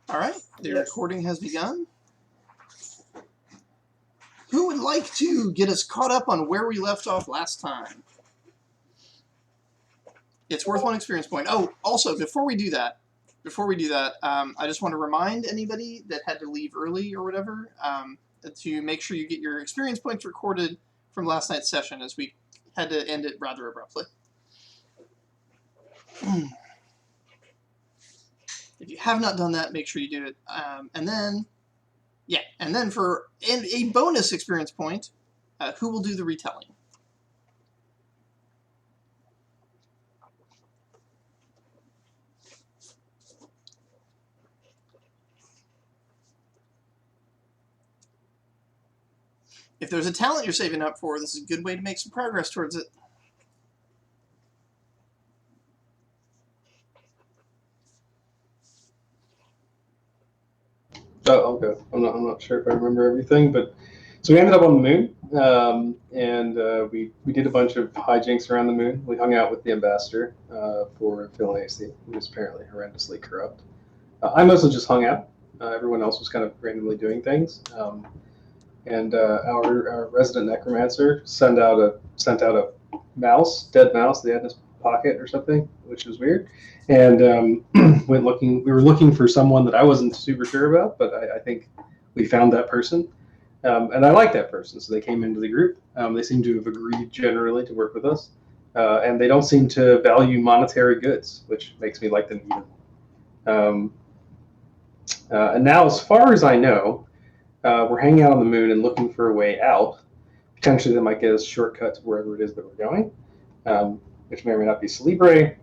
All right, the recording has begun. Who would like to get us caught up on where we left off last time? It's worth 1 experience point. Oh, also, before we do that, I just want to remind anybody that had to leave early or whatever to make sure you get your experience points recorded from last night's session, as we had to end it rather abruptly. If you have not done that, make sure you do it. And then for a bonus experience point, who will do the retelling? If there's a talent you're saving up for, this is a good way to make some progress towards it. Oh, I'll go. I'm not sure if I remember everything, but so we ended up on the moon, and we did a bunch of hijinks around the moon. We hung out with the ambassador for Phil AC, who was apparently horrendously corrupt. I mostly just hung out. Everyone else was kind of randomly doing things, and our resident necromancer sent out a dead mouse they had in his pocket or something, which was weird. And went looking. We were looking for someone that I wasn't super sure about, but I think we found that person, and I like that person. So they came into the group. They seem to have agreed generally to work with us, and they don't seem to value monetary goods, which makes me like them even. And now, as far as I know, we're hanging out on the moon and looking for a way out. Potentially, that might get us shortcut to wherever it is that we're going, which may or may not be Celebre.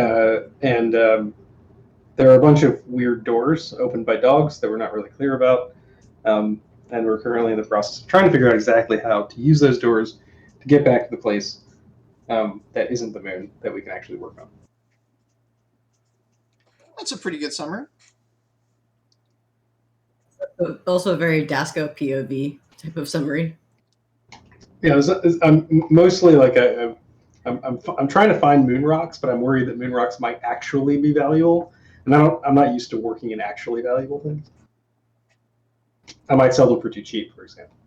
And there are a bunch of weird doors opened by dogs that we're not really clear about. And we're currently in the process of trying to figure out exactly how to use those doors to get back to the place that isn't the moon that we can actually work on. That's a pretty good summary. Also a very Dasco POV type of summary. Yeah, I'm mostly like I'm trying to find moon rocks, but I'm worried that moon rocks might actually be valuable, and I'm not used to working in actually valuable things. I might sell them for too cheap, for example.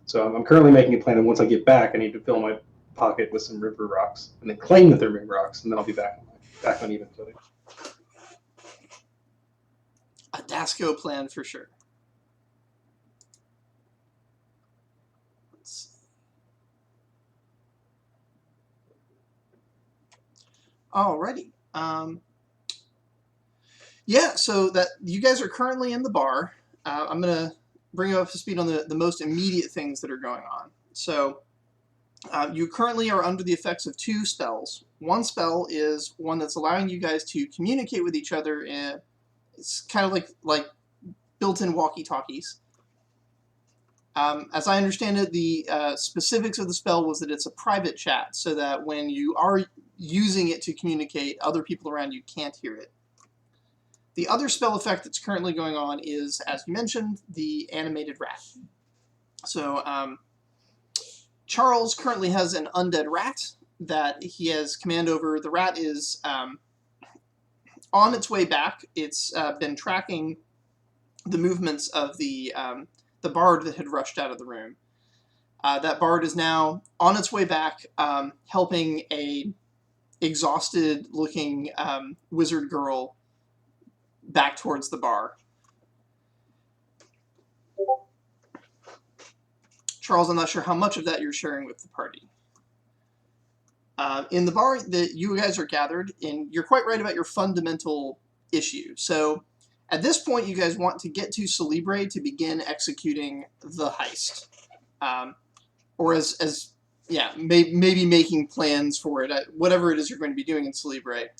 So I'm currently making a plan, and once I get back, I need to fill my pocket with some river rocks, and then claim that they're moon rocks, and then I'll be back on even footing. A Dasco plan for sure. Alrighty. Yeah, so that you guys are currently in the bar. I'm going to bring you up to speed on the most immediate things that are going on. So you currently are under the effects of 2 spells. One spell is one that's allowing you guys to communicate with each other. It's kind of like built-in walkie-talkies. As I understand it, the specifics of the spell was that it's a private chat, so that when you are using it to communicate, other people around you can't hear it. The other spell effect that's currently going on is, as you mentioned, the animated rat. So Charles currently has an undead rat that he has command over. The rat is on its way back. It's been tracking the movements of the bard that had rushed out of the room. That bard is now on its way back, helping a exhausted-looking wizard girl back towards the bar. Charles, I'm not sure how much of that you're sharing with the party. In the bar that you guys are gathered in, you're quite right about your fundamental issue. So at this point, you guys want to get to Celebre to begin executing the heist. Or maybe making plans for it, whatever it is you're going to be doing in Celebre.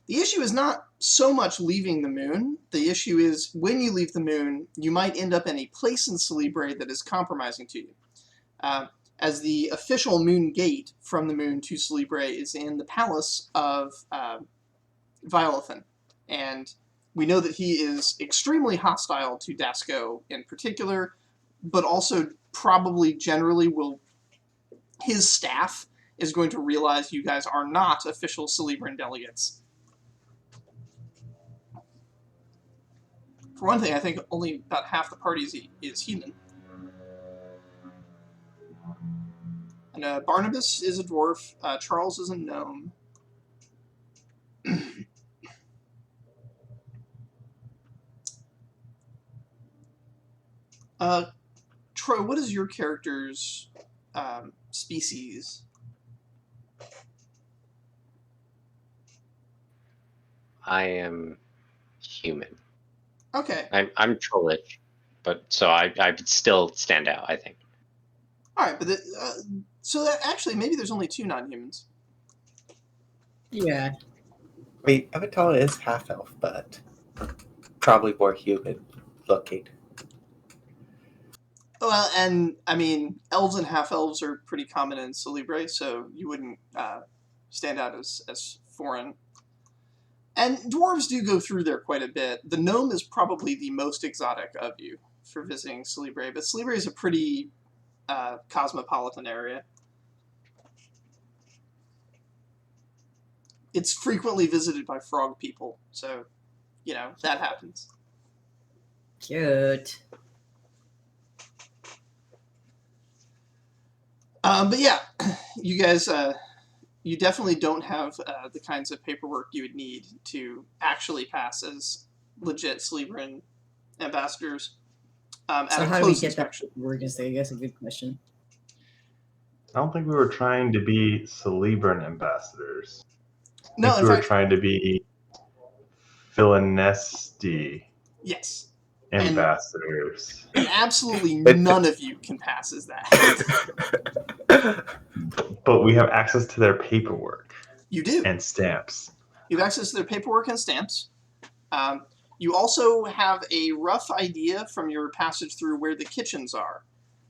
The issue is not so much leaving the moon. The issue is when you leave the moon, you might end up in a place in Celebre that is compromising to you. As the official moon gate from the moon to Celebre is in the palace of Violithan. And we know that he is extremely hostile to Dasco in particular, but also probably generally his staff is going to realize you guys are not official Celebran delegates. For one thing, I think only about half the party is human. And Barnabas is a dwarf. Charles is a gnome. Troy, what is your character's species? I am human. Okay. I'm trollish, but so I would still stand out, I think. All right, but so that actually maybe there's only 2 non-humans. Yeah. Wait, Avatala is half elf, but probably more human looking. Well, and I mean, elves and half-elves are pretty common in Celebre, so you wouldn't stand out as foreign. And dwarves do go through there quite a bit. The gnome is probably the most exotic of you for visiting Celebre, but Celebre is a pretty cosmopolitan area. It's frequently visited by frog people, so, you know, that happens. Cute. But yeah, you guys, you definitely don't have the kinds of paperwork you would need to actually pass as legit Celebran ambassadors. So how do we get that paperwork? Is I guess a good question. I don't think we were trying to be Celebran ambassadors. No, I think in we were fact, trying to be Philanesti yes. ambassadors. And absolutely none of you can pass as that. But we have access to their paperwork. You do. And stamps. You have access to their paperwork and stamps. You also have a rough idea from your passage through where the kitchens are.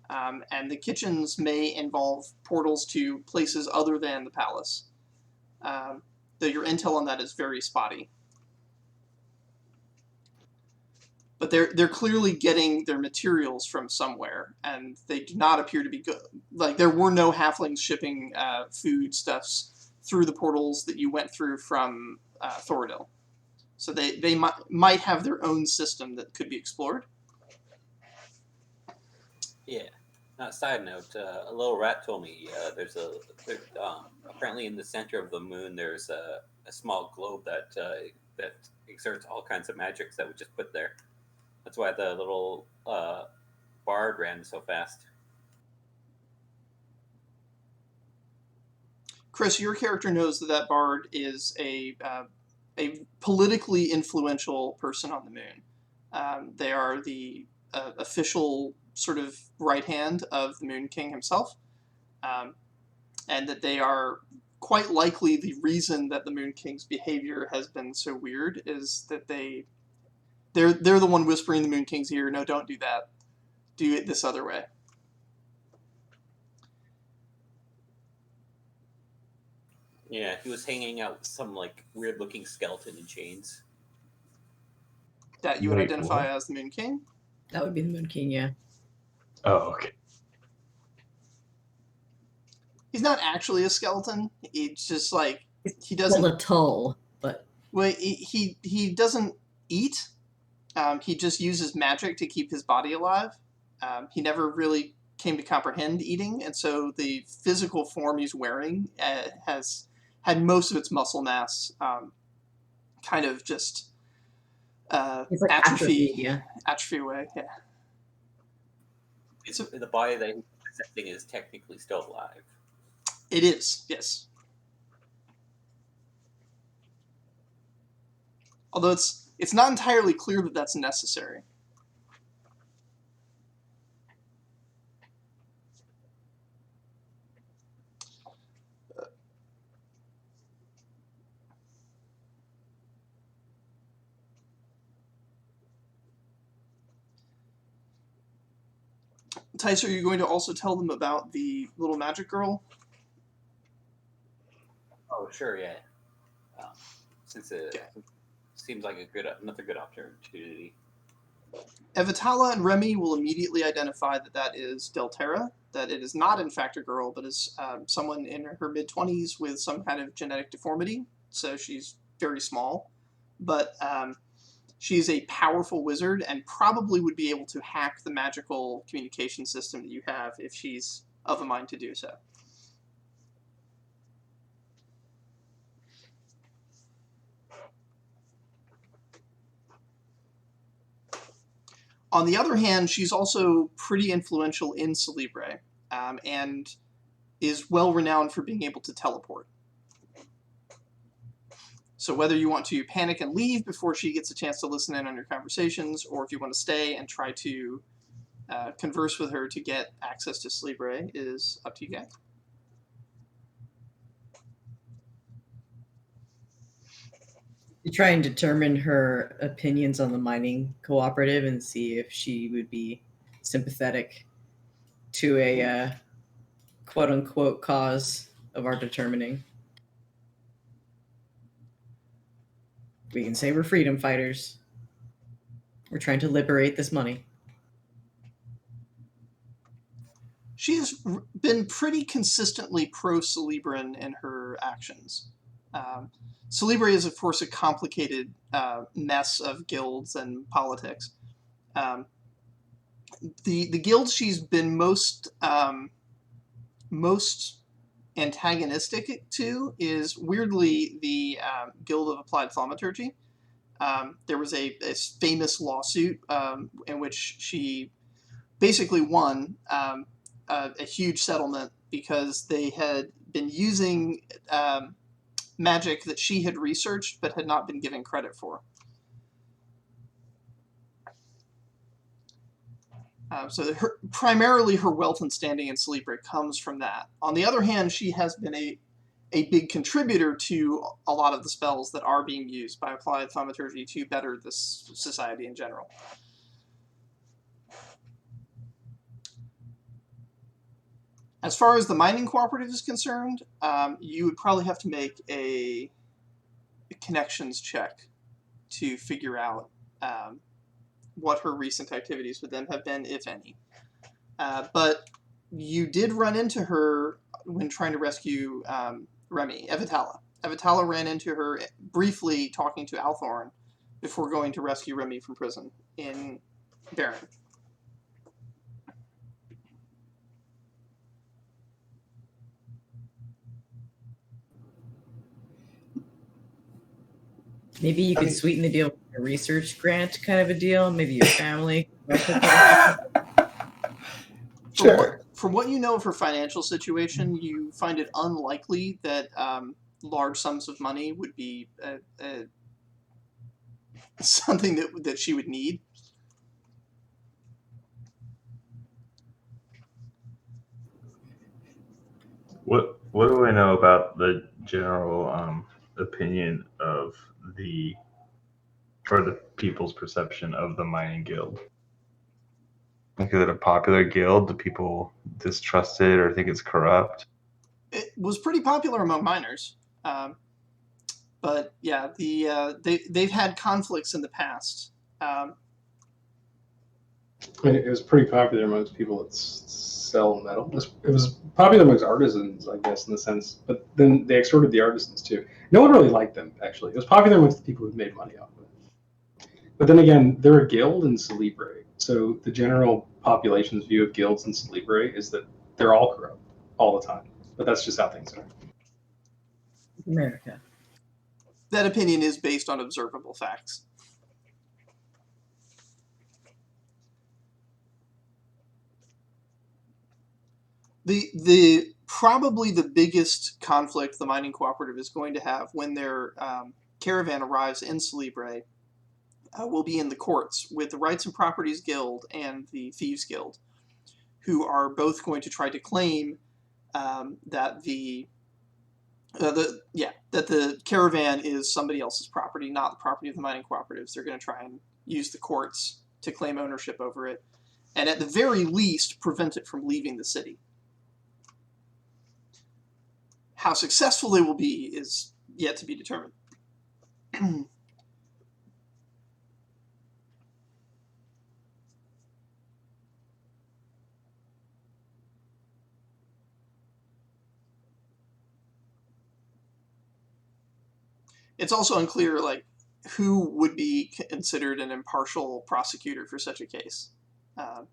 And the kitchens may involve portals to places other than the palace. Though your intel on that is very spotty. But they're clearly getting their materials from somewhere, and they do not appear to be good. Like, there were no halflings shipping foodstuffs through the portals that you went through from Thoradil. So they might have their own system that could be explored. Yeah. Side note, a little rat told me there's apparently in the center of the moon there's a small globe that exerts all kinds of magics that we just put there. That's why the little bard ran so fast. Chris, your character knows that bard is a politically influential person on the moon. They are the official sort of right hand of the Moon King himself, and that they are quite likely the reason that the Moon King's behavior has been so weird is that they're the one whispering in the Moon King's ear, no, don't do that. Do it this other way. Yeah, he was hanging out with some like weird looking skeleton in chains. That you would Wait, identify what? as the Moon King? That would be the Moon King, yeah. Oh, okay. He's not actually a skeleton. It's just like he doesn't. Well, a tull, but Well, he doesn't eat. He just uses magic to keep his body alive. He never really came to comprehend eating, and so the physical form he's wearing has had most of its muscle mass kind of just it's like atrophy, yeah. atrophy away. Yeah. So the body that he's possessing is technically still alive. It is, yes. Although it's not entirely clear that that's necessary. Tice, are you going to also tell them about the little magic girl? Oh, sure, yeah. Since it seems like another good opportunity. Evatala and Remy will immediately identify that is Delterra, that it is not in fact a girl, but is someone in her mid-20s with some kind of genetic deformity, so she's very small. But She's a powerful wizard and probably would be able to hack the magical communication system that you have if she's of a mind to do so. On the other hand, she's also pretty influential in Celebre, and is well renowned for being able to teleport. So whether you want to panic and leave before she gets a chance to listen in on your conversations, or if you want to stay and try to converse with her to get access to Celebre, is up to you guys. You try and determine her opinions on the mining cooperative and see if she would be sympathetic to a quote-unquote cause of our determining. We can say we're freedom fighters. We're trying to liberate this money. She has been pretty consistently pro-Celebran in her actions. Celebre is, of course, a complicated mess of guilds and politics. The guild she's been most antagonistic to is, weirdly, the Guild of Applied Thaumaturgy. There was a famous lawsuit in which she basically won a huge settlement because they had been using magic that she had researched but had not been given credit for. So primarily her wealth and standing in Celebre comes from that. On the other hand, she has been a big contributor to a lot of the spells that are being used by Applied Thaumaturgy to better this society in general. As far as the mining cooperative is concerned, you would probably have to make a connections check to figure out what her recent activities with them have been, if any. But you did run into her when trying to rescue Remy, Evatala. Evatala ran into her briefly talking to Althorn before going to rescue Remy from prison in Baron. Maybe you could sweeten the deal with a research grant kind of a deal. Maybe your family. Sure. From what you know of her financial situation, you find it unlikely that large sums of money would be something that she would need. What do I know about the general opinion of the people's perception of the mining guild? Like, is it a popular guild? Do people distrust it or think it's corrupt? It was pretty popular among miners, but yeah, they've had conflicts in the past. I mean, it was pretty popular amongst people that sell metal. It was popular amongst artisans, I guess, in the sense, but then they extorted the artisans too. No one really liked them, actually. It was popular amongst the people who made money off of it. But then again, they're a guild in Celebre, so the general population's view of guilds in Celebre is that they're all corrupt all the time. But that's just how things are. America. That opinion is based on observable facts. Probably the biggest conflict the mining cooperative is going to have when their caravan arrives in Celebre will be in the courts with the Rights and Properties Guild and the Thieves Guild, who are both going to try to claim that the caravan is somebody else's property, not the property of the mining cooperatives. They're going to try and use the courts to claim ownership over it, and at the very least prevent it from leaving the city. How successful they will be is yet to be determined. It's also unclear, like, who would be considered an impartial prosecutor for such a case,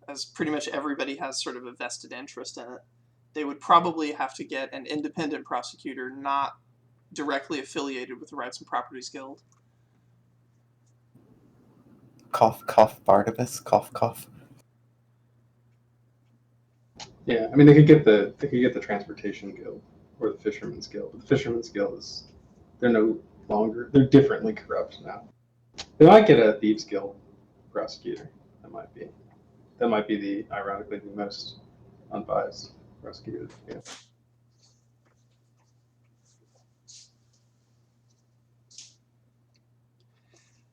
as pretty much everybody has sort of a vested interest in it. They would probably have to get an independent prosecutor not directly affiliated with the Rights and Properties Guild. Cough, cough, Barnabas, cough, cough. Yeah, I mean they could get the Transportation Guild or the Fishermen's Guild. The Fishermen's Guild they're differently corrupt now. They might get a Thieves Guild prosecutor. That might be ironically the most unbiased prosecutor. Yeah.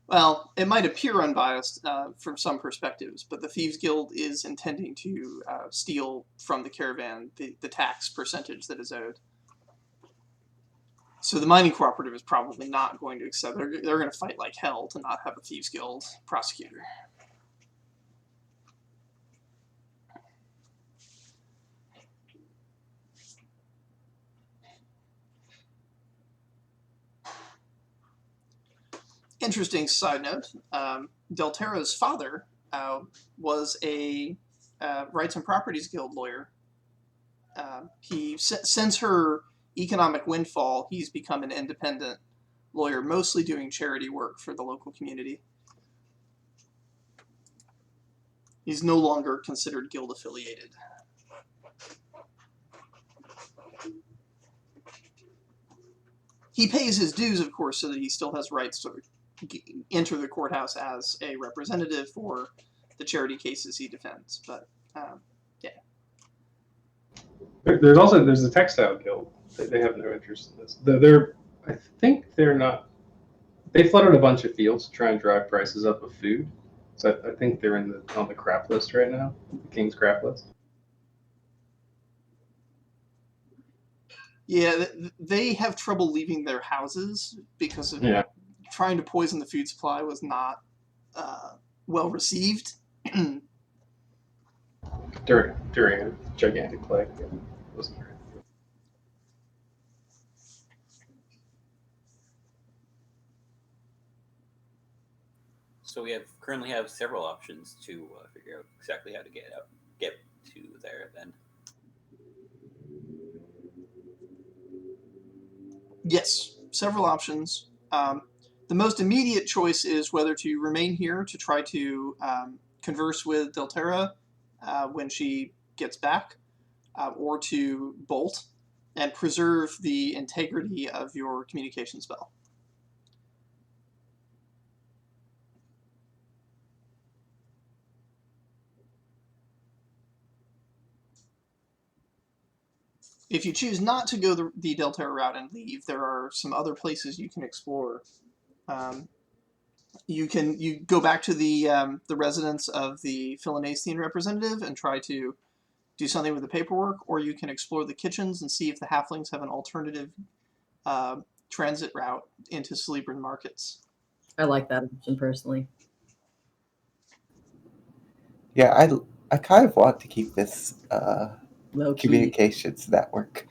Well, it might appear unbiased from some perspectives, but the Thieves Guild is intending to steal from the caravan the tax percentage that is owed. So the mining cooperative is probably not going to accept. They're going to fight like hell to not have a Thieves Guild prosecutor. Interesting side note, Delterra's father was a Rights and Properties Guild lawyer. Since her economic windfall, he's become an independent lawyer, mostly doing charity work for the local community. He's no longer considered guild affiliated. He pays his dues, of course, so that he still has rights to enter the courthouse as a representative for the charity cases he defends. But yeah. There's the Textile Guild. They have no interest in this. I think they're not. They flooded a bunch of fields to try and drive prices up of food. So I think they're on the crap list right now, the King's crap list. Yeah, they have trouble leaving their houses because of trying to poison the food supply was not well received. during a gigantic plague. It wasn't great. So we currently have several options to figure out exactly how to get to there. Then Yes, several options. The most immediate choice is whether to remain here to try to converse with Delterra when she gets back, or to bolt and preserve the integrity of your communication spell. If you choose not to go the Delterra route and leave, there are some other places you can explore. You go back to the residence of the Philonacean representative and try to do something with the paperwork, or you can explore the kitchens and see if the halflings have an alternative transit route into Celebran markets. I like that option personally. Yeah, I kind of want to keep this Low-key. communications network.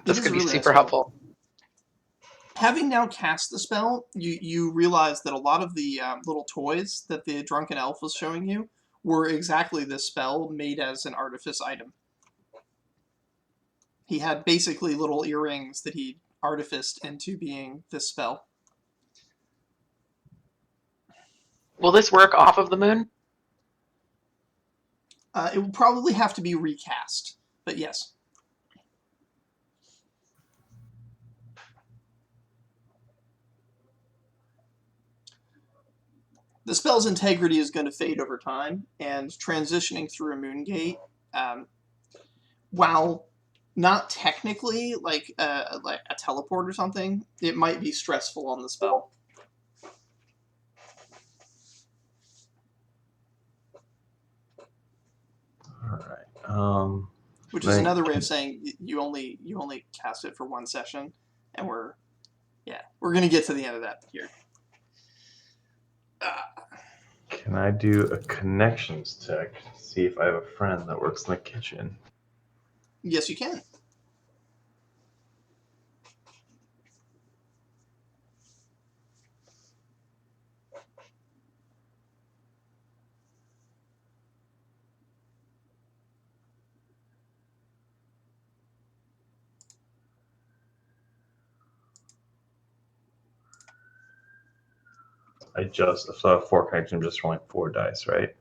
This It could be is a really super nice helpful. Having now cast the spell, you realize that a lot of the little toys that the drunken elf was showing you were exactly this spell made as an artifice item. He had basically little earrings that he artificed into being this spell. Will this work off of the moon? It will probably have to be recast, but yes. The spell's integrity is going to fade over time, and transitioning through a moon gate, while not technically like a teleport or something, it might be stressful on the spell. All right. Which is another way of saying you only cast it for one session, and we're gonna get to the end of that here. Can I do a connections check to see if I have a friend that works in the kitchen? Yes, you can. so 4 connection, I'm just rolling 4 dice, right?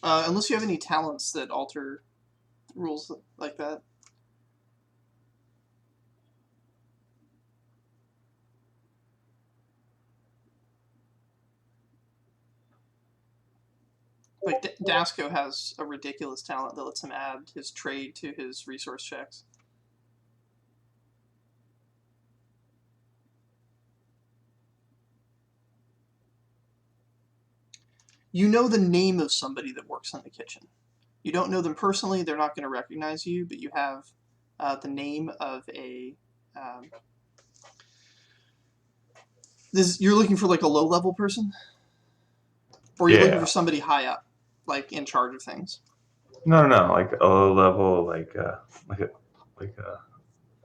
Unless you have any talents that alter rules like that. Like Dasco has a ridiculous talent that lets him add his trade to his resource checks. You know the name of somebody that works in the kitchen. You don't know them personally, they're not going to recognize you, but you have the name of a... you're looking for like a low-level person? Or you're looking for somebody high up, like in charge of things? No, like a low level, like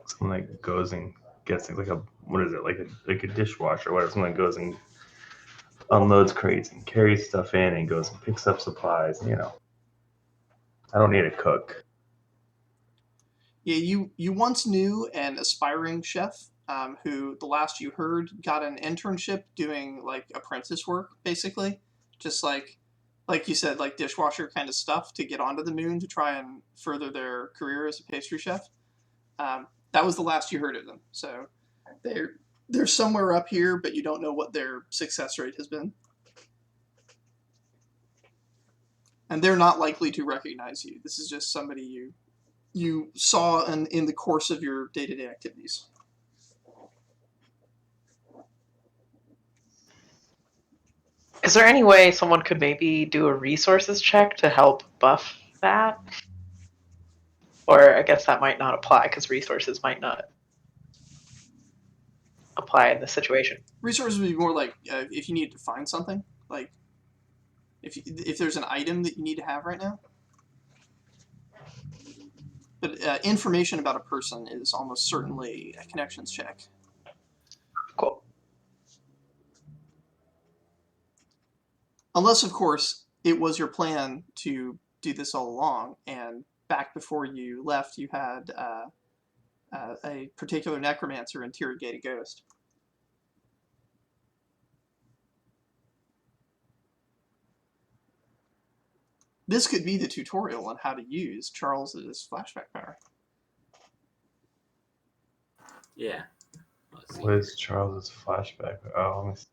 someone that goes and gets like a, what is it, like a dishwasher or whatever, someone that goes and unloads crates and carries stuff in and goes and picks up supplies, you know. I don't need a cook. Yeah, you once knew an aspiring chef who, the last you heard, got an internship doing like apprentice work, basically, just like you said, like dishwasher kind of stuff to get onto the moon to try and further their career as a pastry chef. That was the last you heard of them. So they're somewhere up here, but you don't know what their success rate has been. And they're not likely to recognize you. This is just somebody you saw in the course of your day-to-day activities. Is there any way someone could maybe do a resources check to help buff that? Or I guess that might not apply because resources might not apply in this situation. Resources would be more like if you need to find something, like if there's an item that you need to have right now. But information about a person is almost certainly a connections check. Cool. Unless, of course, it was your plan to do this all along, and back before you left, you had a particular necromancer interrogate a ghost. This could be the tutorial on how to use Charles's flashback power. Yeah. Let's see. What is Charles's flashback? Oh, let me see.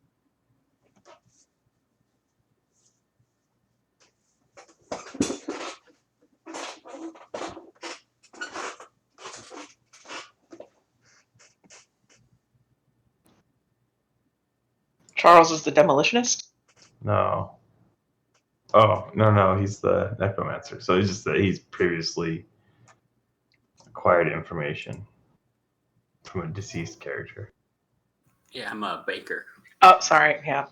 Charles is the demolitionist? No. Oh, no, he's the necromancer. So he's previously acquired information from a deceased character. Yeah, I'm a baker. Oh, sorry, yeah.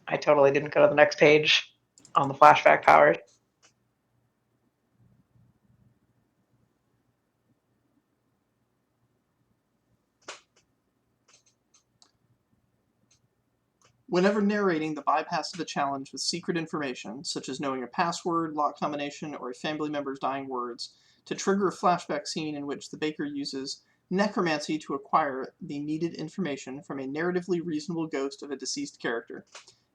I totally didn't go to the next page on the flashback powers. Whenever narrating the bypass of a challenge with secret information, such as knowing a password, lock combination, or a family member's dying words, to trigger a flashback scene in which the baker uses necromancy to acquire the needed information from a narratively reasonable ghost of a deceased character.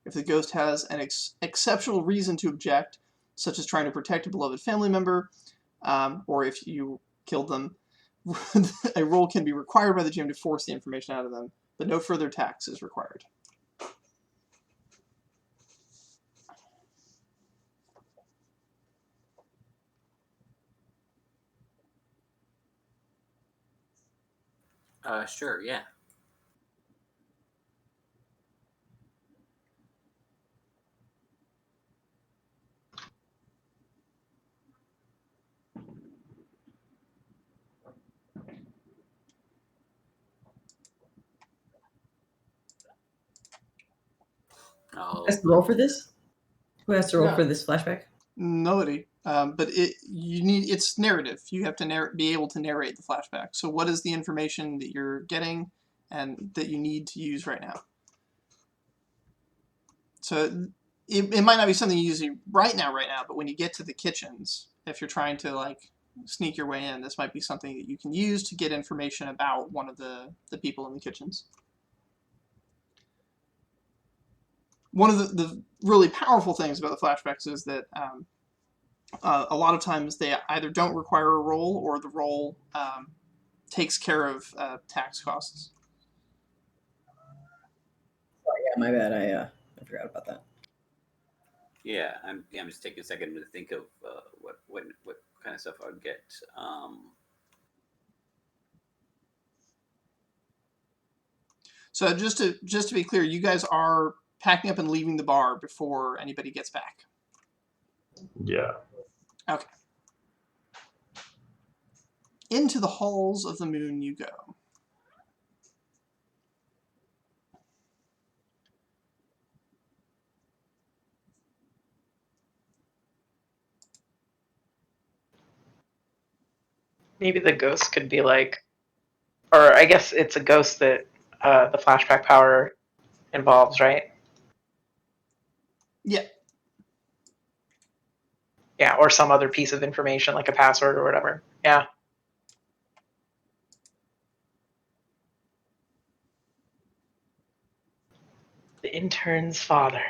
If the ghost has an exceptional reason to object, such as trying to protect a beloved family member, or if you killed them, a roll can be required by the GM to force the information out of them, but no further tax is required. Sure, yeah. Who has to roll for this? Who has to roll for this flashback? Nobody. But it's narrative. You have to be able to narrate the flashback. So what is the information that you're getting and that you need to use right now? So it might not be something you use right now, but when you get to the kitchens, if you're trying to like sneak your way in, this might be something that you can use to get information about one of the people in the kitchens. One of the really powerful things about the flashbacks is that a lot of times they either don't require a roll or the roll takes care of tax costs. Oh, yeah, my bad. I forgot about that. Yeah, I'm just taking a second to think of what kind of stuff I would get. So just to be clear, you guys are packing up and leaving the bar before anybody gets back. Yeah. Okay. Into the halls of the moon you go. Maybe the ghost could be like, or I guess it's a ghost that the flashback power involves, right? Yeah. Yeah, or some other piece of information like a password or whatever. Yeah. The intern's father.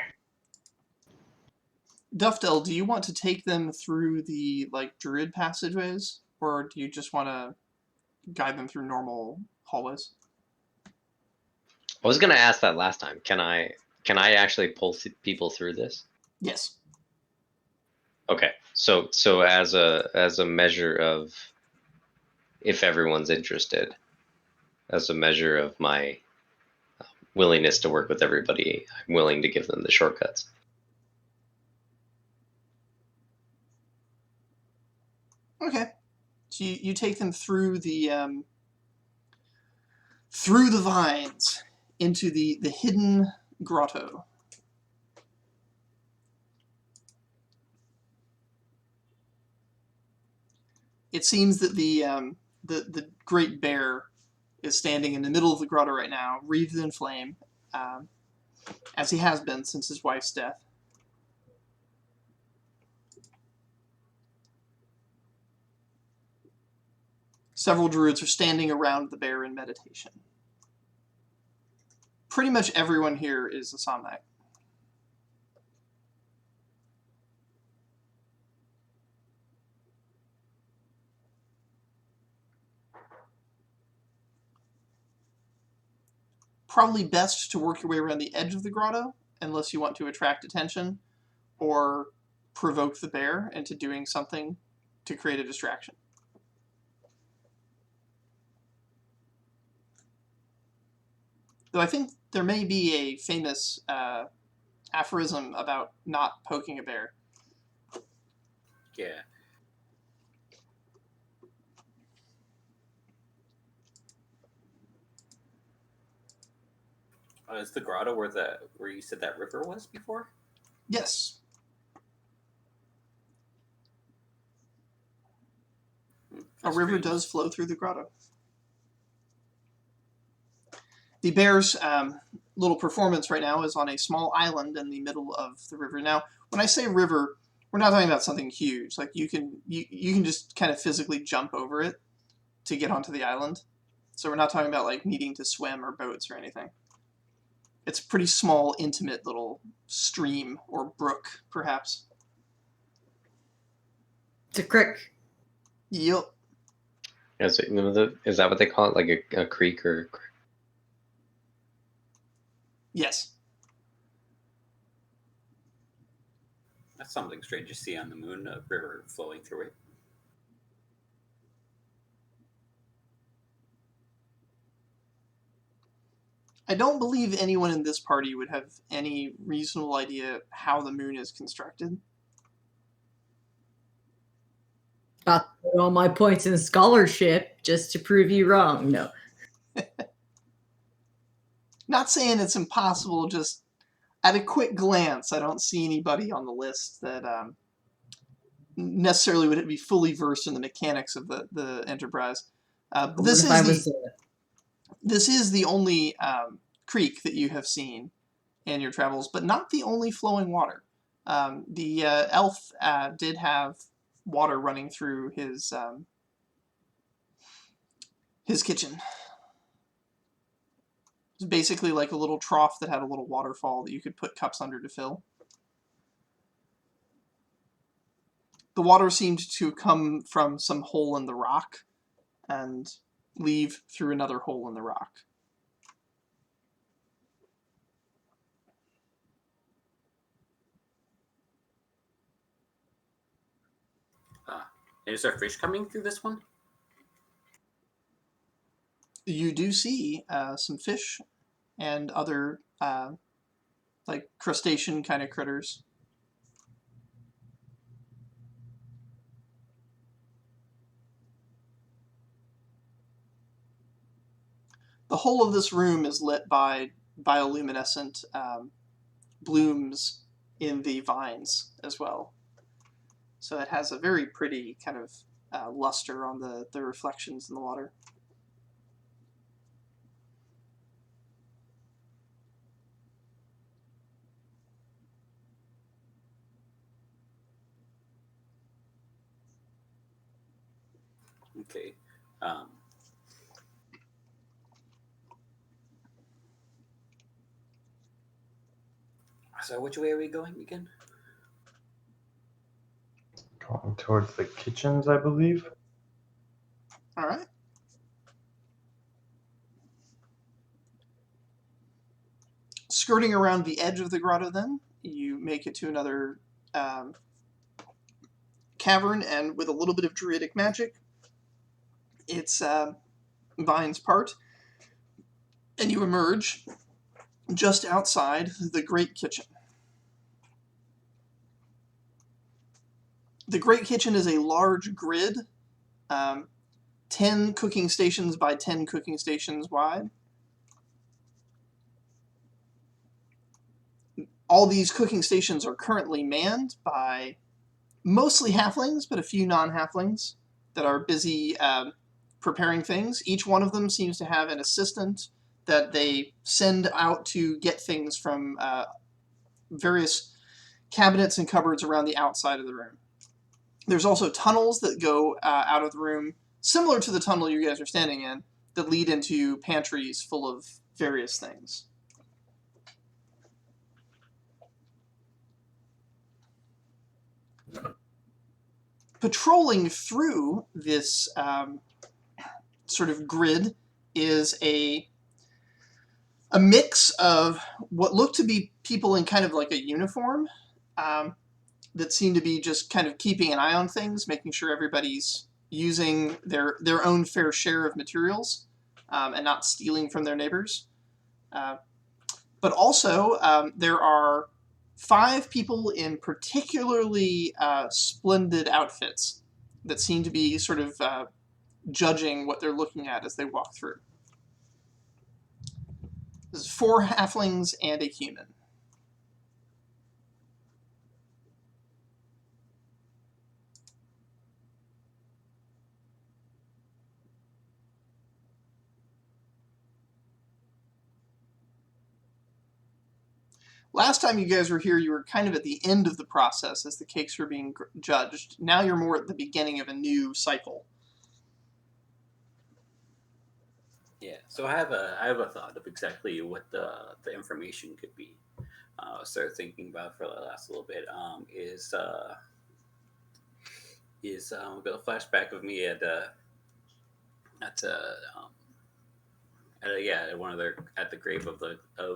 Duffdell, do you want to take them through the like druid passageways, or do you just want to guide them through normal hallways? I was gonna ask that last time. Can I actually pull people through this? Yes. Okay. So as a measure of if everyone's interested, as a measure of my willingness to work with everybody, I'm willing to give them the shortcuts. Okay. So you take them through the vines into the hidden grotto. It seems that the great bear is standing in the middle of the grotto right now, wreathed in flame, as he has been since his wife's death. Several druids are standing around the bear in meditation. Pretty much everyone here is a Somnite. Probably best to work your way around the edge of the grotto, unless you want to attract attention or provoke the bear into doing something to create a distraction. Though I think there may be a famous aphorism about not poking a bear. Yeah. Is the grotto where you said that river was before? Yes. A river does flow through the grotto. The bear's little performance right now is on a small island in the middle of the river. Now, when I say river, we're not talking about something huge. Like you can just kind of physically jump over it to get onto the island. So we're not talking about like needing to swim or boats or anything. It's a pretty small, intimate little stream or brook, perhaps. It's a crick. Yep. Is that what they call it? Like a creek or? Yes. That's something strange to see on the moon, a river flowing through it. I don't believe anyone in this party would have any reasonable idea how the moon is constructed. I'll put all my points in scholarship just to prove you wrong. No. Not saying it's impossible, just at a quick glance, I don't see anybody on the list that necessarily would be fully versed in the mechanics of the Enterprise. This is the only creek that you have seen in your travels, but not the only flowing water. The elf did have water running through his kitchen. It's basically like a little trough that had a little waterfall that you could put cups under to fill. The water seemed to come from some hole in the rock and leave through another hole in the rock. Is there fish coming through this one? You do see some fish and other like crustacean kind of critters. The whole of this room is lit by bioluminescent blooms in the vines as well. So it has a very pretty kind of luster on the reflections in the water. Okay. So which way are we going again? Going towards the kitchens, I believe. All right. Skirting around the edge of the grotto, then, you make it to another cavern, and with a little bit of druidic magic, its vines part, and you emerge just outside the Great Kitchen. The Great Kitchen is a large grid, 10 cooking stations by 10 cooking stations wide. All these cooking stations are currently manned by mostly halflings, but a few non-halflings that are busy preparing things. Each one of them seems to have an assistant that they send out to get things from various cabinets and cupboards around the outside of the room. There's also tunnels that go out of the room, similar to the tunnel you guys are standing in, that lead into pantries full of various things. Patrolling through this sort of grid is a mix of what look to be people in kind of like a uniform that seem to be just kind of keeping an eye on things, making sure everybody's using their own fair share of materials and not stealing from their neighbors. But also, there are 5 people in particularly splendid outfits that seem to be sort of judging what they're looking at as they walk through. This is 4 halflings and a human. Last time you guys were here, you were kind of at the end of the process as the cakes were being judged. Now you're more at the beginning of a new cycle. Yeah. So I have a thought of exactly what the information could be. Started thinking about for the last little bit. Is got a flashback of me at one of at the grave of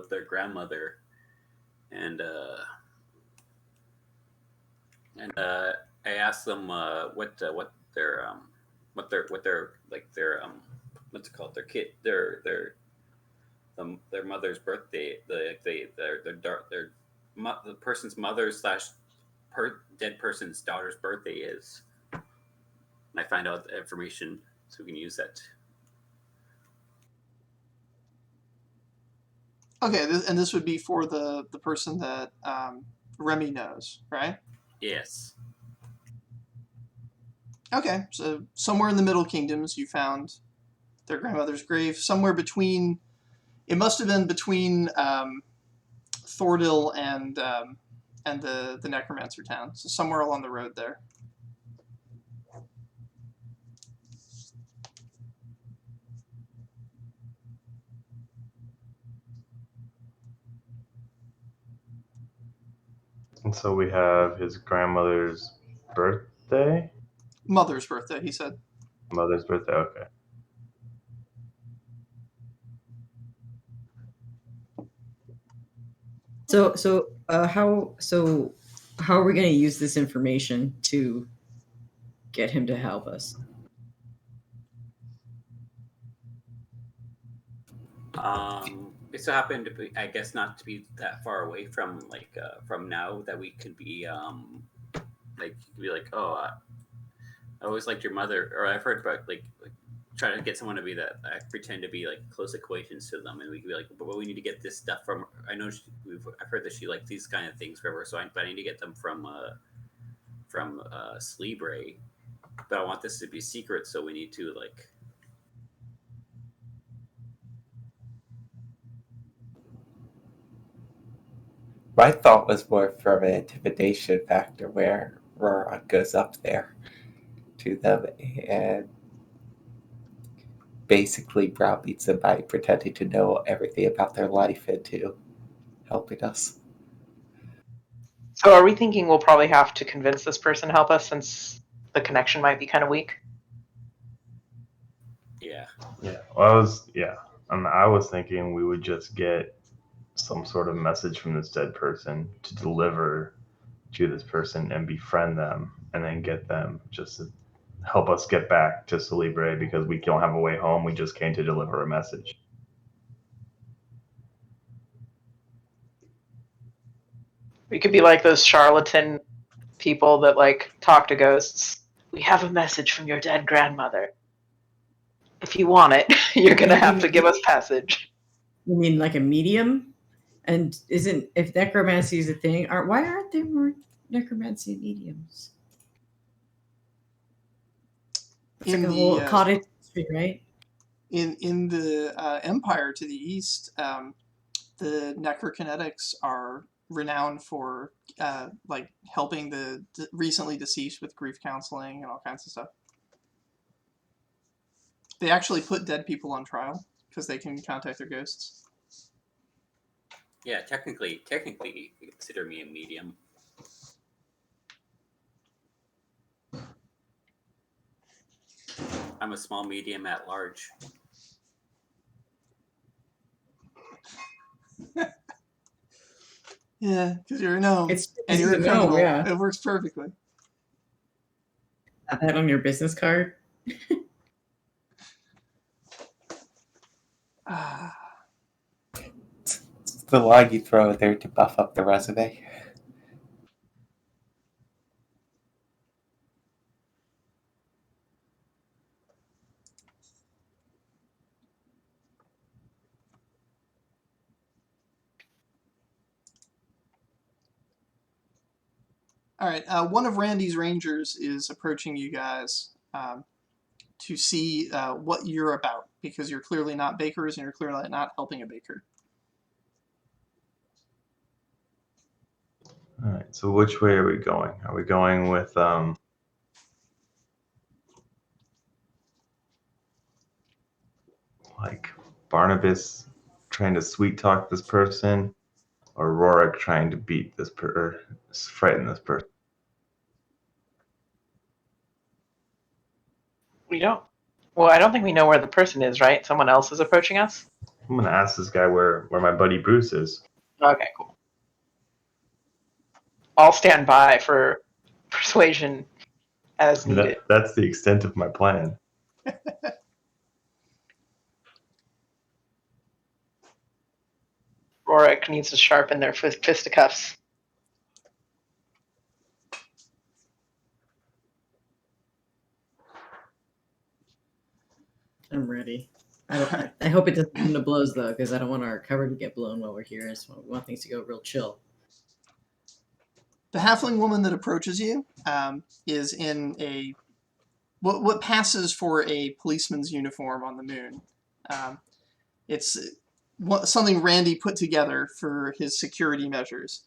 their grandmother. And I asked them what their what's it called, their mother's birthday, the person's mother / dead person's daughter's birthday is, and I find out the information so we can use that. Okay, and this would be for the person that Remy knows, right? Yes. Okay, so somewhere in the Middle Kingdoms you found their grandmother's grave, somewhere between, it must have been between Thordil and and the necromancer town. So somewhere along the road there. And so we have his grandmother's birthday? Mother's birthday, he said. Mother's birthday, okay. How are we going to use this information to get him to help us? It so happened to be, I guess, not to be that far away from from now that we could be oh, I always liked your mother, or I've heard about trying to get someone to be that pretend to be like close acquaintance to them, and we could be like, but we need to get this stuff from. I know I've heard that she likes these kind of things forever, but I need to get them from Sleebre, but I want this to be secret, so we need to like. My thought was more from an intimidation factor where Rora goes up there to them and basically browbeats them by pretending to know everything about their life into helping us. So are we thinking we'll probably have to convince this person to help us since the connection might be kind of weak? Yeah. Yeah. Well, I was thinking we would just get some sort of message from this dead person to deliver to this person and befriend them, and then get them just to help us get back to Celebre because we don't have a way home. We just came to deliver a message. We could be like those charlatan people that like talk to ghosts. We have a message from your dead grandmother. If you want it, you're gonna have to give us passage. You mean like a medium? And if necromancy is a thing, why aren't there more necromancy mediums? It's like a whole cottage industry, right? In the Empire to the east, the necrokinetics are renowned for helping the recently deceased with grief counseling and all kinds of stuff. They actually put dead people on trial because they can contact their ghosts. Yeah, technically, you could consider me a medium. I'm a small medium at large. Yeah, because you're a gnome. And you're a criminal. Yeah. It works perfectly. Have that on your business card? It's the line you throw there to buff up the resume. All right, one of Randy's rangers is approaching you guys to see what you're about, because you're clearly not bakers and you're clearly not helping a baker. All right. So which way are we going? Are we going with like Barnabas trying to sweet talk this person, or Rorik trying to beat this frighten this person? We don't. Well, I don't think we know where the person is, right? Someone else is approaching us? I'm gonna ask this guy where my buddy Bruce is. Okay, cool. I'll stand by for persuasion as needed. That's the extent of my plan. Rorik needs to sharpen their fisticuffs. I'm ready. I hope it doesn't come to blows, though, because I don't want our cover to get blown while we're here. I just want things to go real chill. The halfling woman that approaches you is in what passes for a policeman's uniform on the moon. It's something Randy put together for his security measures.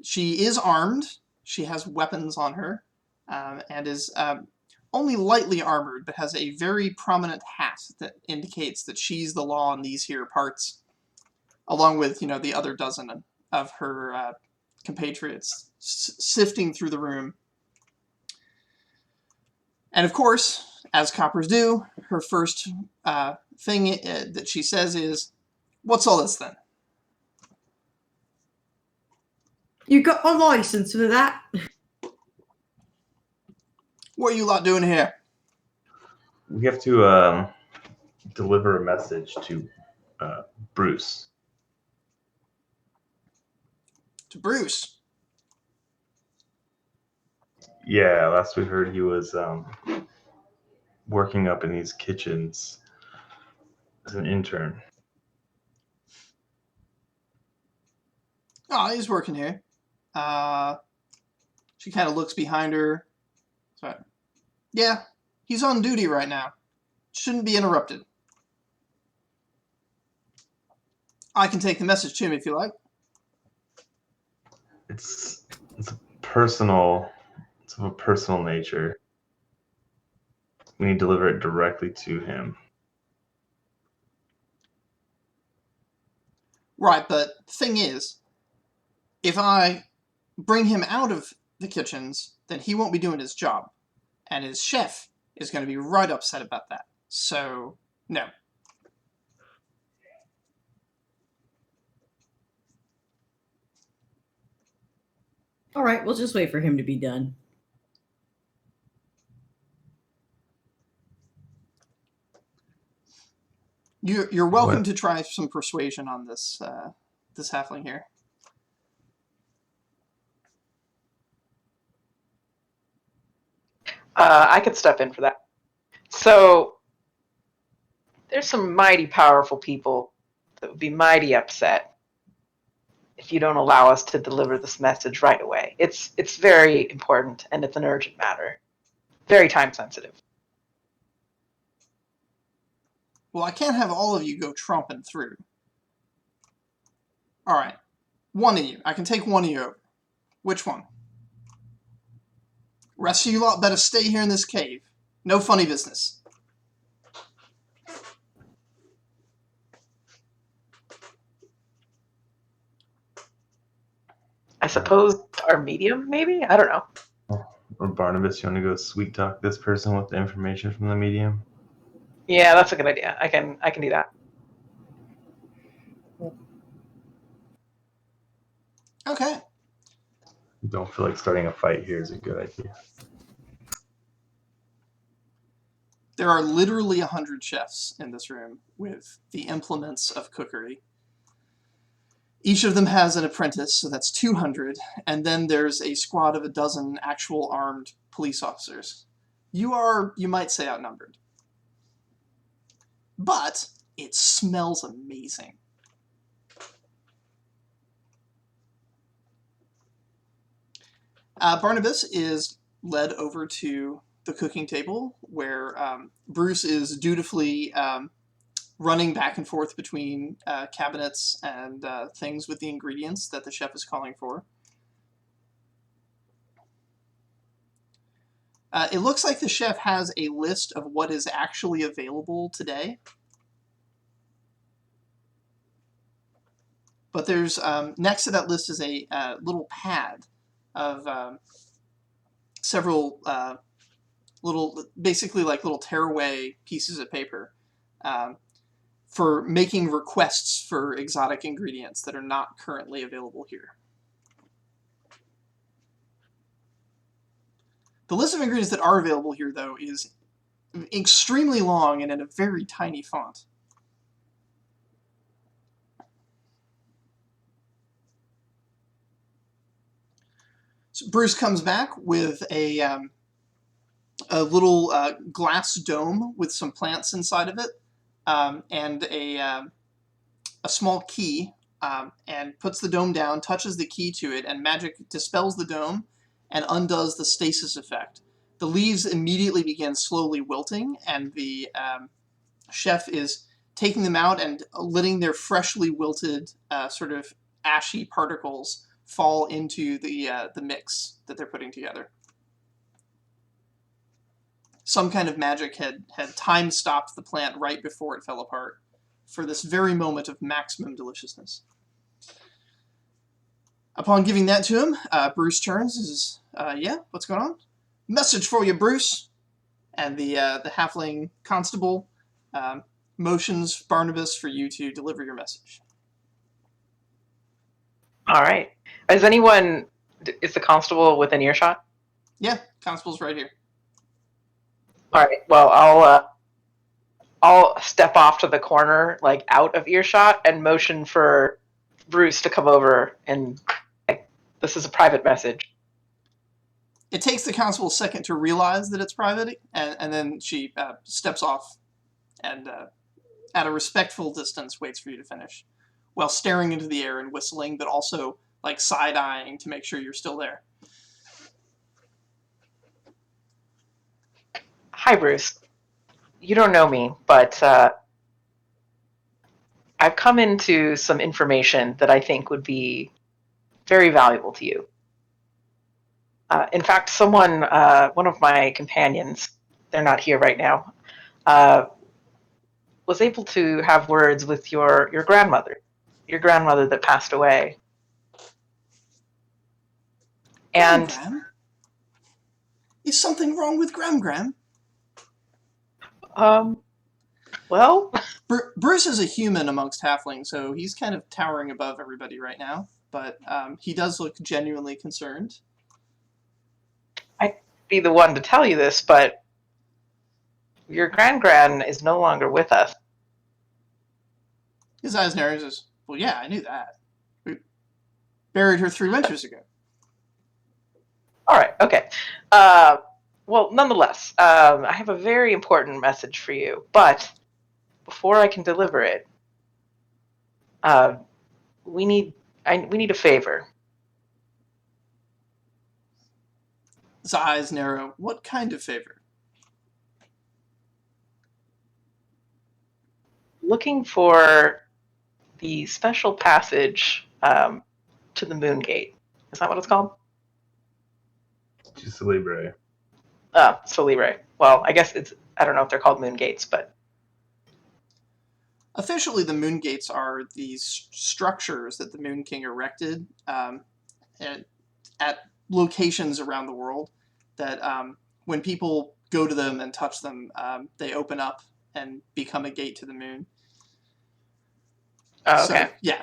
She is armed. She has weapons on her, and is only lightly armored, but has a very prominent hat that indicates that she's the law in these here parts, along with, the other dozen of her compatriots sifting through the room. And of course, as coppers do, her first thing that she says is, "What's all this then?" You got a license for that? What are you lot doing here? We have to deliver a message to Bruce. To Bruce. Yeah, last we heard he was working up in these kitchens as an intern. Oh, he's working here. She kind of looks behind her. Sorry. Yeah, he's on duty right now. Shouldn't be interrupted. I can take the message to him if you like. It's a personal. It's of a personal nature. We need to deliver it directly to him. Right, but thing is, if I bring him out of the kitchens, then he won't be doing his job. And his chef is going to be right upset about that. So, no. All right, we'll just wait for him to be done. You're welcome What? to try some persuasion on this this halfling here. I could step in for that. So, there's some mighty powerful people that would be mighty upset if you don't allow us to deliver this message right away. It's very important, and it's an urgent matter. Very time sensitive. Well, I can't have all of you go tromping through. All right. One of you. I can take one of you over. Which one? Rest of you lot better stay here in this cave. No funny business. I suppose our medium, maybe? I don't know. Or Barnabas, you want to go sweet talk this person with the information from the medium? Yeah, that's a good idea. I can do that. Okay. Don't feel like starting a fight here is a good idea. There are literally 100 chefs in this room with the implements of cookery. Each of them has an apprentice, so that's 200, and then there's a squad of a dozen actual armed police officers. You are, you might say, outnumbered. But it smells amazing. Barnabas is led over to the cooking table where Bruce is dutifully running back and forth between cabinets and things with the ingredients that the chef is calling for. It looks like the chef has a list of what is actually available today. But there's next to that list is a little pad of several little, basically like little tearaway pieces of paper for making requests for exotic ingredients that are not currently available here. The list of ingredients that are available here, though, is extremely long and in a very tiny font. So Bruce comes back with a little glass dome with some plants inside of it, and a small key, and puts the dome down, touches the key to it, and magic dispels the dome and undoes the stasis effect. The leaves immediately begin slowly wilting, and the chef is taking them out and letting their freshly wilted sort of ashy particles fall into the mix that they're putting together. Some kind of magic had time stopped the plant right before it fell apart for this very moment of maximum deliciousness. Upon giving that to him, Bruce turns. Yeah, what's going on? Message for you, Bruce. And the halfling constable motions Barnabas for you to deliver your message. All right. Is the constable within earshot? Yeah, constable's right here. All right. Well, I'll step off to the corner, like out of earshot, and motion for Bruce to come over. And this is a private message. It takes the constable a second to realize that it's private, and then she steps off and, at a respectful distance, waits for you to finish, while staring into the air and whistling, but also like side-eyeing to make sure you're still there. Hi, Bruce. You don't know me, but I've come into some information that I think would be very valuable to you. In fact, one of my companions, they're not here right now, was able to have words with your grandmother that passed away. And Gram? Is something wrong with Gram? well, Bruce is a human amongst halflings, so he's kind of towering above everybody right now, but he does look genuinely concerned. I'd be the one to tell you this, but your gran is no longer with us. His eyes narrow and says, well, yeah, I knew that. We buried her 3 winters ago. All right, okay. Well, nonetheless, I have a very important message for you, but before I can deliver it, we need a favor. His eyes narrow. What kind of favor? Looking for the special passage to the Moon Gate. Is that what it's called? Just Libre. Celebre. Well, I guess I don't know if they're called Moon Gates, but... Officially, the Moon Gates are these structures that the Moon King erected at locations around the world that when people go to them and touch them, they open up and become a gate to the moon. Oh, okay. So, yeah,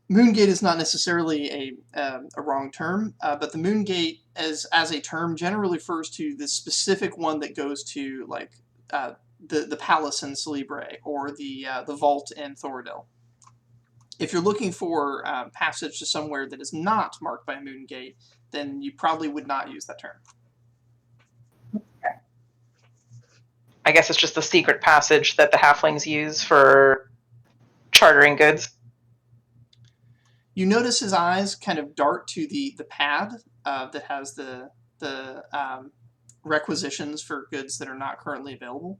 Moon Gate is not necessarily a wrong term, but the Moon Gate as a term generally refers to the specific one that goes to like the palace in Celebre or the vault in Thoradil. If you're looking for passage to somewhere that is not marked by a Moon Gate, then you probably would not use that term. Okay. I guess it's just the secret passage that the halflings use for chartering goods. You notice his eyes kind of dart to the pad that has the requisitions for goods that are not currently available.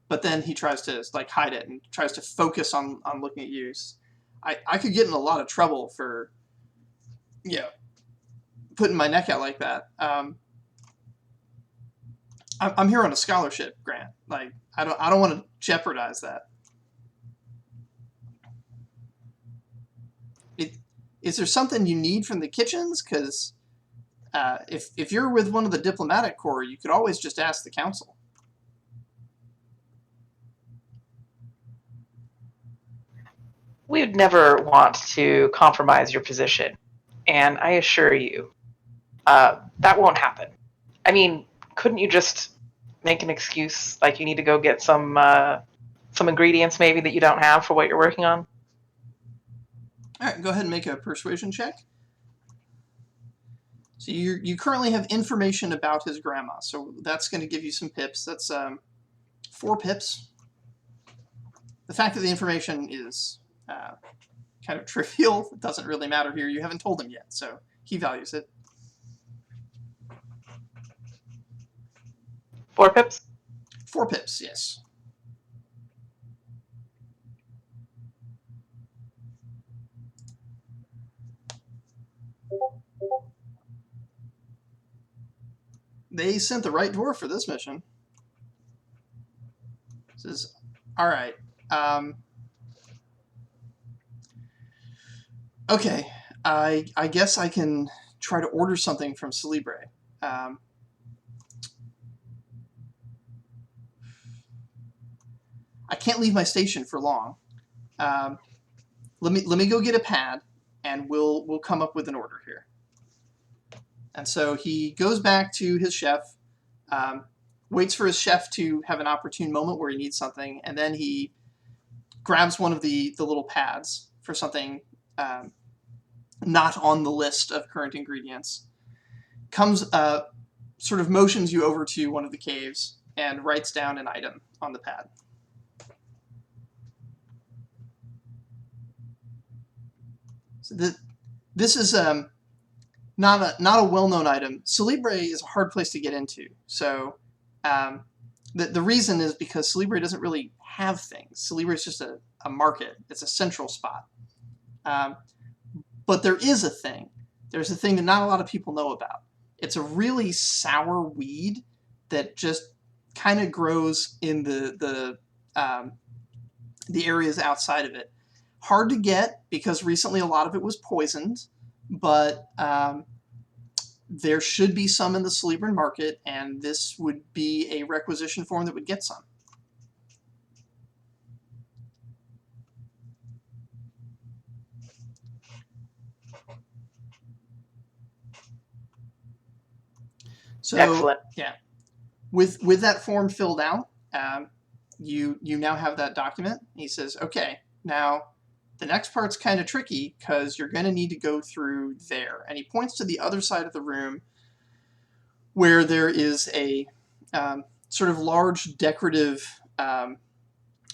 But then he tries to like hide it and tries to focus on looking at you. I could get in a lot of trouble for putting my neck out like that. I'm here on a scholarship grant. Like I don't want to jeopardize that. Is there something you need from the kitchens? Because if you're with one of the diplomatic corps, you could always just ask the council. We would never want to compromise your position, and I assure you, that won't happen. I mean, couldn't you just make an excuse, like you need to go get some ingredients maybe that you don't have for what you're working on? All right, go ahead and make a persuasion check. So you currently have information about his grandma, so that's going to give you some pips. That's 4 pips. The fact that the information is kind of trivial, it doesn't really matter here. You haven't told him yet, so he values it. 4 pips? 4 pips, yes. They sent the right dwarf for this mission. Says, all right. Okay, I guess I can try to order something from Celebre. I can't leave my station for long. Let me go get a pad, and we'll come up with an order here. And so he goes back to his chef, waits for his chef to have an opportune moment where he needs something, and then he grabs one of the little pads for something not on the list of current ingredients, comes sort of motions you over to one of the caves and writes down an item on the pad. So this is not a well-known item. Celebre is a hard place to get into. So the reason is because Celebre doesn't really have things. Celebre is just a market. It's a central spot. But there is a thing. There's a thing that not a lot of people know about. It's a really sour weed that just kind of grows in the areas outside of it. Hard to get because recently a lot of it was poisoned, but there should be some in the Celebran market, and this would be a requisition form that would get some. So, Excellent. Yeah, with that form filled out, you now have that document. He says, okay, now the next part's kind of tricky because you're going to need to go through there. And he points to the other side of the room where there is a sort of large decorative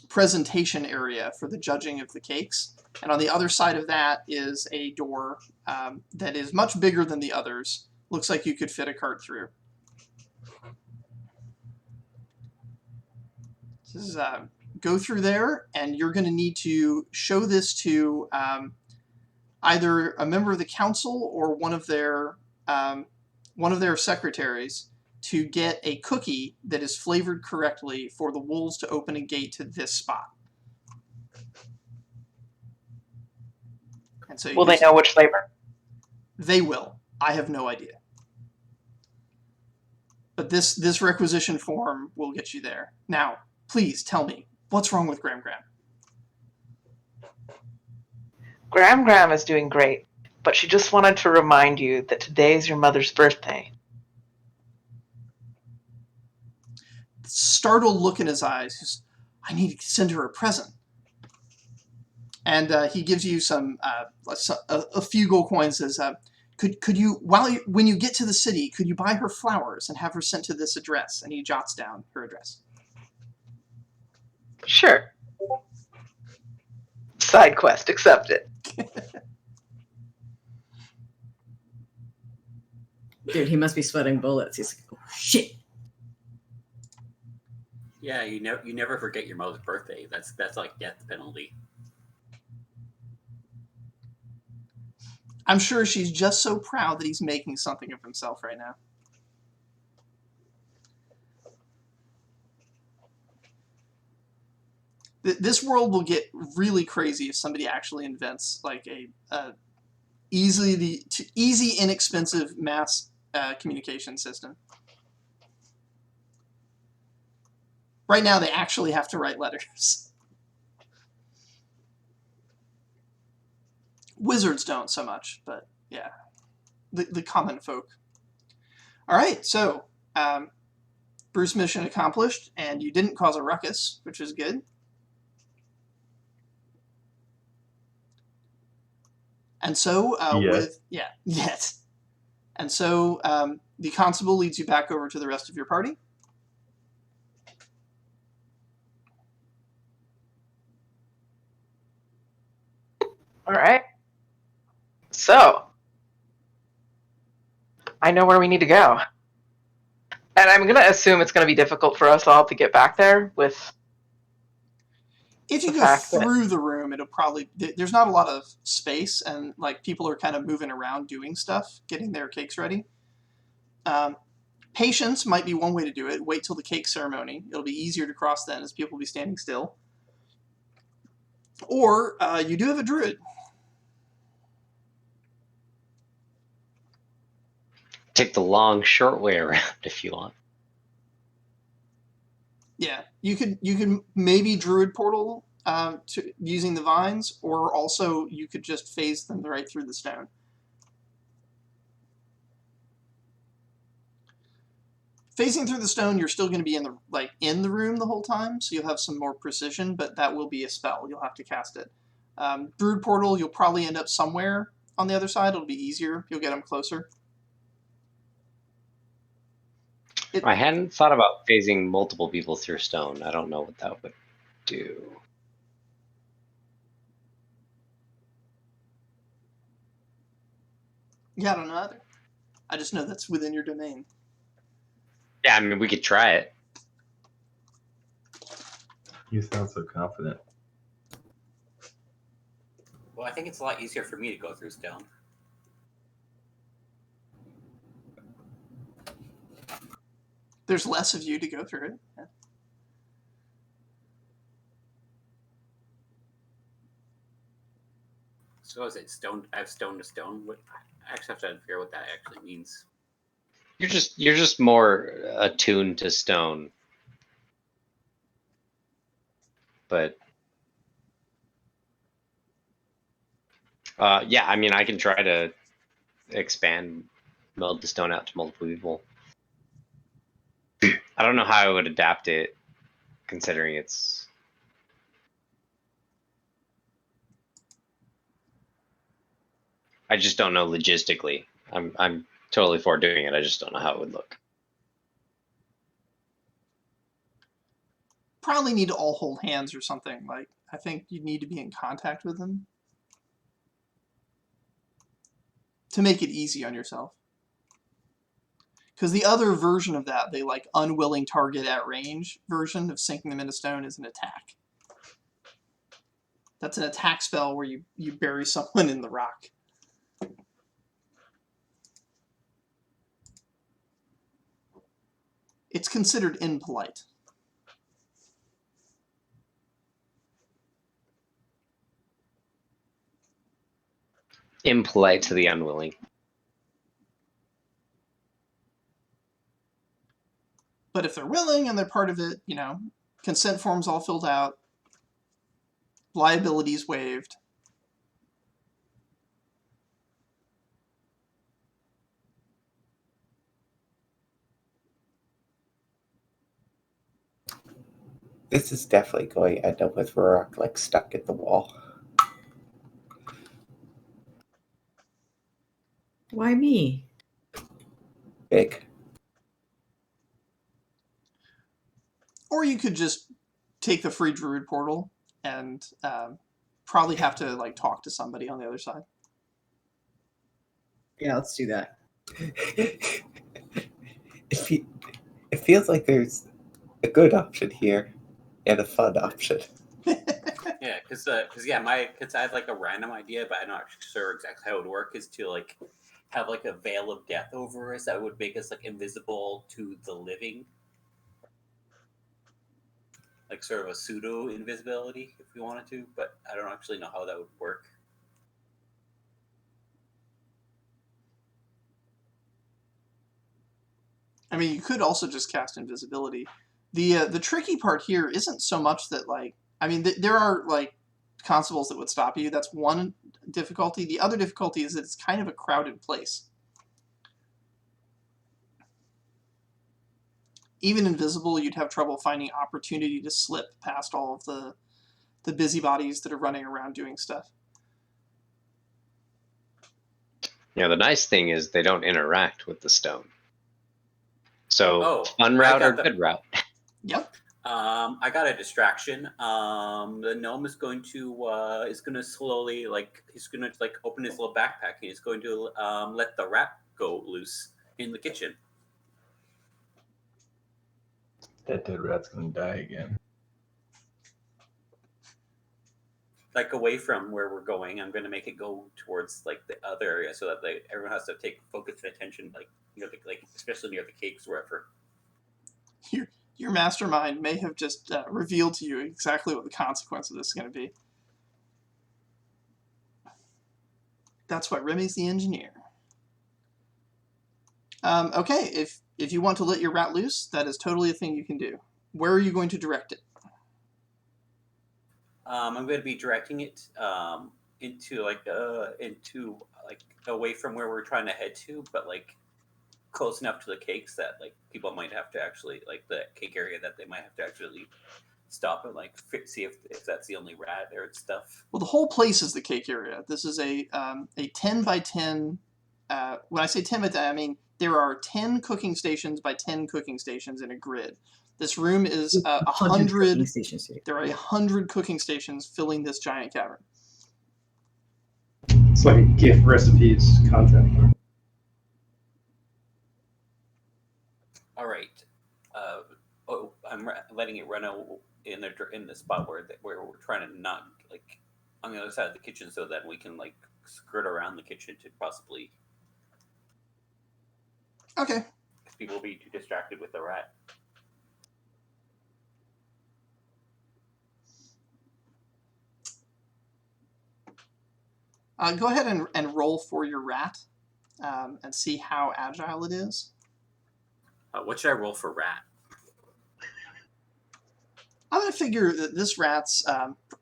presentation area for the judging of the cakes. And on the other side of that is a door that is much bigger than the others. Looks like you could fit a cart through. This is, go through there, and you're going to need to show this to either a member of the council or one of their secretaries to get a cookie that is flavored correctly for the wolves to open a gate to this spot. And so Will they know which flavor? They will. I have no idea. But this requisition form will get you there. Now, please tell me, what's wrong with Gram Gram? Gram Gram is doing great, but she just wanted to remind you that today is your mother's birthday. Startled look in his eyes. I need to send her a present. And he gives you a few gold coins. Says, could you, when you get to the city, could you buy her flowers and have her sent to this address? And he jots down her address. Sure. Side quest accepted. Dude, he must be sweating bullets. He's like, oh shit. Yeah, you never forget your mother's birthday. That's like death penalty. I'm sure she's just so proud that he's making something of himself right now. This world will get really crazy if somebody actually invents like a easy, inexpensive mass communication system. Right now, they actually have to write letters. Wizards don't so much, but yeah, the common folk. All right, so Bruce mission accomplished, and you didn't cause a ruckus, which is good. And so yes. And so the constable leads you back over to the rest of your party. All right. So, I know where we need to go. And I'm going to assume it's going to be difficult for us all to get back there with... If you The go fact that- through the room, it'll probably there's not a lot of space, and like people are kind of moving around doing stuff, getting their cakes ready. Patience might be one way to do it. Wait till the cake ceremony. It'll be easier to cross then, as people will be standing still. Or you do have a druid. Take the long, short way around if you want. Yeah, you could maybe druid portal to using the vines, or also you could just phase them right through the stone. Phasing through the stone, you're still going to be in the room the whole time, so you'll have some more precision, but that will be a spell. You'll have to cast it. Druid portal, you'll probably end up somewhere on the other side. It'll be easier. You'll get them closer. I hadn't thought about phasing multiple people through stone. I don't know what that would do. Yeah, I don't know either. I just know that's within your domain. Yeah, I mean, we could try it. You sound so confident. Well, I think it's a lot easier for me to go through stone. There's less of you to go through it. Yeah. So is it stone? I have stone to stone. What? I actually have to figure out what that actually means. You're just more attuned to stone. But yeah, I mean, I can try to expand meld the stone out to multiple people. I don't know how I would adapt it, considering it's. I just don't know logistically. I'm totally for doing it. I just don't know how it would look. Probably need to all hold hands or something. Like, I think you need to be in contact with them to make it easy on yourself. Because the other version of that, the like unwilling target at range version of sinking them into stone, is an attack. That's an attack spell where you bury someone in the rock. It's considered impolite. Impolite to the unwilling. But if they're willing and they're part of it, you know, consent forms all filled out, liabilities waived. This is definitely going to end up with Rurik like stuck at the wall. Why me? Big. Or you could just take the free druid portal and probably have to like talk to somebody on the other side. Yeah, let's do that. It feels like there's a good option here and a fun option. Yeah, because I had like a random idea, but I'm not sure exactly how it would work. Is to like have like a veil of death over us that would make us like invisible to the living, like sort of a pseudo invisibility if we wanted to. But I don't actually know how that would work. I mean, you could also just cast invisibility. The tricky part here isn't so much that like, I mean, there are like constables that would stop you. That's one difficulty. The other difficulty is that it's kind of a crowded place. Even invisible, you'd have trouble finding opportunity to slip past all of the busybodies that are running around doing stuff. Yeah, the nice thing is they don't interact with the stone. So fun I route got or the- good route? Yep. I got a distraction. The gnome is going to slowly he's going to open his little backpack and he's going to let the rat go loose in the kitchen. That dead rat's gonna die again. like away from where we're going. I'm going to make it go towards like the other area so that everyone has to take focused attention, like like especially near the cakes, wherever. Your mastermind may have just revealed to you exactly what the consequence of this is going to be. That's why Remy's the engineer. Okay, if you want to let your rat loose, that is totally a thing you can do. Where are you going to direct it? I'm going to be directing it into away from where we're trying to head to, but like close enough to the cakes that like people might have to actually like the cake area that they might have to actually stop and like see if that's the only rat or stuff. Well, the whole place is the cake area. This is a 10 by 10. When I say 10 by 10, I mean there are 10 cooking stations by 10 cooking stations in a grid. This room is 100 cooking stations here. There are 100 cooking stations filling this giant cavern. It's like a gift recipes content. All right. I'm letting it run in the spot where we're trying to not like on the other side of the kitchen, so that we can like skirt around the kitchen to possibly. Okay. People will be too distracted with the rat. Go ahead and roll for your rat and see how agile it is. What should I roll for rat? I'm going to figure that this rat's,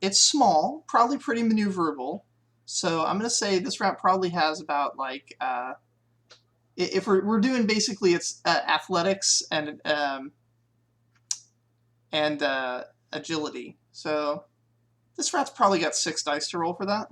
it's small, probably pretty maneuverable. So I'm going to say this rat probably has about like, if we're doing basically it's athletics and agility. So this rat's probably got 6 dice to roll for that.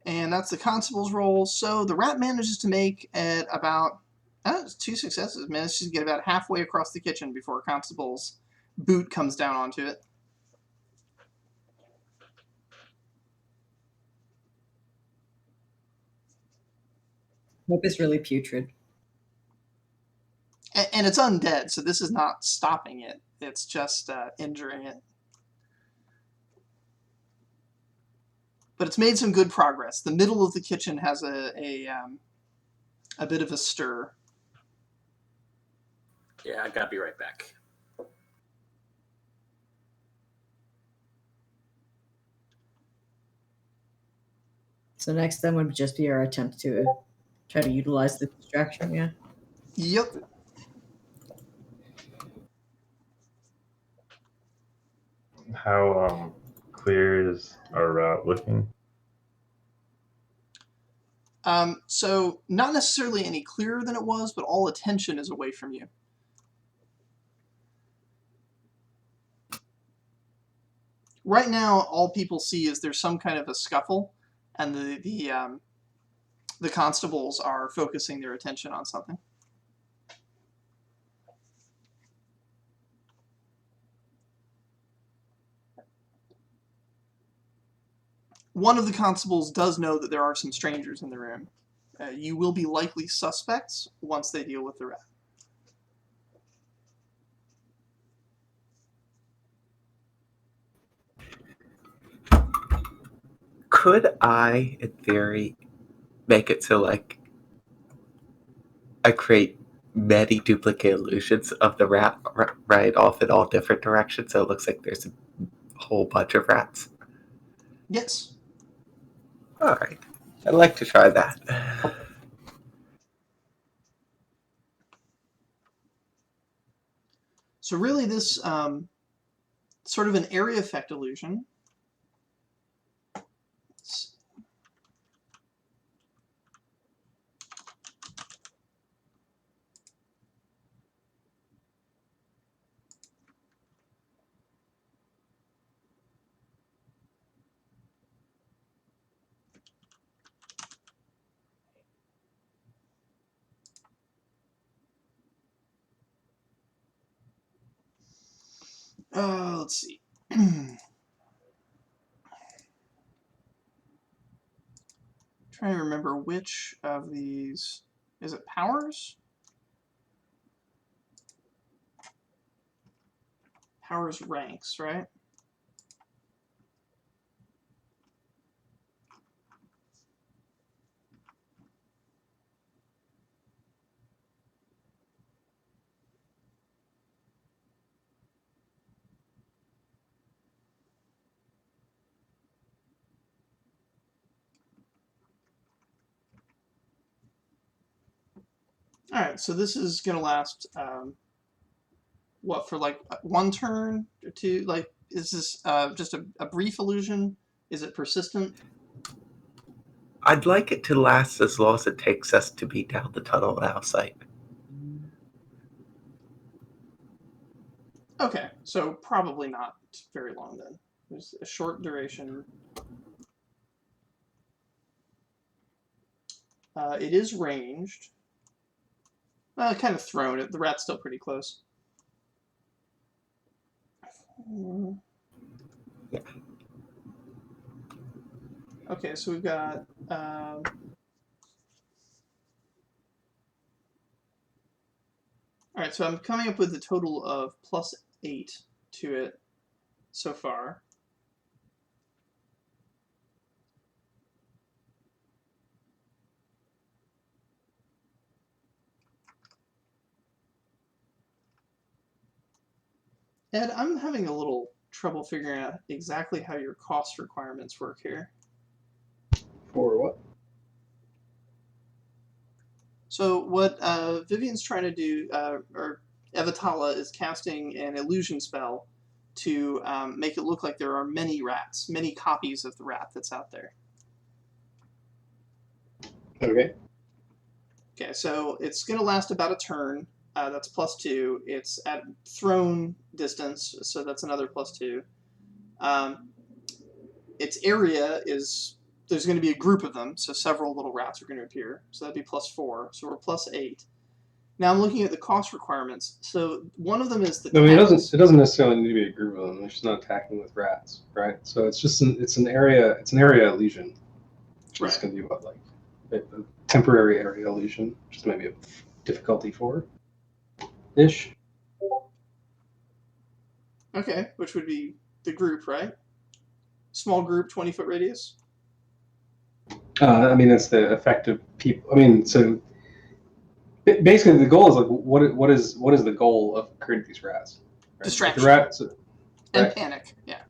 And that's the constable's roll. So the rat manages to make at about 2 successes. Manages to get about halfway across the kitchen before a constable's boot comes down onto it. Hope it's really putrid. And it's undead, so this is not stopping it. It's just injuring it. But it's made some good progress. The middle of the kitchen has a bit of a stir. Yeah, I gotta be right back. So next then would just be our attempt to try to utilize the distraction, yeah? Yep. How clear is our route looking? So not necessarily any clearer than it was, but all attention is away from you. Right now, all people see is there's some kind of a scuffle, and the constables are focusing their attention on something. One of the constables does know that there are some strangers in the room. You will be likely suspects once they deal with the rat. Could I, in theory, make it so like I create many duplicate illusions of the rat right off in all different directions, so it looks like there's a whole bunch of rats? Yes. All right, I'd like to try that. So really this sort of an area effect illusion. Let's see. Trying to remember which of these. Is it powers? Powers ranks, right? All right, so this is going to last, what, for like one turn or two? Like, is this just a brief illusion? Is it persistent? I'd like it to last as long as it takes us to be down the tunnel out sight. Okay, so probably not very long then. There's a short duration. It is ranged. Kind of thrown. The rat's still pretty close. Okay, so we've got. All right, so I'm coming up with a total of +8 to it so far. Ed, I'm having a little trouble figuring out exactly how your cost requirements work here. For what? So what Vivian's trying to do, or Evatala is casting an illusion spell to make it look like there are many rats, many copies of the rat that's out there. Okay. Okay, so it's going to last about a turn. That's +2. It's at thrown distance, so that's another +2. Its area is, there's going to be a group of them, so several little rats are going to appear. So that'd be +4. So we're +8. Now I'm looking at the cost requirements. So one of them is the. I mean, it doesn't necessarily need to be a group of them. They're just not attacking with rats, right? So it's just an area illusion. Which is going to be what, like a temporary area illusion, which is maybe a difficulty 4-ish. Okay, which would be the group, right? Small group, 20-foot radius. I mean, it's the effective people. I mean, so basically the goal is like, what is the goal of creating these rats? Right? Distraction. Like the rats, And right? panic, yeah.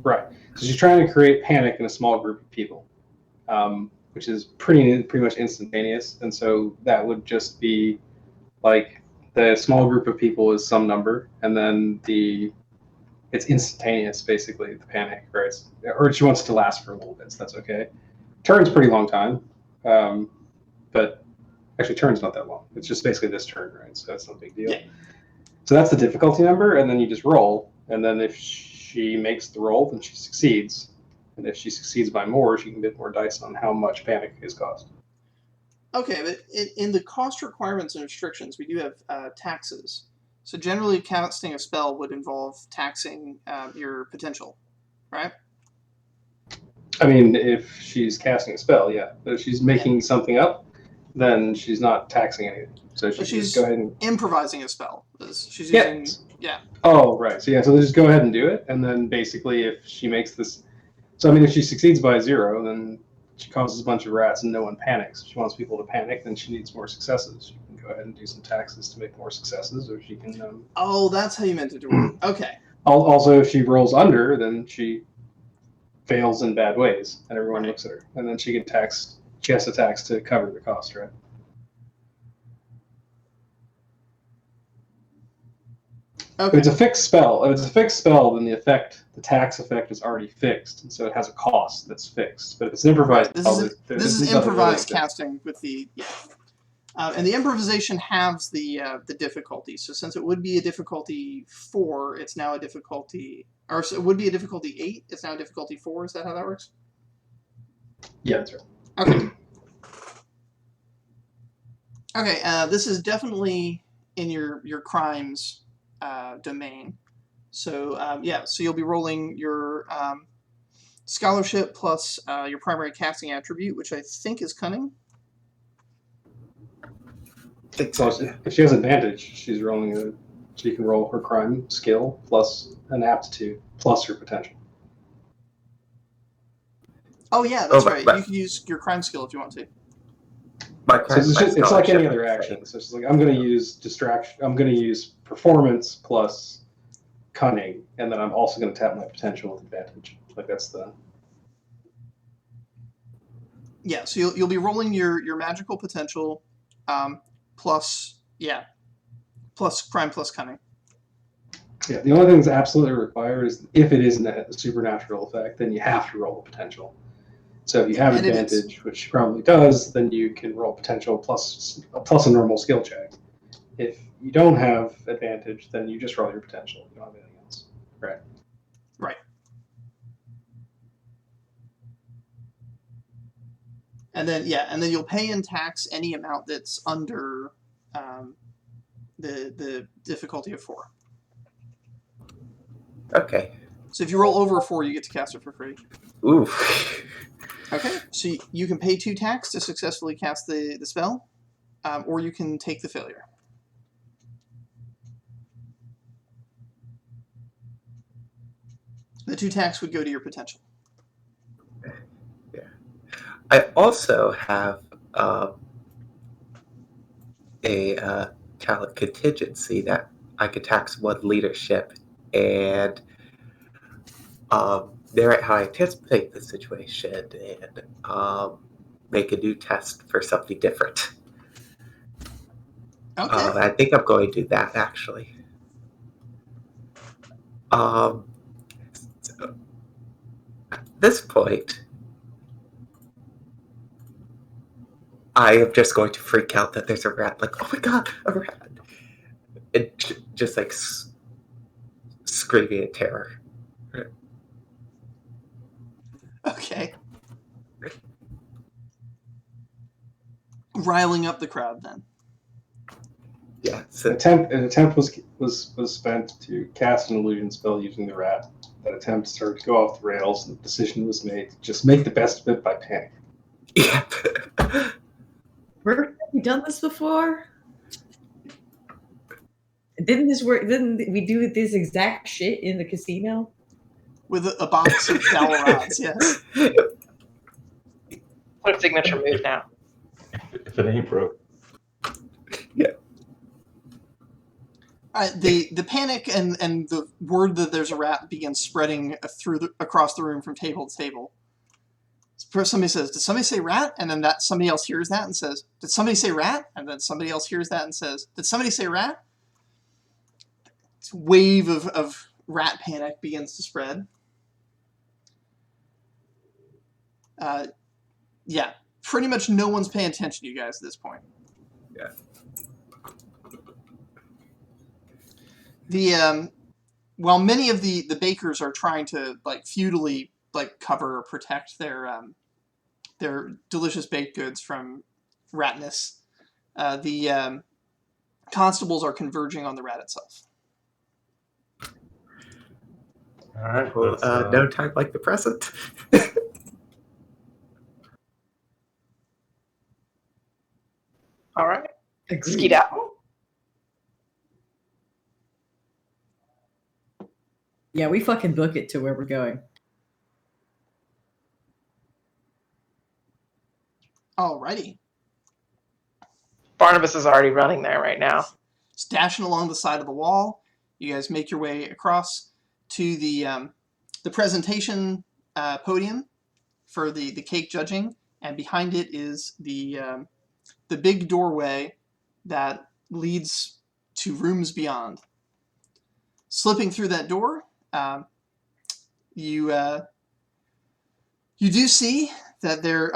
Right. So she's trying to create panic in a small group of people, which is pretty much instantaneous. And so that would just be like the small group of people is some number, and then it's instantaneous, basically, the panic, right? Or she wants it to last for a little bit, so that's okay. Turn's pretty long time, but actually turn's not that long. It's just basically this turn, right? So that's no big deal. Yeah. So that's the difficulty number, and then you just roll, and then if she makes the roll, then she succeeds. And if she succeeds by more, she can get more dice on how much panic is cost. Okay, but in the cost requirements and restrictions, we do have taxes. So generally, casting a spell would involve taxing your potential, right? I mean, if she's casting a spell, yeah. But if she's making something up, then she's not taxing anything. So she she's just go ahead and improvising a spell. She's using, yeah. Oh, right. So so just go ahead and do it, and then basically, if she makes this, so I mean, if she succeeds by 0, then she causes a bunch of rats and no one panics. If she wants people to panic, then she needs more successes. She can go ahead and do some taxes to make more successes, or she can. Oh, that's how you meant it to work. Okay. Also, if she rolls under, then she fails in bad ways, and everyone looks at her, and then she can tax. She has to tax to cover the cost, right? Okay. If it's a fixed spell, then the tax effect is already fixed, and so it has a cost that's fixed. But if it's an improvised This spell, is improvised casting with the and the improvisation halves the difficulty. So since it would be a difficulty 4, it's now a difficulty, or so it would be a difficulty 8. It's now a difficulty 4. Is that how that works? Yeah, that's right. Okay. Okay. This is definitely in your crimes domain. So yeah, so you'll be rolling your scholarship plus your primary casting attribute, which I think is cunning. So if she has advantage, she's rolling she can roll her crime skill plus an aptitude plus her potential. Oh yeah, that's but- right. but- You can use your crime skill if you want to. So it's like any other action. So she's like, I'm going to use distraction. I'm going to use performance plus cunning, and then I'm also going to tap my potential with advantage. Like that's the. Yeah, so you'll be rolling your magical potential, plus crime plus cunning. Yeah, the only thing that's absolutely required is if it isn't a supernatural effect, then you have to roll a potential. So if you have advantage, which she probably does, then you can roll potential plus a normal skill check. If you don't have advantage, then you just roll your potential. You don't have anything else. Right. Right. And then you'll pay in tax any amount that's under the difficulty of 4. Okay. So if you roll over a 4, you get to cast it for free. Ooh. Okay, so you can pay 2 tax to successfully cast the spell, or you can take the failure. The 2 tax would go to your potential. Yeah. I also have a talent contingency that I could tax 1 leadership and narrate how I anticipate the situation and make a new test for something different. Okay. I think I'm going to do that actually. So at this point, I am just going to freak out that there's a rat. Like, oh my god, a rat! And just like screaming in terror. Okay. Riling up the crowd then. Yeah. So An attempt was spent to cast an illusion spell using the rat. That attempt started to go off the rails, and the decision was made to just make the best of it by panic. yeah. Have we done this before? Didn't this work? Didn't we do this exact shit in the casino? With a box of dowel rods, yes. What a signature move now. If it ain't broke. The panic and the word that there's a rat begins spreading across the room from table to table. First somebody says, "Did somebody say rat?" And then somebody else hears that and says, "Did somebody say rat?" And then somebody else hears that and says, "Did somebody say rat?" This wave of rat panic begins to spread. Yeah, pretty much no one's paying attention to you guys at this point. Yeah. While many of the bakers are trying to futilely cover or protect their delicious baked goods from ratness, the constables are converging on the rat itself. All right. Well, no time like the present. All right. Agreed. Skedaddle. Yeah, we fucking book it to where we're going. Alrighty. Barnabas is already running there right now. Dashing along the side of the wall, you guys make your way across to the presentation podium for the cake judging, and behind it is the big doorway that leads to rooms beyond. Slipping through that door, you do see that there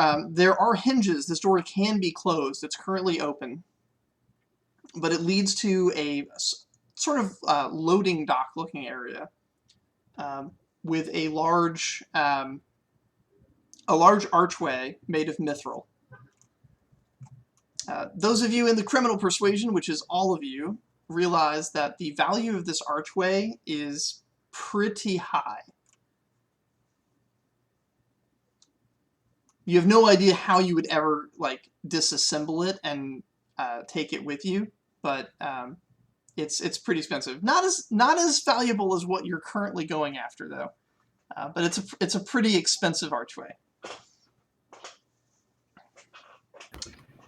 are hinges. This door can be closed. It's currently open, but it leads to a sort of loading dock looking area with a large archway made of mithril. Those of you in the criminal persuasion, which is all of you, realize that the value of this archway is pretty high. You have no idea how you would ever like disassemble it and take it with you, but it's pretty expensive. Not as valuable as what you're currently going after, though. But it's a pretty expensive archway.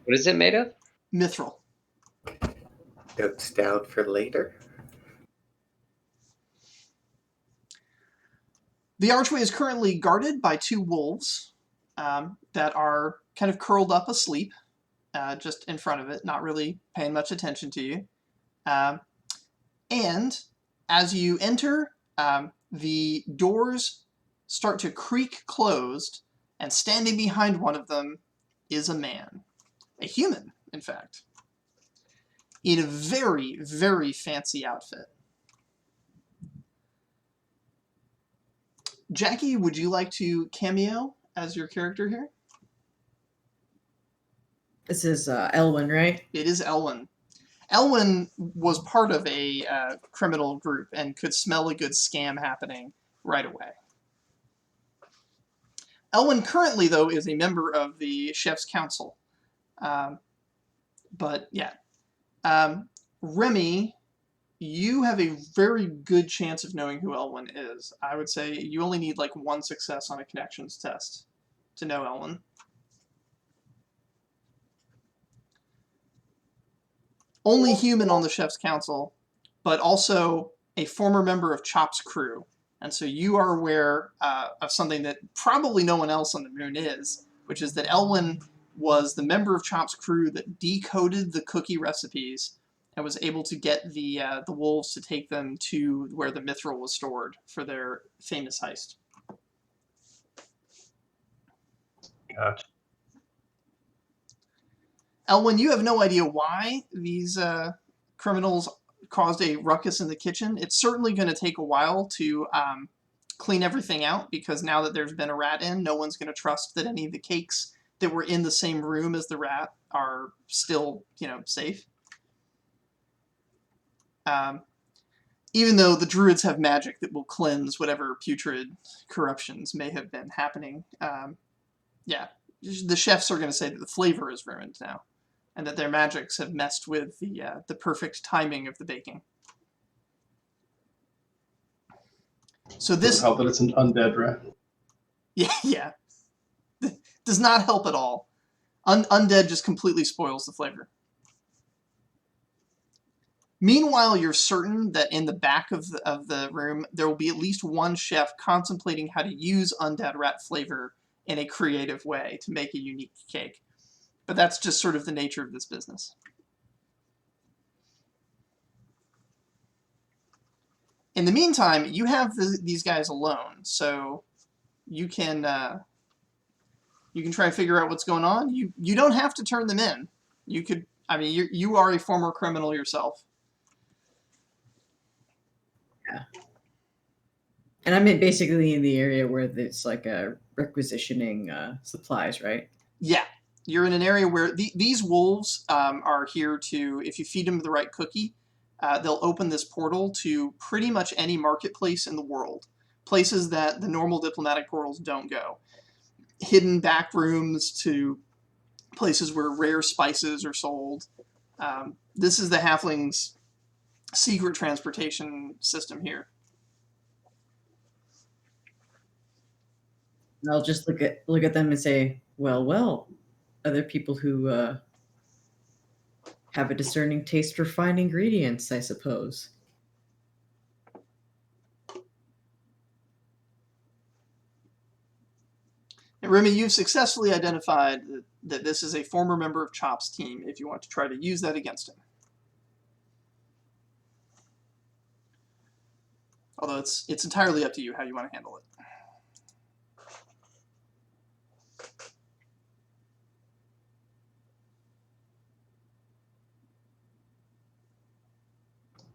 What is it made of? Mithril. Notes down for later. The archway is currently guarded by 2 wolves that are kind of curled up asleep, just in front of it, not really paying much attention to you. And as you enter, the doors start to creak closed, and standing behind one of them is a man. A human, in fact. In a very, very fancy outfit. Jackie, would you like to cameo as your character here? This is Elwyn, right? It is Elwyn. Elwyn was part of a criminal group and could smell a good scam happening right away. Elwyn currently, though, is a member of the Chef's Council. But, yeah. Remy, you have a very good chance of knowing who Elwyn is. I would say you only need like 1 success on a connections test to know Elwyn. Only human on the Chef's Council, but also a former member of Chop's crew. And so you are aware of something that probably no one else on the moon is, which is that Elwyn was the member of Chop's crew that decoded the cookie recipes and was able to get the wolves to take them to where the mithril was stored for their famous heist. Gotcha. Elwyn, you have no idea why these criminals caused a ruckus in the kitchen. It's certainly going to take a while to clean everything out, because now that there's been a rat in, no one's going to trust that any of the cakes that were in the same room as the rat are still, safe. Even though the druids have magic that will cleanse whatever putrid corruptions may have been happening. Yeah, the chefs are going to say that the flavor is ruined now, and that their magics have messed with the perfect timing of the baking. So this Help that it's an undead rat. yeah, does not help at all. Undead just completely spoils the flavor. Meanwhile, you're certain that in the back of the room, there will be at least one chef contemplating how to use undead rat flavor in a creative way to make a unique cake. But that's just sort of the nature of this business. In the meantime, you have these guys alone, so you can try and figure out what's going on. You don't have to turn them in. You could. I mean, you are a former criminal yourself. Yeah. And I'm basically in the area where it's like requisitioning supplies, right? Yeah. You're in an area where these wolves are here to, if you feed them the right cookie, they'll open this portal to pretty much any marketplace in the world. Places that the normal diplomatic portals don't go. Hidden back rooms to places where rare spices are sold. This is the halflings' secret transportation system here. And I'll just look at them and say, well, other people who have a discerning taste for fine ingredients, I suppose. And Remy, you've successfully identified that this is a former member of Chop's team if you want to try to use that against him. Although it's entirely up to you how you want to handle it.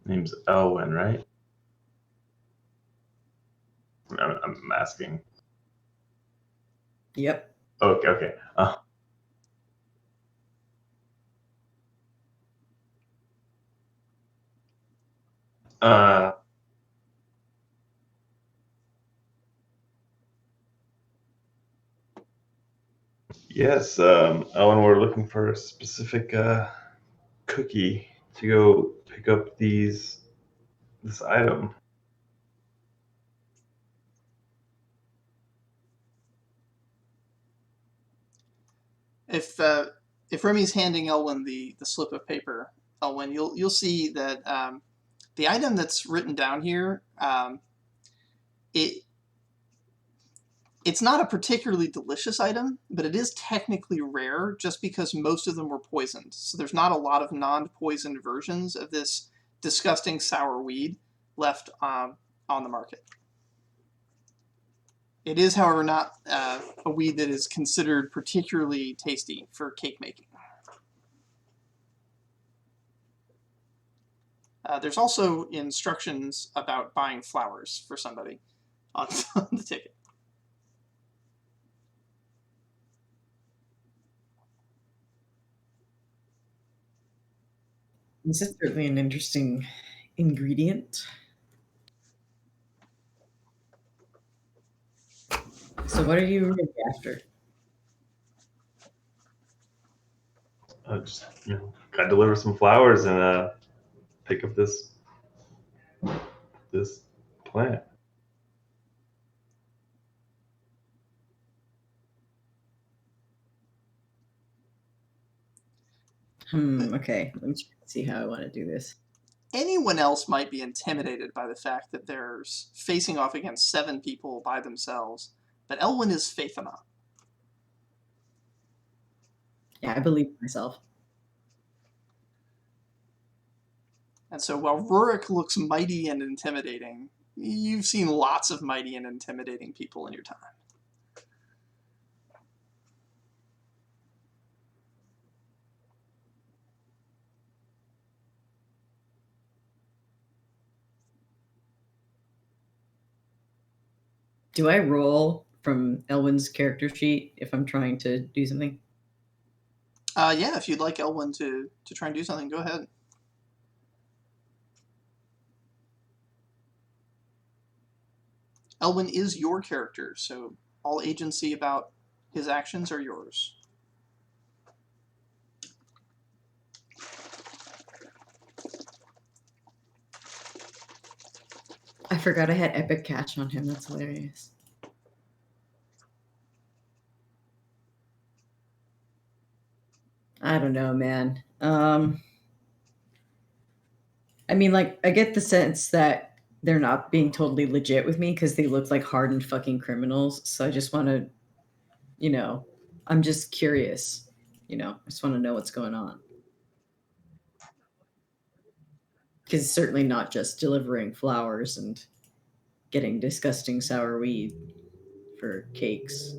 Name's Elwyn, right? I'm asking. Yep. Okay. Yes, Ellen, we're looking for a specific cookie to go pick up this item. If Remy's handing Elwyn the slip of paper, Elwyn, you'll see that the item that's written down here, it's not a particularly delicious item, but it is technically rare just because most of them were poisoned. So there's not a lot of non-poisoned versions of this disgusting sour weed left on the market. It is, however, not a weed that is considered particularly tasty for cake making. There's also instructions about buying flowers for somebody on the ticket. This is certainly an interesting ingredient. So what are you really after? Just gotta deliver some flowers and pick up this plant. Okay. Let me see how I want to do this. Anyone else might be intimidated by the fact that they're facing off against 7 people by themselves, but Elwyn is Faithema. Yeah, I believe myself. And so while Rurik looks mighty and intimidating, you've seen lots of mighty and intimidating people in your time. Do I roll from Elwyn's character sheet if I'm trying to do something? Yeah, if you'd like Elwyn to try and do something, go ahead. Elwyn is your character, so all agency about his actions are yours. I forgot I had epic catch on him. That's hilarious. I don't know, man. I mean, like, I get the sense that they're not being totally legit with me because they look like hardened fucking criminals. So I just want to, I'm just curious. I just want to know what's going on. Because it's certainly not just delivering flowers and getting disgusting sour weed for cakes.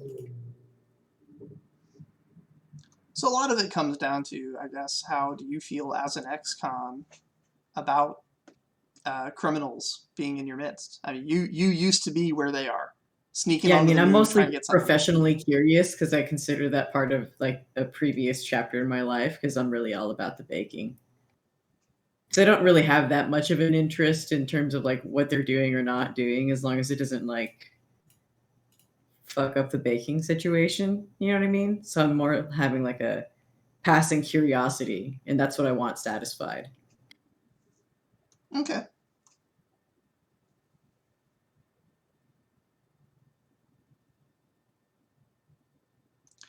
So a lot of it comes down to, I guess, how do you feel as an ex-con about criminals being in your midst? I mean, you used to be where they are, sneaking. Yeah, on I mean, the I'm moon, mostly trying to get something. professionally curious because I consider that part of like a previous chapter in my life because I'm really all about the baking. So I don't really have that much of an interest in terms of like what they're doing or not doing, as long as it doesn't like fuck up the baking situation. You know what I mean? So I'm more having like a passing curiosity, and that's what I want satisfied. Okay.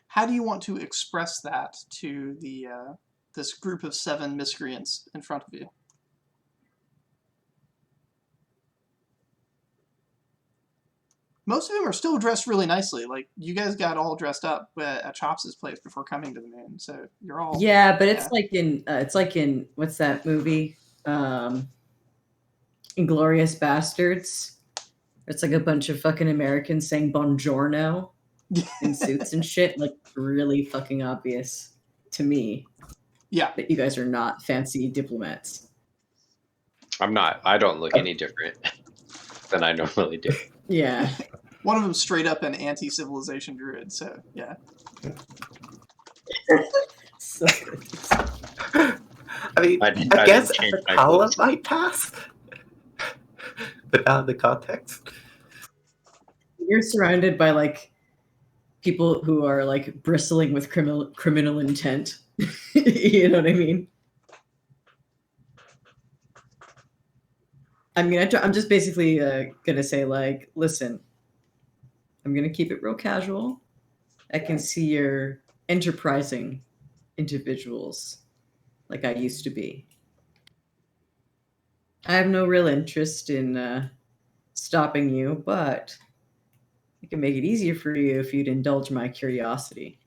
How do you want to express that to the this group of 7 miscreants in front of you? Most of them are still dressed really nicely. Like, you guys got all dressed up at Chops' place before coming to the moon, so you're all... Yeah, but it's like in what's that movie? Inglourious Bastards. It's like a bunch of fucking Americans saying "Buongiorno" in suits and shit. Like, really fucking obvious to me. Yeah. That you guys are not fancy diplomats. I'm not. I don't look any different than I normally do. Yeah. One of them straight up an anti-civilization druid, so yeah. So I mean, I guess didn't change the my column clothes. might pass, but out of the context. you're surrounded by like people who are like bristling with criminal intent. You know what I mean? I mean, I'm just basically gonna say like, listen, I'm gonna keep it real casual. I can see you're enterprising individuals like I used to be. I have no real interest in stopping you, but I can make it easier for you if you'd indulge my curiosity.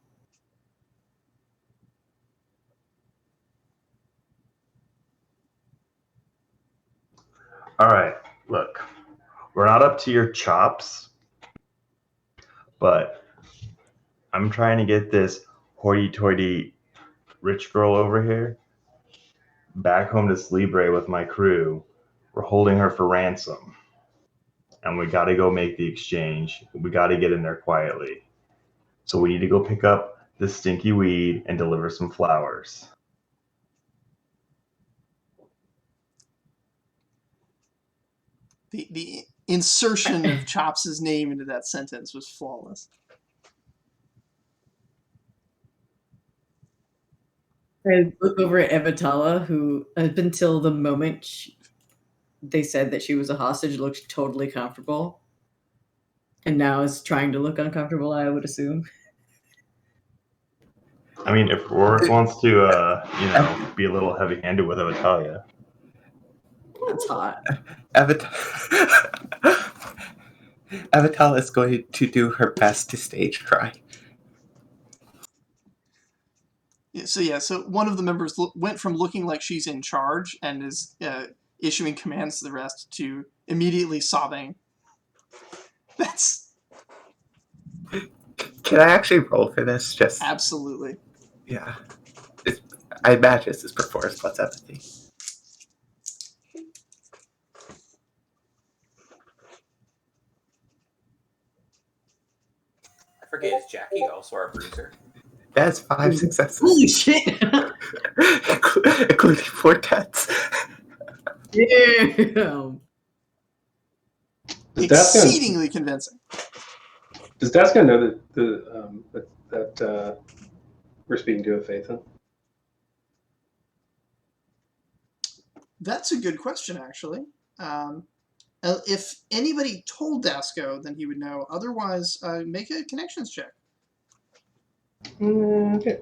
All right, look, we're not up to your chops, but I'm trying to get this hoity-toity rich girl over here back home to Sleebre with my crew. We're holding her for ransom, and we got to go make the exchange. We got to get in there quietly. So we need to go pick up the stinky weed and deliver some flowers. The insertion of Chops' name into that sentence was flawless. I look over at Evatala, who up until the moment they said that she was a hostage looked totally comfortable, and now is trying to look uncomfortable, I would assume. I mean, if Rorik wants to, be a little heavy-handed with Avatalia. That's hot. Avatar is going to do her best to stage cry. So one of the members went from looking like she's in charge and is issuing commands to the rest to immediately sobbing. That's Can I actually roll for this? Just absolutely. yeah. I imagine this is performance plus empathy. I forget, is Jackie also our bruiser? That's 5 successes. Holy shit! Including 4 deaths. Damn! Exceedingly convincing. Does Daska know that we're speaking to a Phaethon? That's a good question, actually. If anybody told Dasco, then he would know. Otherwise, make a connections check. Okay.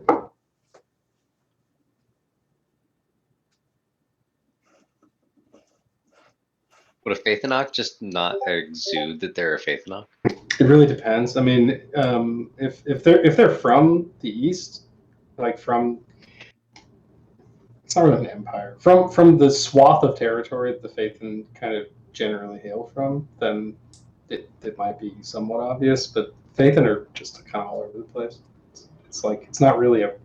Would a Phaethonok just not exude that they're a Phaethonok? It really depends. I mean, if they're from the east, like from, it's not really an empire, from the swath of territory that the Phaethon kind of generally hail from, then it might be somewhat obvious. But Phaethon are just kind of all over the place. It's not really a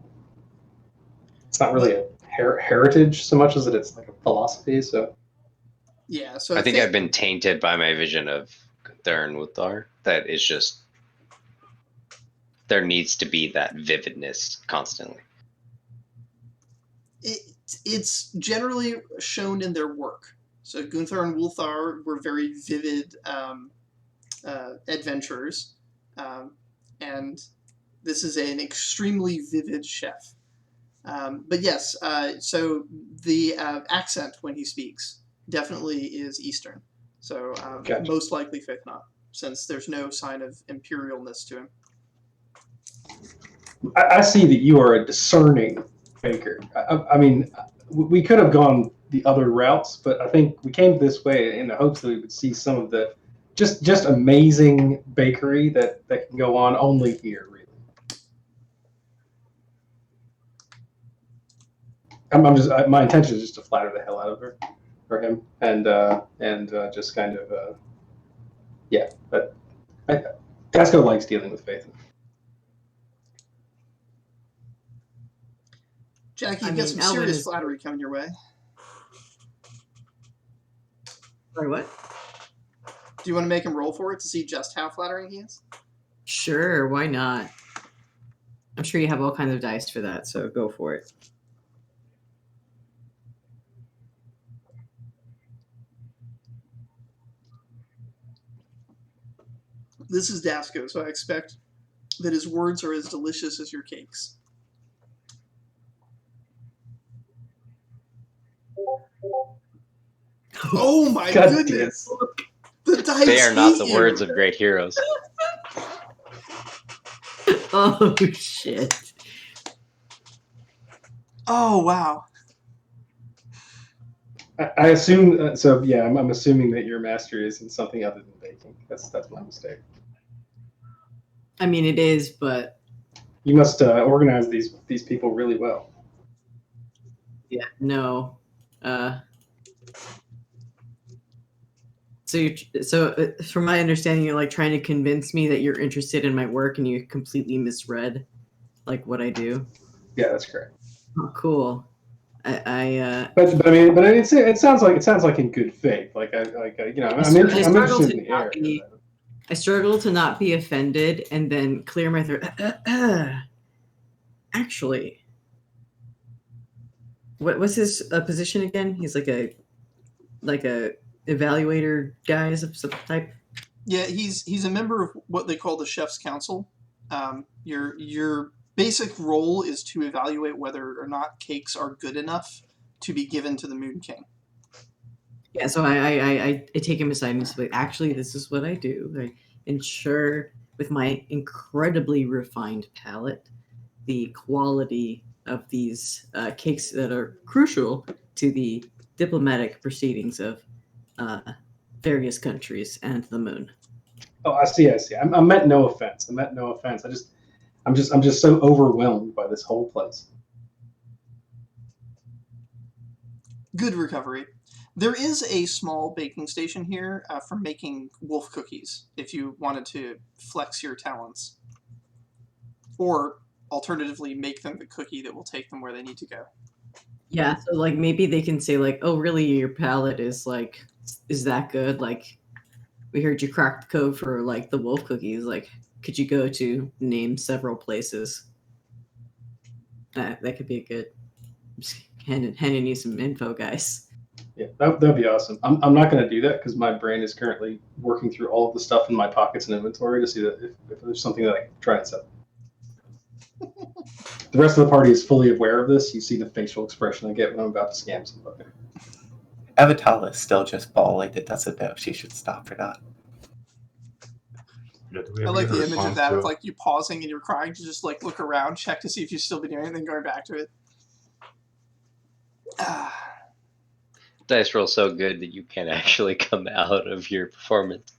heritage so much as it's like a philosophy. So Yeah, so I think I've been tainted by my vision of Gunther and Wuthar. That is just, there needs to be that vividness constantly. It's generally shown in their work. So Gunther and Wuthar were very vivid adventurers, and this is an extremely vivid chef. But yes, so the accent when he speaks definitely is Eastern. So Gotcha. Most likely Phaethonok, since there's no sign of imperialness to him. I see that you are a discerning baker. I mean, we could have gone the other routes, but I think we came this way in the hopes that we would see some of the just amazing bakery that can go on only here, really. My intention is just to flatter the hell out of her, or him, and just kind of yeah. But Gasco likes dealing with Faith. Jackie, you get some serious flattery coming your way. Sorry, what? Do you want to make him roll for it to see just how flattering he is? Sure, why not? I'm sure you have all kinds of dice for that, so go for it. This is Dasco, so I expect that his words are as delicious as your cakes. Oh my God goodness! The dice They are not hate the you. words of great heroes. Oh shit. Oh wow. I assume so. Yeah, I'm assuming that your mastery is in something other than baking. That's my mistake. I mean, it is, but You must organize these people really well. yeah, no. So from my understanding, you're like trying to convince me that you're interested in my work, and you completely misread like what I do. Yeah, that's correct. Oh, cool. I But I mean, it sounds like in good faith. I'm struggle interested to in the not air. be. I struggle to not be offended, and then clear my throat. Actually, what's his position again? He's like a evaluator guy of some type. Yeah, he's a member of what they call the Chef's Council. Your basic role is to evaluate whether or not cakes are good enough to be given to the Moon King. Yeah, so I take him aside and say, like, actually, this is what I do. I ensure with my incredibly refined palate the quality of these cakes that are crucial to the diplomatic proceedings of various countries and the moon. Oh, I see. I meant no offense. I'm just so overwhelmed by this whole place. Good recovery. There is a small baking station here for making wolf cookies if you wanted to flex your talents. Or, alternatively, make them the cookie that will take them where they need to go. Yeah, so like maybe they can say like, oh, really, your palate is that good? Like, we heard you cracked the code for like the wolf cookies. Like, could you go to name several places? That could be a good. I'm just handing you some info, guys. Yeah, that'd be awesome. I'm not going to do that because my brain is currently working through all of the stuff in my pockets and inventory to see that if there's something that I can try and sell. The rest of the party is fully aware of this. You see the facial expression I get when I'm about to scam somebody. Evatal is still just bawling and doesn't know if she should stop or not. Yeah, do we I ever like get a the image of response that, to of like you pausing and you're crying to just like look around, check to see if you've still been doing anything, going back to it. Dice roll so good that you can't actually come out of your performance.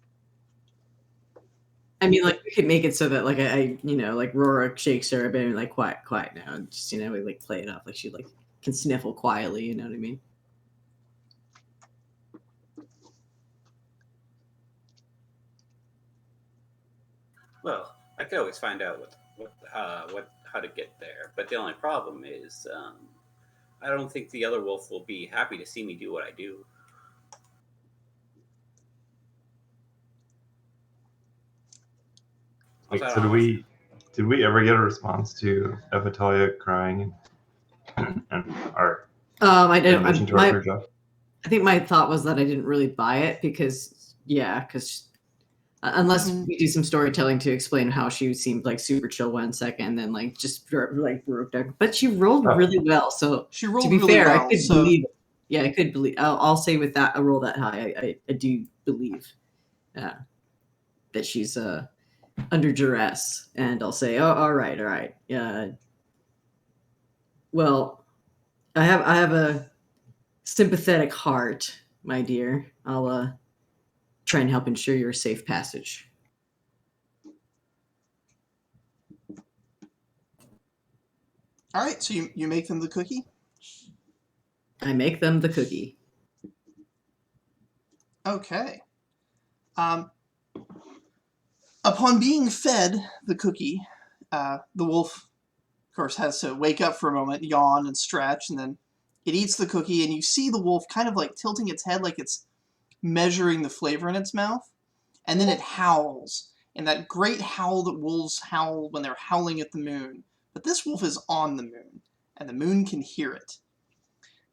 I mean, like we could make it so that like I like Rora shakes her a bit and like quiet now, and just we like play it off like she like can sniffle quietly. You know what I mean? Well, I could always find out how to get there, but the only problem is I don't think the other wolf will be happy to see me do what I do. Wait, so did we ever get a response to Evatalia crying and our I didn't. admission to our job? I think my thought was that I didn't really buy it because unless we do some storytelling to explain how she seemed like super chill 1 second, and then like just like broke down. But she rolled really well, so She rolled to be really fair, well, I could so- believe it. Yeah, I could believe. I'll say with that a roll that high, I do believe that she's under duress, and I'll say, oh, all right. Well, I have a sympathetic heart, my dear. I'll try and help ensure your safe passage. All right, so you make them the cookie? I make them the cookie. Okay. Upon being fed the cookie, the wolf, of course, has to wake up for a moment, yawn and stretch, and then it eats the cookie, and you see the wolf kind of like tilting its head like it's measuring the flavor in its mouth, and then it howls, and that great howl that wolves howl when they're howling at the moon. But this wolf is on the moon, and the moon can hear it.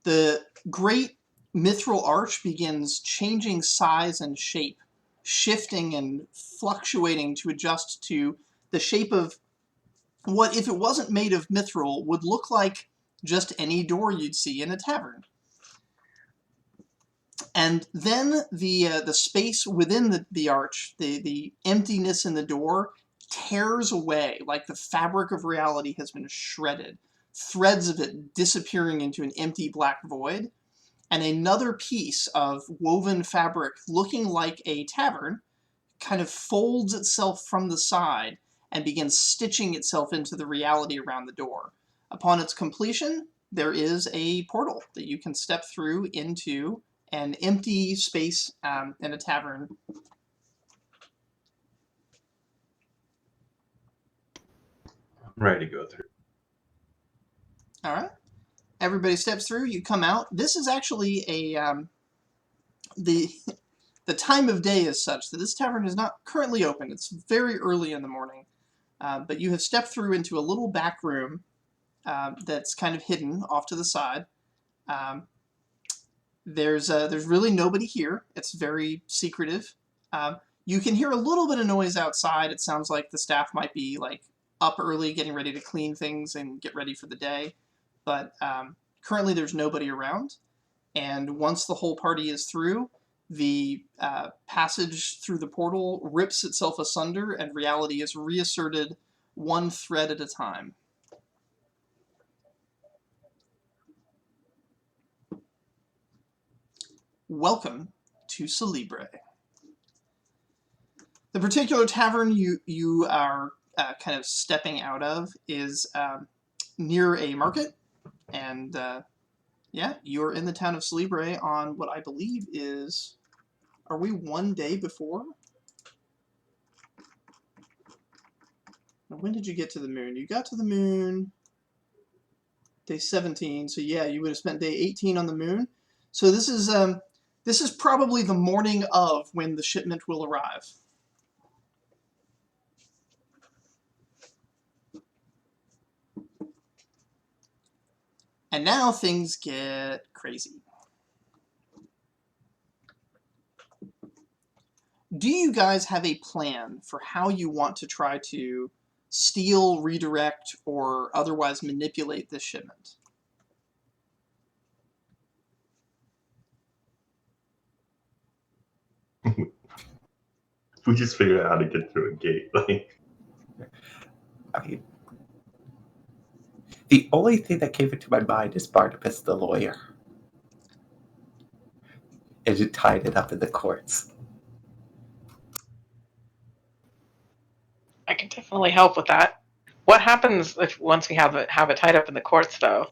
The great mithril arch begins changing size and shape, shifting and fluctuating to adjust to the shape of what, if it wasn't made of mithril, would look like just any door you'd see in a tavern. And then the space within the arch, the emptiness in the door, tears away like the fabric of reality has been shredded, threads of it disappearing into an empty black void, and another piece of woven fabric looking like a tavern kind of folds itself from the side and begins stitching itself into the reality around the door. Upon its completion, there is a portal that you can step through into an empty space in a tavern. I'm ready to go through. All right. Everybody steps through. You come out. This is actually a the time of day is such that this tavern is not currently open. It's very early in the morning, but you have stepped through into a little back room that's kind of hidden off to the side. There's really nobody here. It's very secretive. You can hear a little bit of noise outside. It sounds like the staff might be like up early, getting ready to clean things and get ready for the day. But currently there's nobody around. And once the whole party is through, the passage through the portal rips itself asunder and reality is reasserted one thread at a time. Welcome to Celebre. The particular tavern you are kind of stepping out of is near a market, and yeah, you're in the town of Celebre on what I believe is, are we one day before? When did you get to the moon? You got to the moon day 17, so yeah, you would have spent day 18 on the moon. So this is probably the morning of when the shipment will arrive. And now things get crazy. Do you guys have a plan for how you want to try to steal, redirect, or otherwise manipulate this shipment? We just figured out how to get through a gate. Like, I mean, the only thing that came into my mind is Barnabas the lawyer. And it tied it up in the courts. I can definitely help with that. What happens if once we have it tied up in the courts, though?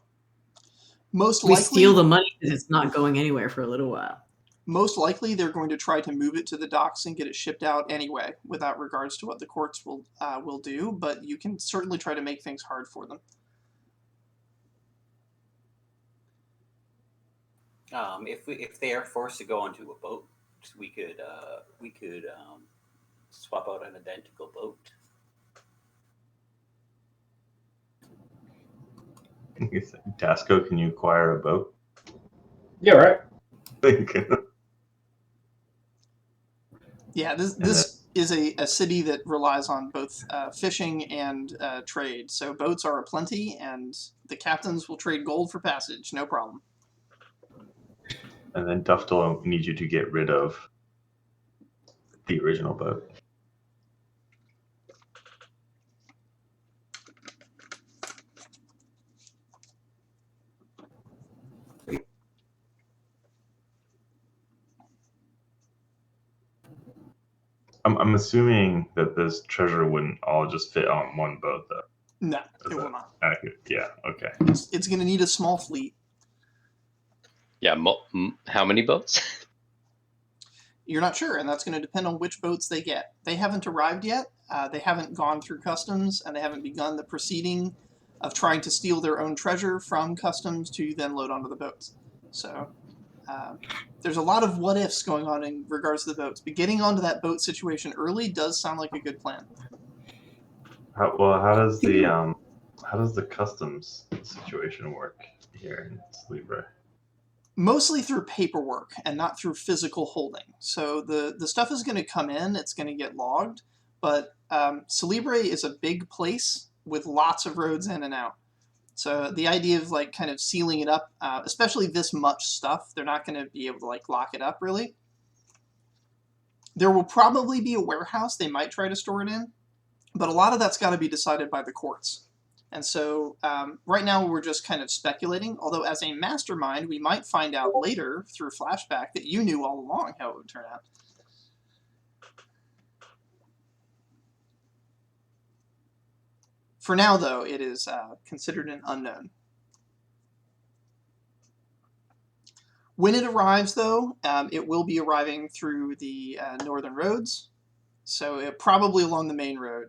Most We likely, steal the money because it's not going anywhere for a little while. most likely they're going to try to move it to the docks and get it shipped out anyway, without regards to what the courts will do. But you can certainly try to make things hard for them. If they are forced to go onto a boat, we could swap out an identical boat. Tasco, can you acquire a boat? Yeah, right. Yeah, this is a city that relies on both fishing and trade. So boats are aplenty, and the captains will trade gold for passage, no problem. And then Duftel needs you to get rid of the original boat. I'm assuming that this treasure wouldn't all just fit on one boat, though. No, it will not. Accurate. Yeah, okay. It's going to need a small fleet. Yeah, how many boats? You're not sure, and that's going to depend on which boats they get. They haven't arrived yet. They haven't gone through customs, and they haven't begun the proceeding of trying to steal their own treasure from customs to then load onto the boats. So there's a lot of what-ifs going on in regards to the boats. But getting onto that boat situation early does sound like a good plan. How does the customs situation work here in Celebre? Mostly through paperwork and not through physical holding. So the stuff is going to come in, it's going to get logged, but Celebre is a big place with lots of roads in and out. So the idea of like kind of sealing it up, especially this much stuff, they're not going to be able to like lock it up really. There will probably be a warehouse they might try to store it in, but a lot of that's got to be decided by the courts. And so right now we're just kind of speculating, although as a mastermind, we might find out later through flashback that you knew all along how it would turn out. For now, though, it is considered an unknown. When it arrives, though, it will be arriving through the northern roads, so probably along the main road.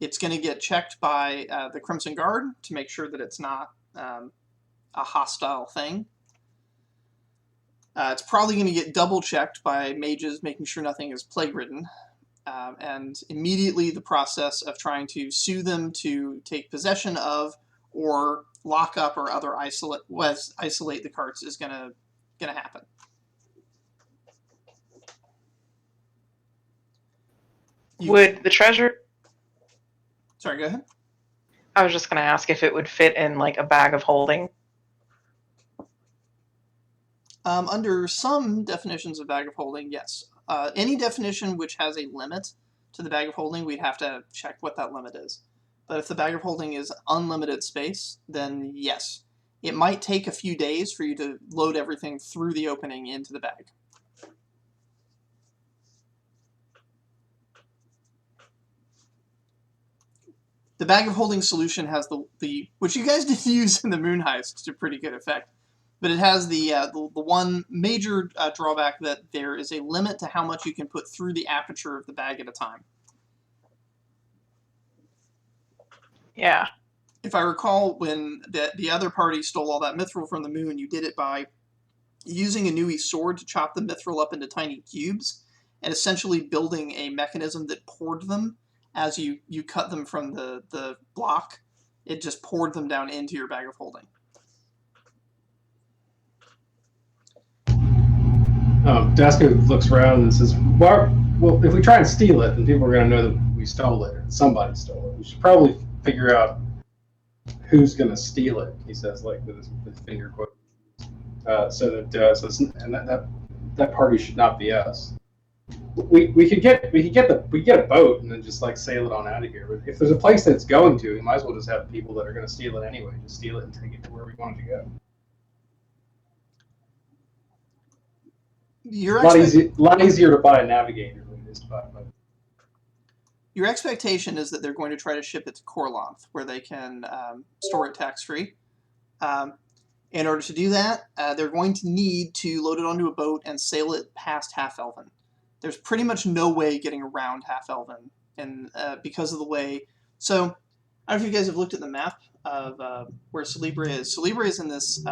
It's going to get checked by the Crimson Guard to make sure that it's not a hostile thing. It's probably going to get double checked by mages, making sure nothing is plague-ridden. And immediately the process of trying to sue them to take possession of or lock up or other isolate the carts is gonna happen. Would the treasure... Sorry, go ahead. I was just going to ask if it would fit in like a bag of holding. Under some definitions of bag of holding, yes. Any definition which has a limit to the bag of holding, we'd have to check what that limit is. But if the bag of holding is unlimited space, then yes. It might take a few days for you to load everything through the opening into the bag. The bag of holding solution has the which you guys did use in the Moon Heist to pretty good effect. But it has the one major drawback that there is a limit to how much you can put through the aperture of the bag at a time. Yeah. If I recall, when the other party stole all that mithril from the moon, you did it by using a Nui sword to chop the mithril up into tiny cubes and essentially building a mechanism that poured them as you cut them from the block. It just poured them down into your bag of holding. Dasko looks around and says, well, if we try and steal it, then people are going to know that we stole it, or somebody stole it. We should probably figure out who's going to steal it, he says, like with his finger quote. So that party should not be us. We could get a boat and then just like sail it on out of here. But if there's a place that it's going to, we might as well just have people that are going to steal it anyway. Just steal it and take it to where we want it to go. A lot easier to buy a navigator than it is to buy a boat. Your expectation is that they're going to try to ship it to Corlanth, where they can store it tax-free. In order to do that, they're going to need to load it onto a boat and sail it past Half-Elven. There's pretty much no way getting around Half-Elven, and because of the way... So, I don't know if you guys have looked at the map of where Celebre is. Celebre is in this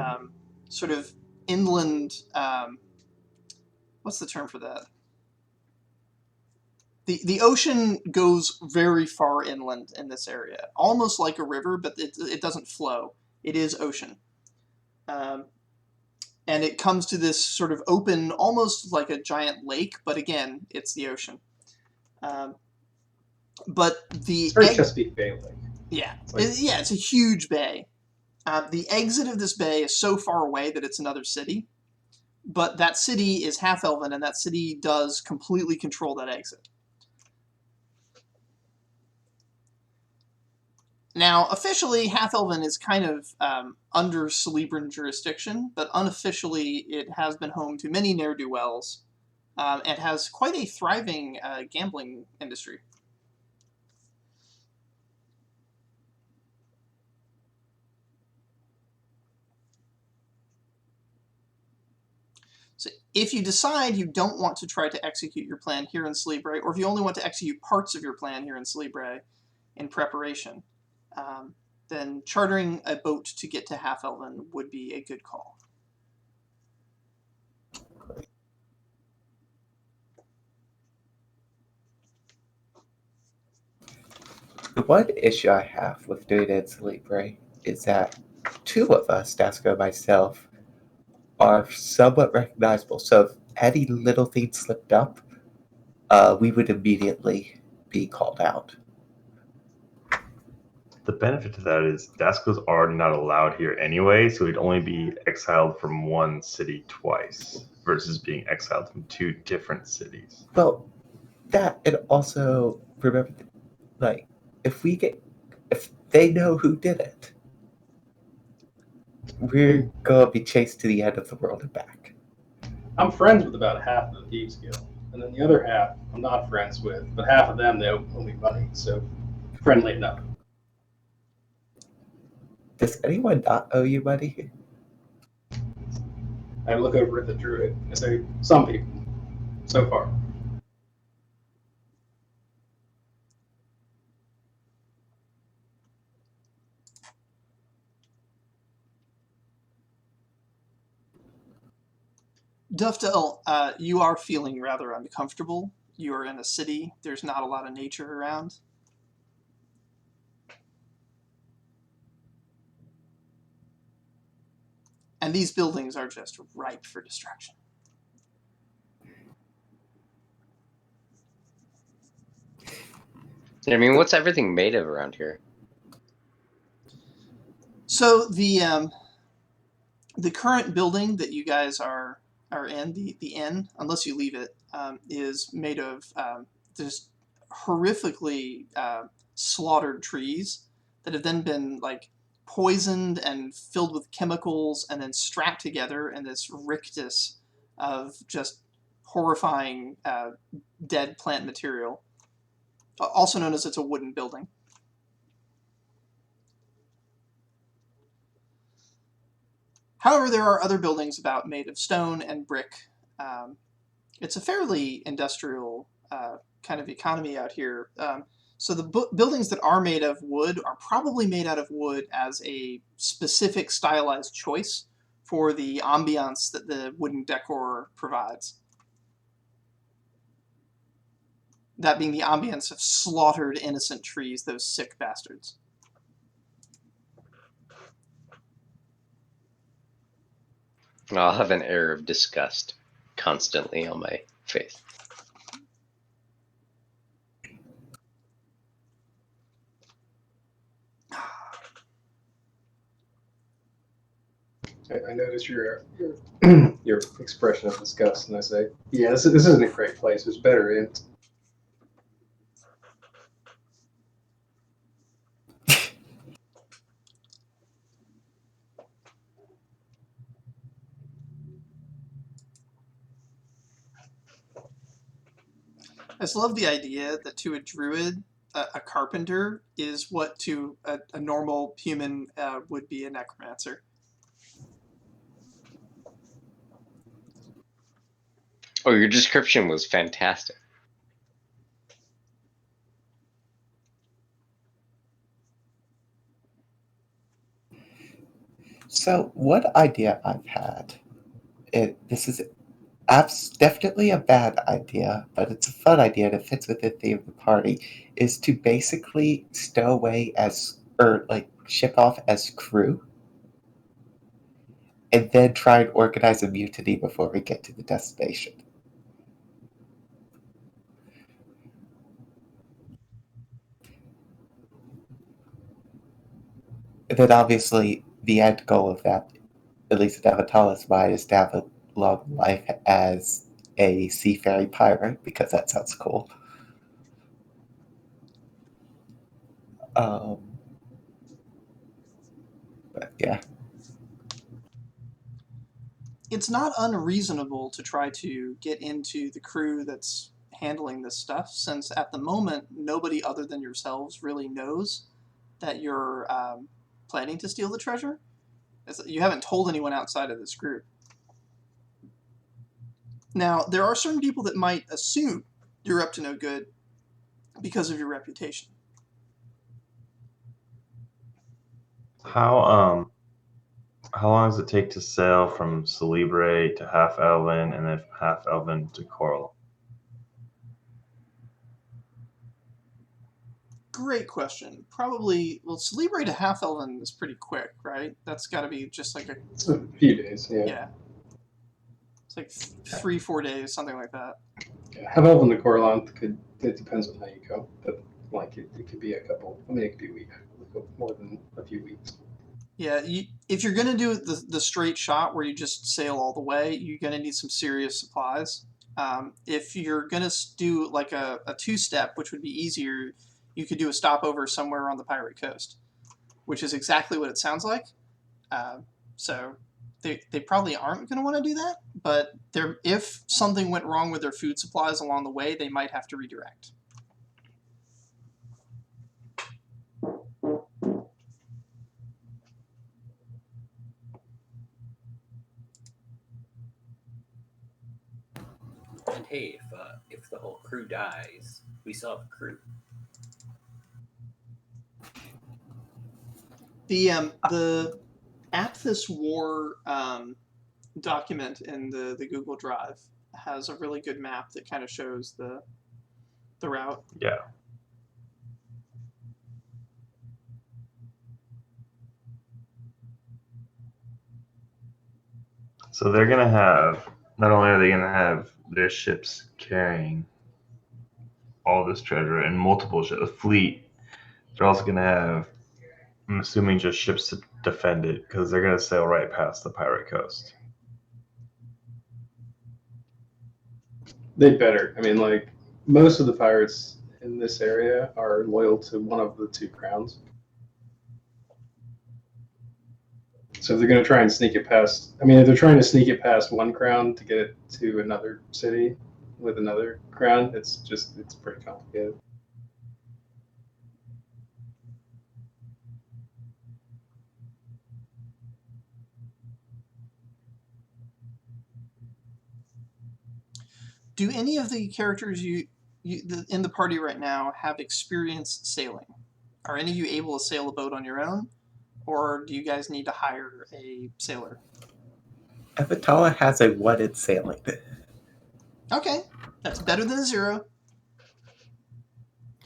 sort of inland... what's the term for that? The ocean goes very far inland in this area, almost like a river, but it doesn't flow. It is ocean. And it comes to this sort of open, almost like a giant lake, but again, it's the ocean. But the... It's very Chesapeake Bay Lake. Yeah, it's a huge bay. The exit of this bay is so far away that it's another city. But that city is Half-Elven, and that city does completely control that exit. Now, officially, Half-Elven is kind of under Celebran jurisdiction, but unofficially it has been home to many ne'er-do-wells and has quite a thriving gambling industry. So if you decide you don't want to try to execute your plan here in Celebre, or if you only want to execute parts of your plan here in Celebre in preparation, then chartering a boat to get to Half-Elven would be a good call. The one issue I have with doing it in Celebre is that two of us, Dasko and myself, are somewhat recognizable. So if any little thing slipped up, we would immediately be called out. The benefit to that is Dasko's already not allowed here anyway, so he'd only be exiled from one city twice versus being exiled from 2 different cities. Well, that, and also remember, like, if they know who did it, we're gonna be chased to the end of the world and back. I'm friends with about half of the Thieves Guild, and then the other half I'm not friends with, but half of them they owe me money, so friendly enough. Does anyone not owe you money? I look over at the druid and say, some people, so far. Dufdale, you are feeling rather uncomfortable. You are in a city. There's not a lot of nature around. And these buildings are just ripe for destruction. I mean, what's everything made of around here? So the current building that you guys are in, the inn, unless you leave it, is made of just horrifically slaughtered trees that have then been like poisoned and filled with chemicals and then strapped together in this rictus of just horrifying dead plant material, also known as it's a wooden building. However, there are other buildings about made of stone and brick. It's a fairly industrial kind of economy out here. So the buildings that are made of wood are probably made out of wood as a specific stylized choice for the ambiance that the wooden decor provides. That being the ambience of slaughtered innocent trees, those sick bastards. I'll have an air of disgust constantly on my face. I notice your your expression of disgust, and I say, "Yeah, this isn't a great place. There's better in." I just love the idea that to a druid, a carpenter is what to a normal human would be a necromancer. Oh, your description was fantastic. So, one idea I've had, this is definitely a bad idea, but it's a fun idea and it fits with the theme of the party, is to basically stow away ship off as crew, and then try and organize a mutiny before we get to the destination. And then obviously the end goal of that, at least in Talus' mind, is to have a long life as a seafaring pirate, because that sounds cool. But yeah. It's not unreasonable to try to get into the crew that's handling this stuff, since at the moment nobody other than yourselves really knows that you're planning to steal the treasure. You haven't told anyone outside of this group. Now, there are certain people that might assume you're up to no good because of your reputation. How long does it take to sail from Celebre to Half Elven and then from Half Elven to Coral? Great question. Probably, well, Celebre to Half Elven is pretty quick, right? That's got to be just like It's a few days, yeah. Yeah. It's like 3-4 days, something like that. Yeah, have elven the Corlon could. It depends on how you go, but like it could be a couple. I mean, it could be a week, more than a few weeks. Yeah, if you're gonna do the straight shot where you just sail all the way, you're gonna need some serious supplies. If you're gonna do like a two-step, which would be easier, you could do a stopover somewhere on the pirate coast, which is exactly what it sounds like. So they probably aren't going to want to do that, but if something went wrong with their food supplies along the way, they might have to redirect. And hey, if the whole crew dies, we still have a crew. The Aphthis War document in the Google Drive has a really good map that kind of shows the route. Yeah. So they're gonna have, not only are they gonna have their ships carrying all this treasure and multiple ships, a fleet, they're also gonna have, I'm assuming, just ships to defend it because they're gonna sail right past the pirate coast. They better. I mean, like most of the pirates in this area are loyal to one of the two crowns. So if they're going to try and sneak it past, I mean, if they're trying to sneak it past one crown to get it to another city with another crown, it's pretty complicated. Do any of the characters in the party right now have experience sailing? Are any of you able to sail a boat on your own, or do you guys need to hire a sailor? Avatala has a 1 in sailing. Okay, that's better than a 0.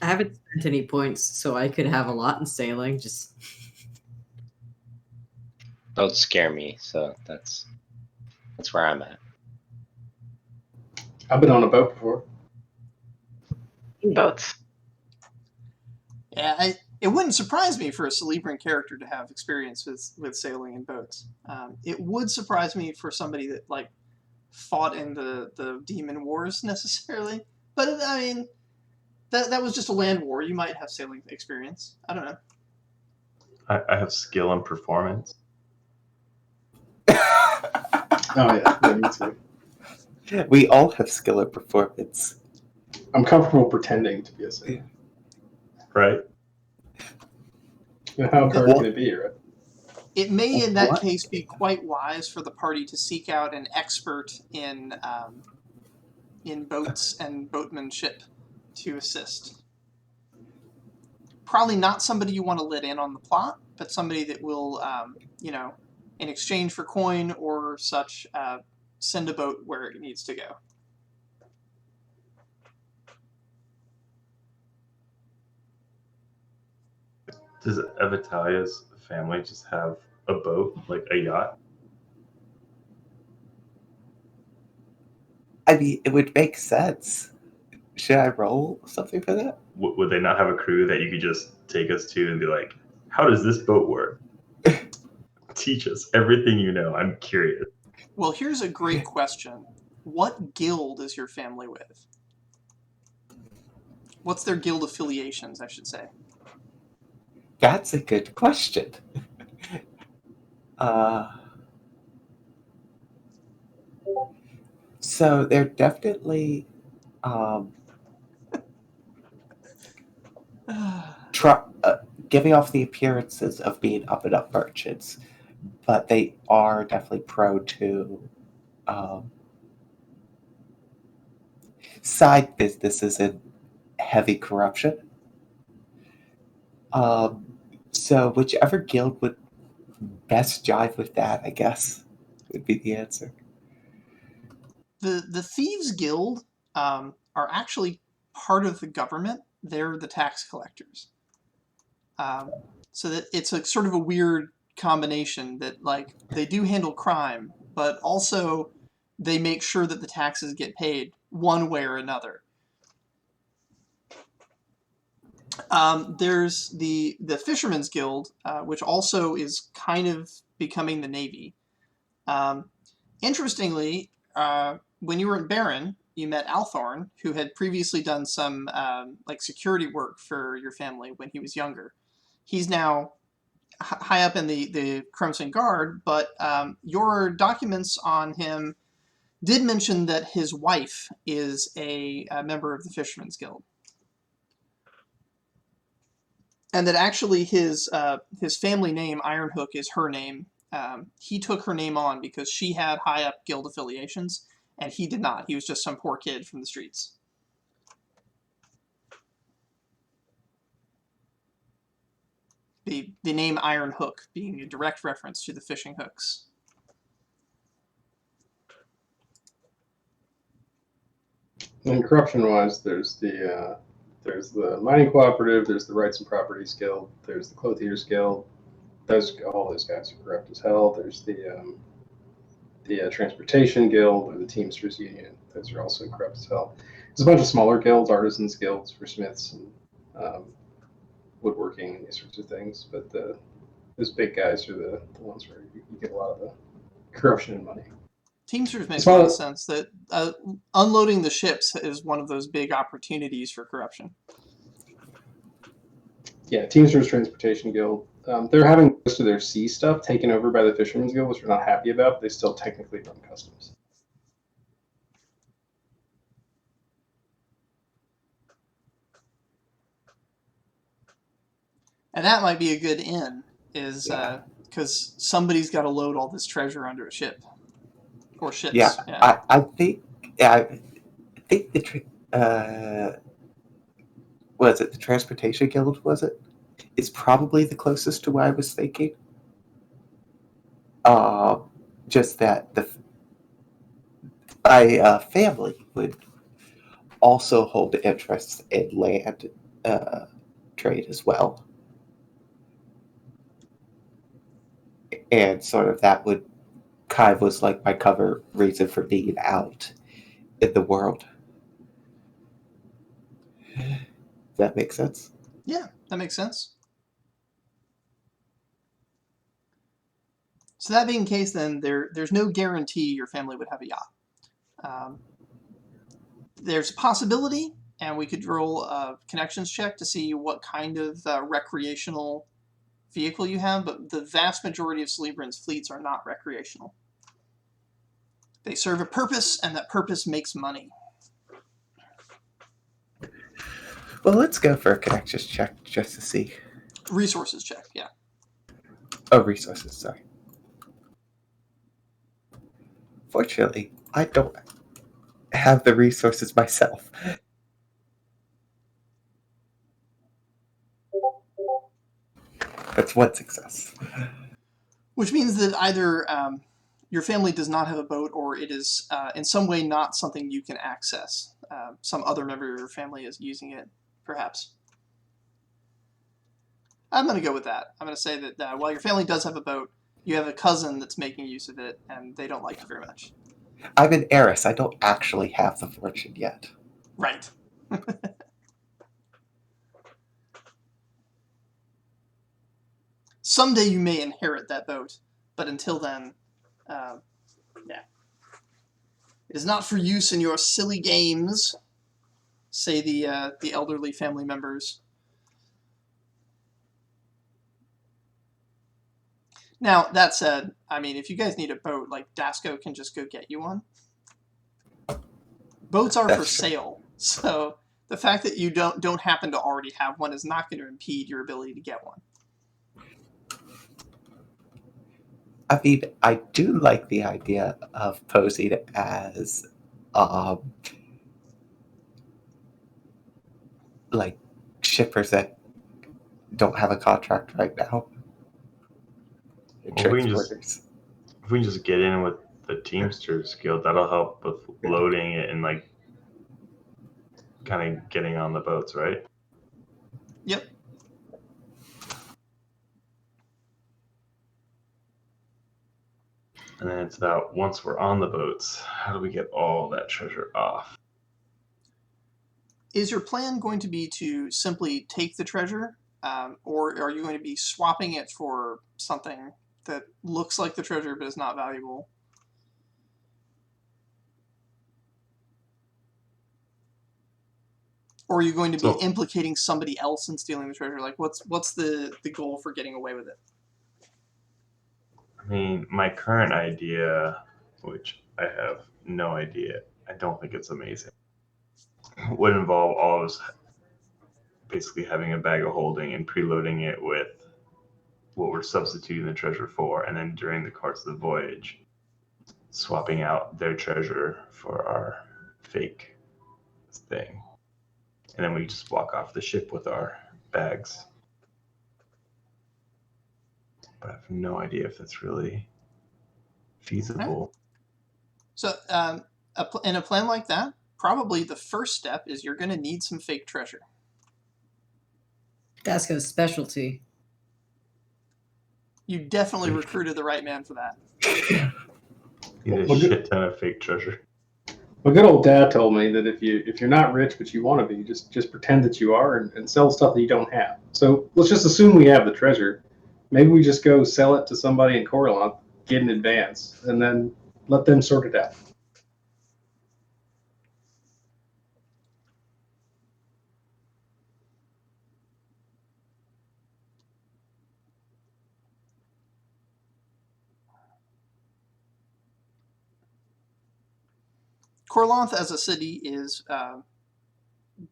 I haven't spent any points, so I could have a lot in sailing. Just Boats scare me, so that's where I'm at. I've been on a boat before. Boats. Yeah, it wouldn't surprise me for a Celebran character to have experience with sailing in boats. It would surprise me for somebody that like fought in the demon wars necessarily, but I mean that was just a land war. You might have sailing experience. I don't know. I have skill and performance. Oh yeah, me too. We all have skill and performance. I'm comfortable pretending to be a sailor. Right? How hard can it be, right? It may, in that case, be quite wise for the party to seek out an expert in boats and boatmanship to assist. Probably not somebody you want to let in on the plot, but somebody that will, in exchange for coin or such, send a boat where it needs to go. Does Evitalia's family just have a boat, like a yacht? I mean, it would make sense. Should I roll something for that? Would they not have a crew that you could just take us to and be like, how does this boat work? Teach us everything you know. I'm curious. Well, here's a great question. What guild is your family with? What's their guild affiliations, I should say? That's a good question. So they're definitely giving off the appearances of being up and up merchants, but they are definitely prone to side businesses and heavy corruption. So whichever guild would best jive with that, I guess, would be the answer. The Thieves Guild are actually part of the government. They're the tax collectors. So that it's a sort of a weird combination that like they do handle crime, but also they make sure that the taxes get paid one way or another. There's the Fisherman's Guild, which also is kind of becoming the Navy. Interestingly, when you were in Baron, you met Althorn, who had previously done some like security work for your family when he was younger. He's now high up in the Crimson Guard, but your documents on him did mention that his wife is a member of the Fisherman's Guild. And that actually his family name, Ironhook, is her name. He took her name on because she had high up guild affiliations, and he did not. He was just some poor kid from the streets. The name Ironhook being a direct reference to the fishing hooks. And corruption-wise, there's the mining cooperative, there's the rights and properties guild, there's the clothiers guild. All those guys are corrupt as hell. There's the transportation guild or the Teamsters Union. Those are also corrupt as hell. There's a bunch of smaller guilds, artisans guilds for smiths and woodworking and these sorts of things. But those big guys are the ones where you get a lot of the corruption and money. Teamsters makes a lot of sense. That unloading the ships is one of those big opportunities for corruption. Yeah, Teamsters Transportation Guild. They're having most of their sea stuff taken over by the Fisherman's Guild, which we're not happy about, but they still technically run customs. And that might be a good in, is because somebody's got to load all this treasure onto a ship. Or ships. Yeah. I think the was it the Transportation Guild, was it? It's probably the closest to what I was thinking. Just that my family would also hold interests in land trade as well. And sort of that would kind of was like my cover reason for being out in the world. Does that make sense? Yeah, that makes sense. So that being the case, then there's no guarantee your family would have a yacht. There's a possibility, and we could roll a connections check to see what kind of recreational vehicle you have, but the vast majority of Celebran's fleets are not recreational. They serve a purpose, and that purpose makes money. Well, let's go for a connections check just to see. Resources check, yeah. Oh, resources, sorry. Fortunately, I don't have the resources myself. That's one success. Which means that either your family does not have a boat, or it is in some way not something you can access. Some other member of your family is using it, perhaps. I'm going to go with that. I'm going to say that while your family does have a boat, you have a cousin that's making use of it, and they don't like it very much. I'm an heiress. I don't actually have the fortune yet. Right. Someday you may inherit that boat, but until then, yeah. It is not for use in your silly games, say the elderly family members. Now, that said, I mean, if you guys need a boat, like, Dasco can just go get you one. Boats are for sale, so the fact that you don't happen to already have one is not going to impede your ability to get one. I mean, I do like the idea of posing as, like, shippers that don't have a contract right now. Well, if we can just get in with the Teamsters Guild, that'll help with loading it and like kind of getting on the boats, right? Yep. And then it's about once we're on the boats, how do we get all that treasure off? Is your plan going to be to simply take the treasure, or are you going to be swapping it for something that looks like the treasure but is not valuable? Or are you going to be implicating somebody else in stealing the treasure? Like, what's the goal for getting away with it? I mean, my current idea, which I have no idea, I don't think it's amazing, would involve all of us basically having a bag of holding and preloading it with what we're substituting the treasure for, and then during the course of the voyage, swapping out their treasure for our fake thing. And then we just walk off the ship with our bags. But I have no idea if that's really feasible. So, in a plan like that, probably the first step is you're going to need some fake treasure. That's his specialty. You definitely recruited the right man for that. Need a shit ton of fake treasure. My good old dad told me that if you're not rich but you want to be, just pretend that you are and sell stuff that you don't have. So let's just assume we have the treasure. Maybe we just go sell it to somebody in Coralon, get in advance, and then let them sort it out. Corlanth as a city is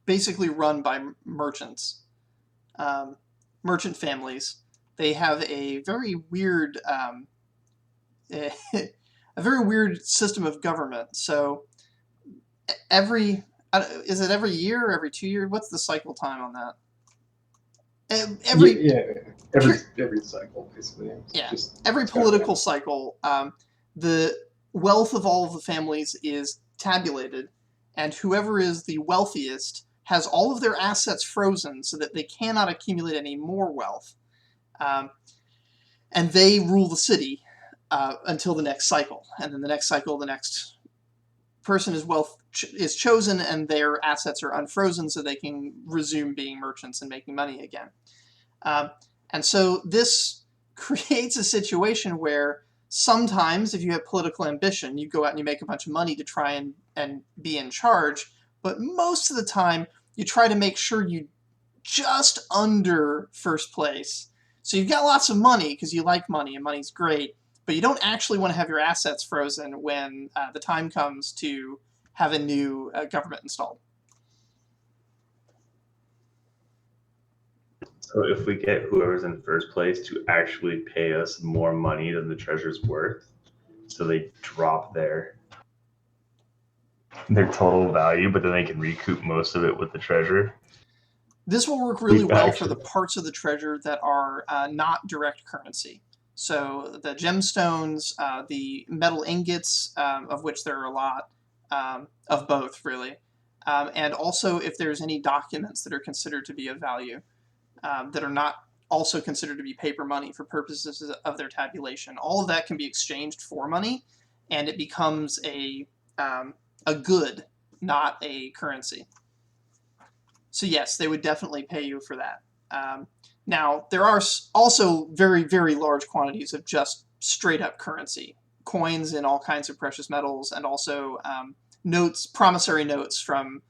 basically run by merchants, merchant families. They have a very weird, a very weird system of government. So is it every year or every 2 years? What's the cycle time on that? Every cycle, basically. Yeah, every political cycle, the wealth of all of the families is tabulated, and whoever is the wealthiest has all of their assets frozen so that they cannot accumulate any more wealth. And they rule the city until the next cycle. And then the next cycle, the next person's wealth is chosen and their assets are unfrozen so they can resume being merchants and making money again. And so this creates a situation where sometimes if you have political ambition, you go out and you make a bunch of money to try and be in charge. But most of the time, you try to make sure you just under first place. So you've got lots of money because you like money and money's great, but you don't actually want to have your assets frozen when the time comes to have a new government installed. So if we get whoever's in first place to actually pay us more money than the treasure's worth, so they drop their total value, but then they can recoup most of it with the treasure. This will work really well for the parts of the treasure that are not direct currency. So the gemstones, the metal ingots, of which there are a lot, of both, really. And also if there's any documents that are considered to be of value, that are not also considered to be paper money for purposes of their tabulation. All of that can be exchanged for money, and it becomes a good, not a currency. So yes, they would definitely pay you for that. Now, there are also very, very large quantities of just straight-up currency, coins in all kinds of precious metals, and also notes, promissory notes from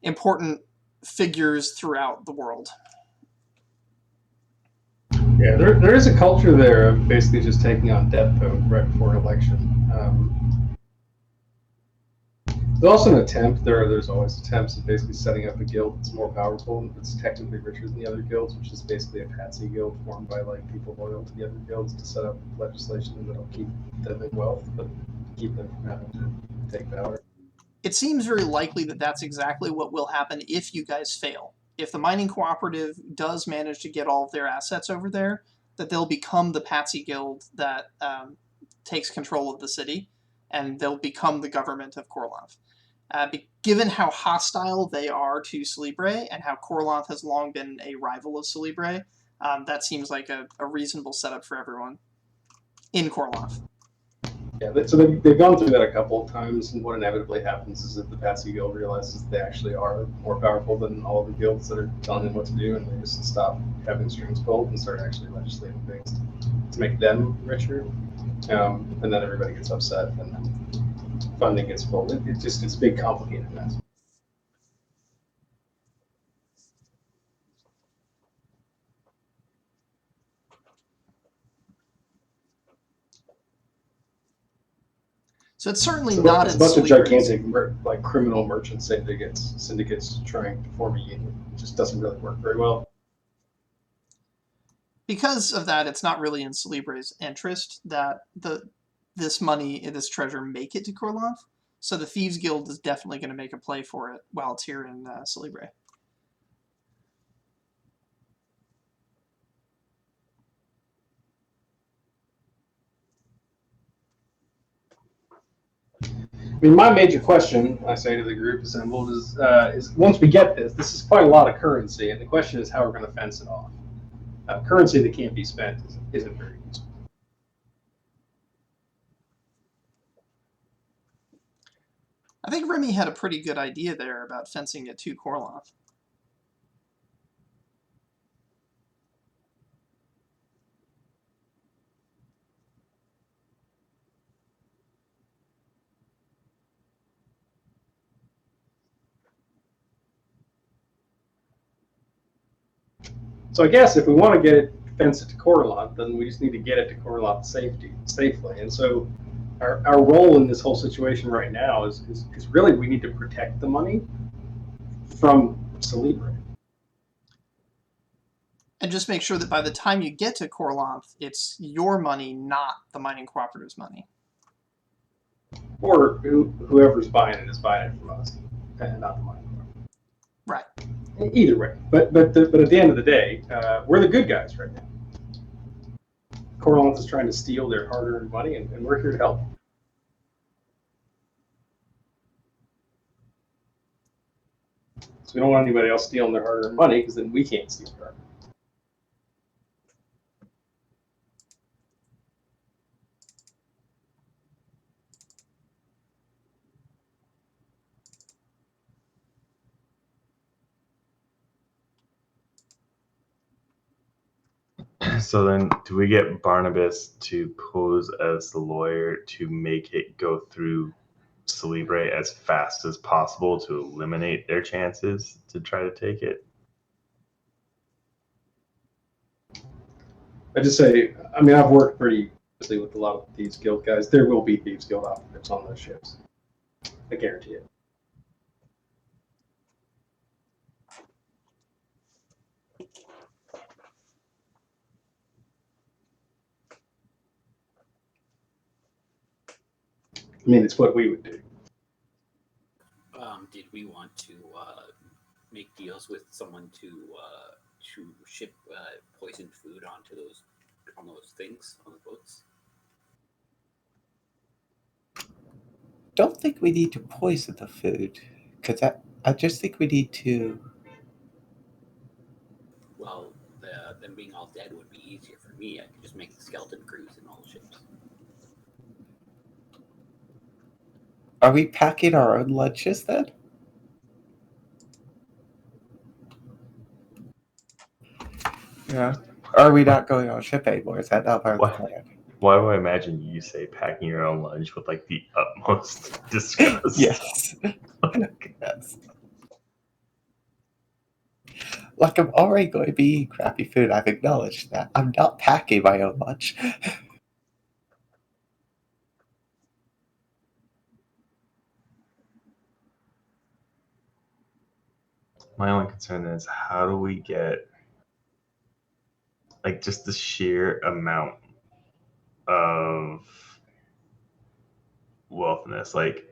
important figures throughout the world. Yeah, there is a culture there of basically just taking on debt vote right before an election. There's also an attempt, there's always attempts of basically setting up a guild that's more powerful and that's technically richer than the other guilds, which is basically a patsy guild formed by like people loyal to the other guilds to set up legislation that'll keep them in wealth, but keep them from having to take power. It seems very likely that that's exactly what will happen if you guys fail. If the mining cooperative does manage to get all of their assets over there, that they'll become the patsy guild that takes control of the city, and they'll become the government of Corlanth. Given how hostile they are to Celebre, and how Corlanth has long been a rival of Celebre, that seems like a reasonable setup for everyone in Corlanth. Yeah, so they've gone through that a couple of times, and what inevitably happens is that the Patsy Guild realizes they actually are more powerful than all of the guilds that are telling them what to do, and they just stop having strings pulled and start actually legislating things to make them richer. And then everybody gets upset, and then funding gets pulled. It's a big, complicated mess. So it's certainly So not it's in a bunch of Celebri's. gigantic, like criminal merchant syndicates trying to form a union. It just doesn't really work very well. Because of that, it's not really in Celebri's interest that this money, this treasure, make it to Korloth. So the Thieves Guild is definitely going to make a play for it while it's here in Celebri. I mean, my major question, I say to the group assembled, is once we get this is quite a lot of currency, and the question is how we're going to fence it off. Currency that can't be spent isn't very useful. I think Remy had a pretty good idea there about fencing it to Korloth. So I guess if we want to get it fenced to Korloth, then we just need to get it to Korloth safely. And so our role in this whole situation right now is really we need to protect the money from Celebri. And just make sure that by the time you get to Korloth, it's your money, not the mining cooperative's money. Or whoever's buying it is buying it from us, and not the mining cooperative. Right. Either way, but at the end of the day, we're the good guys right now. Korloth is trying to steal their hard-earned money, and we're here to help. So we don't want anybody else stealing their hard-earned money, because then we can't steal their hard-earned. So then, do we get Barnabas to pose as the lawyer to make it go through Celebre as fast as possible to eliminate their chances to try to take it? I just say, I mean, I've worked pretty closely with a lot of Thieves Guild guys. There will be Thieves Guild operatives on those ships. I guarantee it. I mean, it's what we would do. Did we want to make deals with someone to ship poisoned food onto those things on the boats? Don't think we need to poison the food, because I just think we need to. Well, them being all dead would be easier for me. I could just make the skeleton crews in all the ships. Are we packing our own lunches then? Yeah. Or are we not going on ship anymore? Is that not part of the plan? Why do I imagine you say packing your own lunch with like the utmost disgust? Yes. Yes. Like, I'm already going to be eating crappy food. I've acknowledged that. I'm not packing my own lunch. My only concern is how do we get like just the sheer amount of wealthness? Like,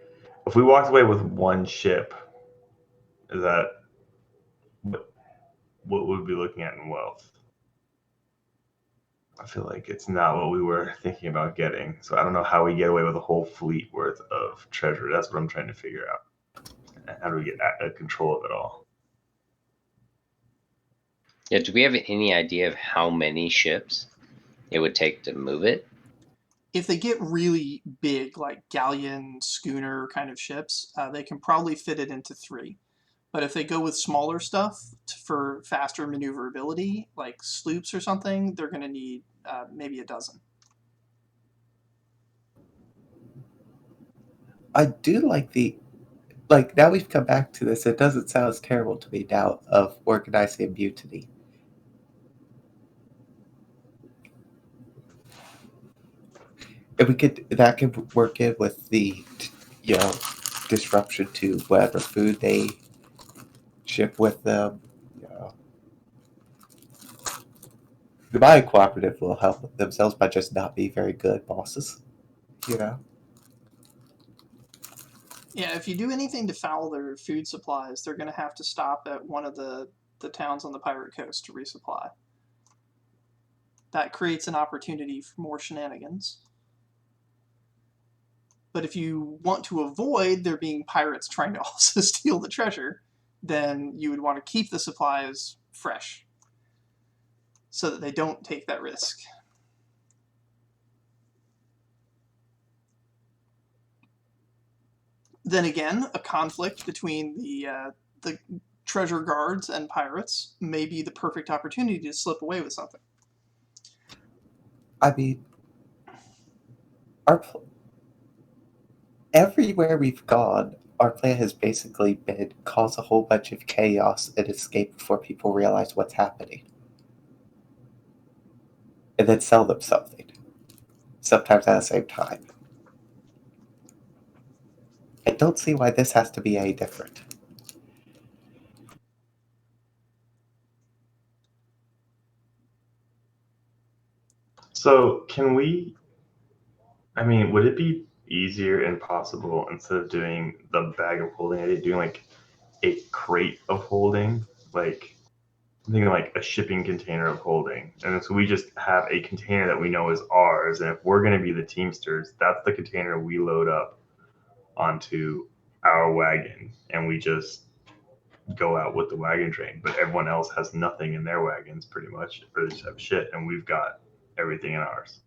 if we walked away with one ship, is that what would we be looking at in wealth? I feel like it's not what we were thinking about getting. So I don't know how we get away with a whole fleet worth of treasure. That's what I'm trying to figure out. And how do we get control of it all? Yeah, do we have any idea of how many ships it would take to move it? if they get really big, like galleon, schooner kind of ships, they can probably fit it into 3. But if they go with smaller stuff for faster maneuverability, like sloops or something, they're going to need maybe a dozen. I do like now we've come back to this. It doesn't sound as terrible to me now of organizing a mutiny. And that could work in with the, you know, disruption to whatever food they ship with them. You know. The Maya Cooperative will help themselves by just not being very good bosses. You know. Yeah, if you do anything to foul their food supplies, they're going to have to stop at one of the towns on the pirate coast to resupply. That creates an opportunity for more shenanigans. But if you want to avoid there being pirates trying to also steal the treasure, then you would want to keep the supplies fresh so that they don't take that risk. Then again, a conflict between the treasure guards and pirates may be the perfect opportunity to slip away with something. I mean, everywhere we've gone, our plan has basically been cause a whole bunch of chaos and escape before people realize what's happening. And then sell them something. Sometimes at the same time. I don't see why this has to be any different. So can we? I mean, would it be easier and possible instead of doing the bag of holding, doing like a crate of holding, like I'm thinking like a shipping container of holding, and so we just have a container that we know is ours, and if we're going to be the Teamsters, that's the container we load up onto our wagon, and we just go out with the wagon train. But everyone else has nothing in their wagons, pretty much, or they just have shit, and we've got everything in ours.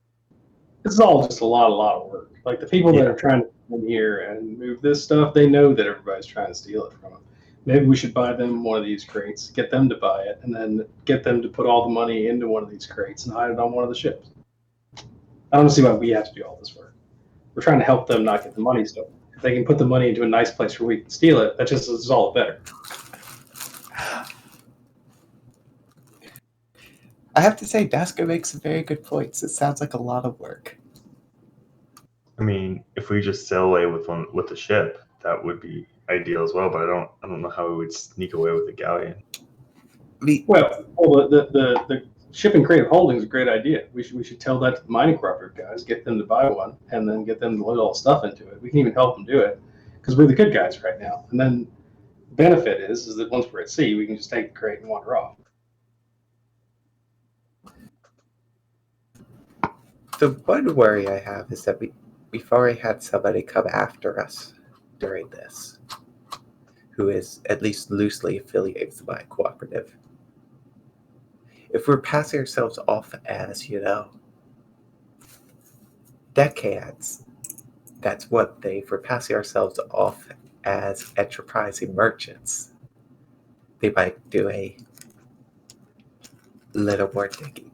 This is all just a lot of work. Like the people that are trying to come in here and move this stuff, they know that everybody's trying to steal it from them. Maybe we should buy them one of these crates, get them to buy it, and then get them to put all the money into one of these crates and hide it on one of the ships. I don't see why we have to do all this work. We're trying to help them not get the money stolen. If they can put the money into a nice place where we can steal it, that just is all better. I have to say, Daska makes some very good points. It sounds like a lot of work. I mean, if we just sail away with the ship, that would be ideal as well. But I don't know how we would sneak away with a galleon. Well, the shipping crate of holding is a great idea. We should tell that to the mining cooperative guys, get them to buy one, and then get them to load all the stuff into it. We can even help them do it because we're the good guys right now. And then the benefit is that once we're at sea, we can just take the crate and wander off. The one worry I have is that we've already had somebody come after us during this, who is at least loosely affiliated with my cooperative. If we're passing ourselves off as, deckhands, that's one thing. If we're passing ourselves off as enterprising merchants, they might do a little more digging.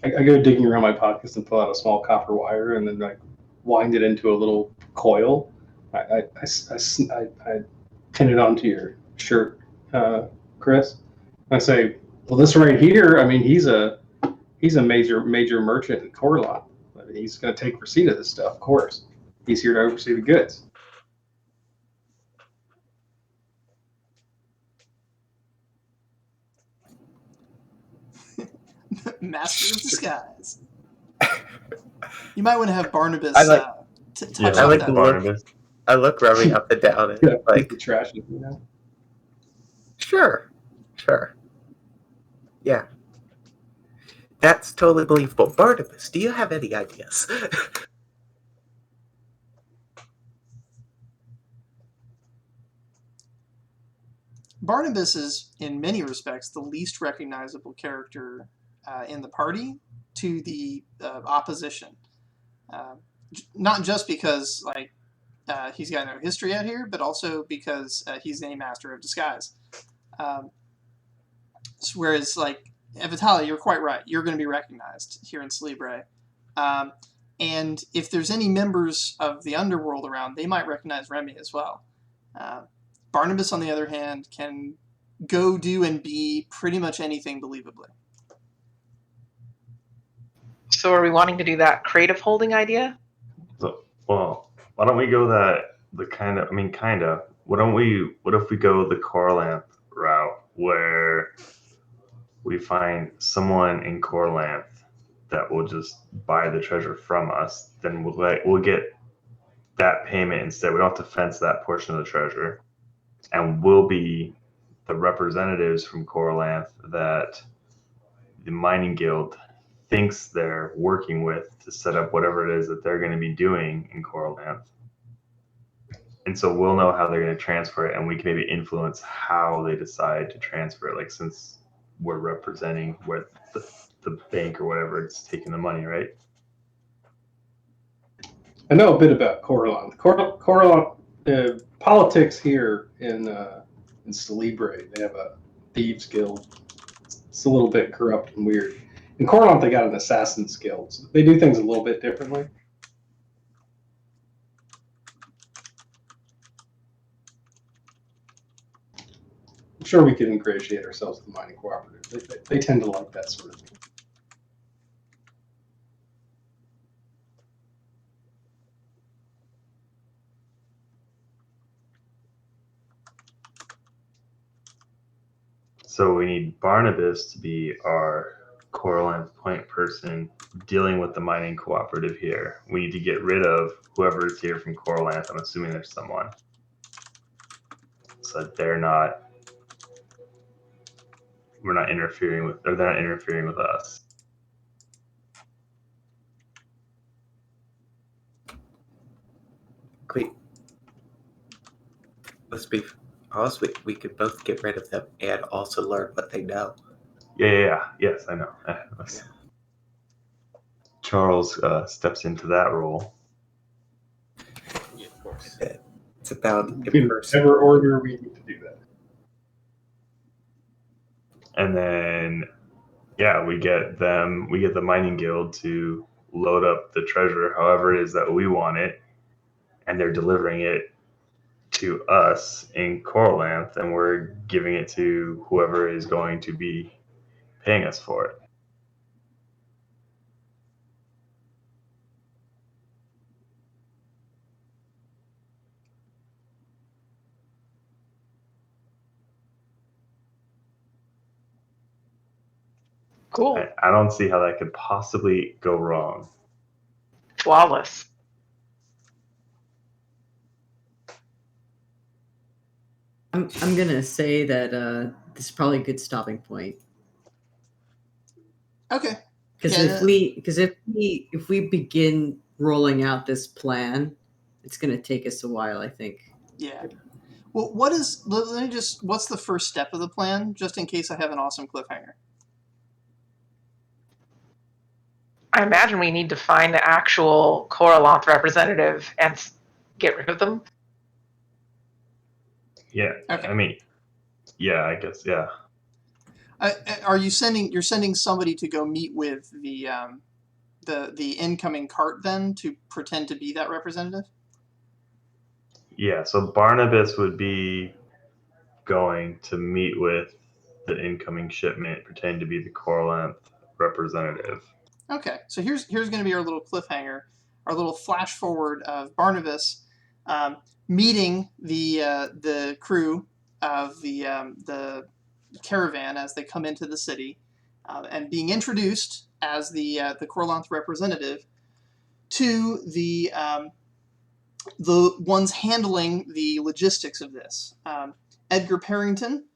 I go digging around my pockets and pull out a small copper wire and then like wind it into a little coil. I pin it onto your shirt, Chris. I say, well, this right here. I mean, he's a major merchant in Corlon. I mean, he's going to take receipt of this stuff. Of course, he's here to oversee the goods. Master of disguise. You might want to have Barnabas touch I on like that. Barnabas. I look rubbing up and down and like the trash, Sure. Yeah. That's totally believable. Barnabas, do you have any ideas? Barnabas is, in many respects, the least recognizable character in the party to the opposition. Not just because he's got no history out here, but also because he's a master of disguise. Whereas Evitali, you're quite right. You're going to be recognized here in Celebre. And if there's any members of the underworld around, they might recognize Remy as well. Barnabas, on the other hand, can go do and be pretty much anything believably. So are we wanting to do that creative holding idea? So, well, why don't we go kind of. What if we go the Corlanth route where we find someone in Corlanth that will just buy the treasure from us? Then we'll get that payment instead. We don't have to fence that portion of the treasure, and we'll be the representatives from Corlanth that the mining guild thinks they're working with to set up whatever it is that they're going to be doing in Corlanth. And so we'll know how they're going to transfer it, and we can maybe influence how they decide to transfer it. Since we're representing where the bank or whatever it's taking the money, right? I know a bit about Corlanth. Corlanth, politics here in Celebre, they have a thieves guild. It's a little bit corrupt and weird. In Corlanth, they got an assassin's guild. So they do things a little bit differently. I'm sure we could ingratiate ourselves with the mining cooperative. They tend to like that sort of thing. So we need Barnabas to be our Corlanth point person dealing with the mining cooperative here. We need to get rid of whoever is here from Corlanth. I'm assuming there's someone. So that we're not interfering with, or they're not interfering with us. Wait. Let's be honest, we could both get rid of them and also learn what they know. Yeah. Yes, I know. Charles steps into that role. Yeah, of course. It's about In in-person. whatever order we need to do that. And then, we get the mining guild to load up the treasure however it is that we want it, and they're delivering it to us in Corlanth, and we're giving it to whoever is going to be paying us for it. Cool. I don't see how that could possibly go wrong. Flawless. I'm gonna say that this is probably a good stopping point. Okay. Because if we begin rolling out this plan, it's gonna take us a while, I think. Yeah. Well, what's the first step of the plan, just in case I have an awesome cliffhanger? I imagine we need to find the actual Corlanth representative and get rid of them. Yeah. Okay. I mean, yeah, I guess, yeah. Are you sending somebody to go meet with the incoming cart then to pretend to be that representative? Yeah, so Barnabas would be going to meet with the incoming shipment, pretend to be the Corlanth representative. Okay, so here's going to be our little cliffhanger, our little flash forward of Barnabas meeting the crew of the caravan as they come into the city, and being introduced as the Corlanth representative to the ones handling the logistics of this. Edgar Parrington,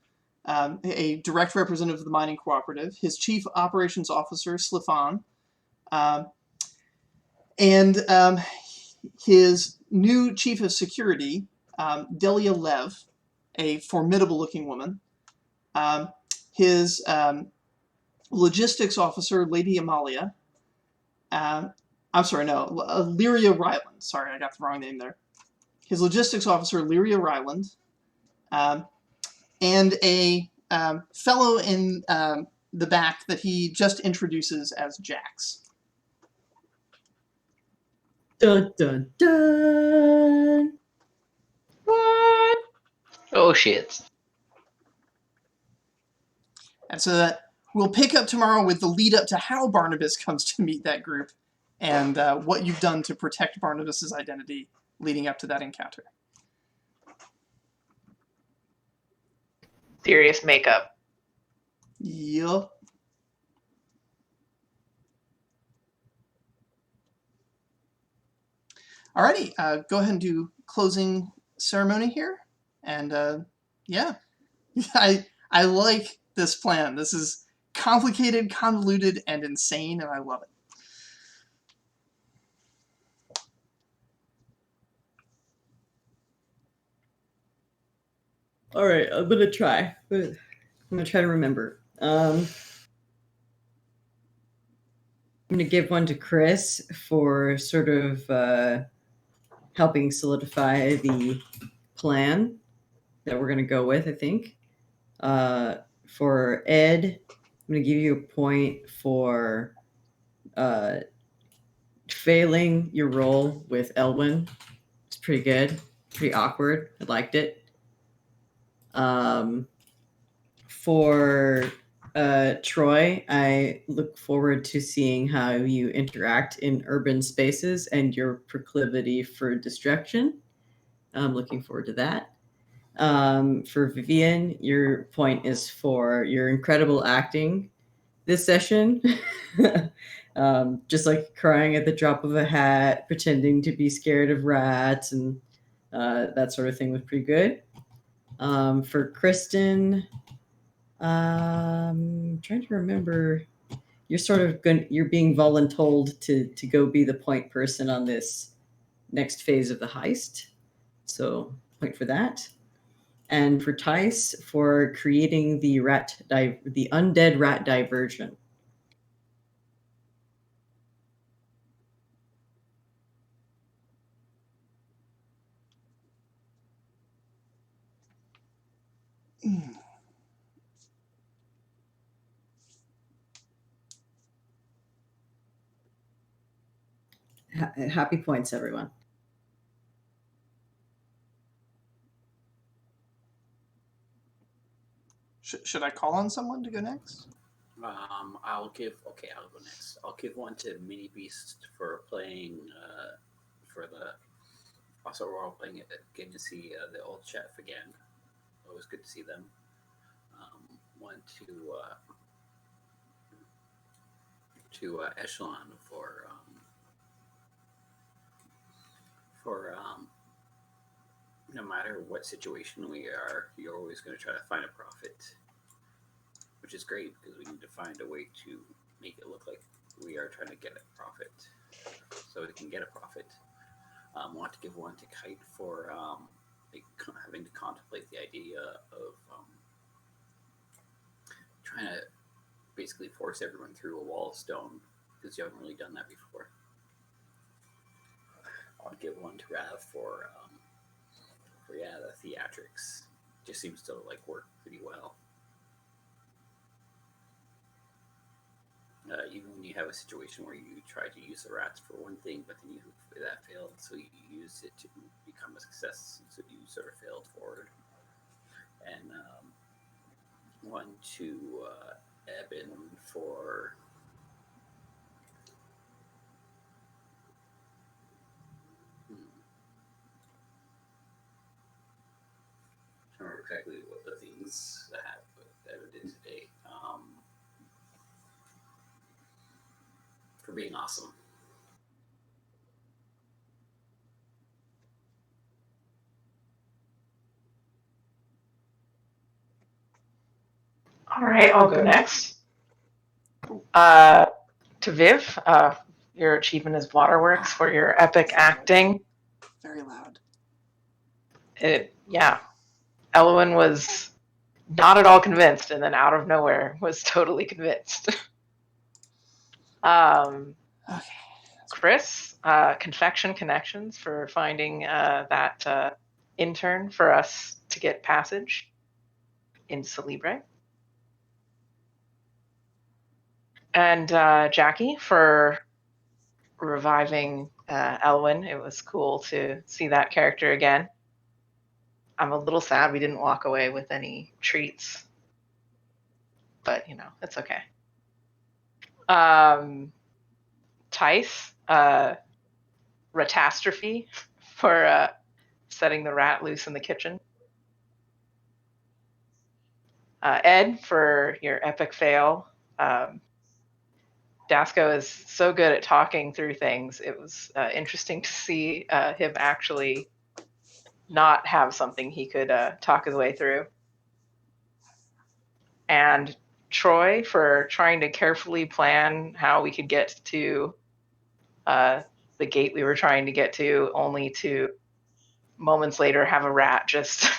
a direct representative of the mining cooperative, his chief operations officer, Slifan, and his new chief of security, Delia Lev, a formidable-looking woman, his logistics officer Lady Amalia. I'm sorry, no, Lyria Ryland. Sorry, I got the wrong name there. His logistics officer, Lyria Ryland, and a fellow in the back that he just introduces as Jax. Dun dun dun. What? Oh shit. And so that we'll pick up tomorrow with the lead up to how Barnabas comes to meet that group and what you've done to protect Barnabas's identity leading up to that encounter. Serious makeup. Yup. Alrighty, go ahead and do closing ceremony here. And yeah, I like this plan. This is complicated, convoluted, and insane, and I love it. All right, I'm gonna try. I'm gonna try to remember. I'm gonna give one to Chris for sort of helping solidify the plan that we're gonna go with. I think. For Ed, I'm gonna give you a point for failing your role with Elwyn. It's pretty good, pretty awkward. I liked it. For Troy, I look forward to seeing how you interact in urban spaces and your proclivity for distraction. I'm looking forward to that. For Vivian, your point is for your incredible acting this session. Just like crying at the drop of a hat, pretending to be scared of rats, and that sort of thing was pretty good. For Kristen, trying to remember, you're sort of you're being voluntold to go be the point person on this next phase of the heist, so point for that. And for Tice, for creating the the undead rat diversion. Happy points, everyone. Should I call on someone to go next? I'll go next. I'll give one to Mini Beast for playing for the also we're all playing it. Getting to see the old chef again. Always good to see them. One to Echelon for no matter what situation we are, you're always going to try to find a profit, which is great because we need to find a way to make it look like we are trying to get a profit, so we can get a profit. Want to give one to Kite for having to contemplate the idea of trying to basically force everyone through a wall of stone because you haven't really done that before. I'll give one to Rav for the theatrics. Just seems to work pretty well. Even when you have a situation where you try to use the rats for one thing, but then that failed, so you use it to become a success, so you sort of failed forward. And one to Eben for I don't remember exactly what the things that Eben did today. For being awesome. All right, I'll go next. To Viv, your achievement is Waterworks for your epic acting. Very loud. Yeah. Elwyn was not at all convinced, and then out of nowhere was totally convinced. Okay. Chris, Confection Connections, for finding that intern for us to get passage in Celebre. And Jackie, for reviving Elwyn. It was cool to see that character again. I'm a little sad we didn't walk away with any treats, but it's okay. Tice, Ratastrophe, for setting the rat loose in the kitchen. Ed, for your epic fail. Dasco is so good at talking through things. It was interesting to see him actually not have something he could talk his way through. And Troy, for trying to carefully plan how we could get to the gate we were trying to get to, only to moments later have a rat just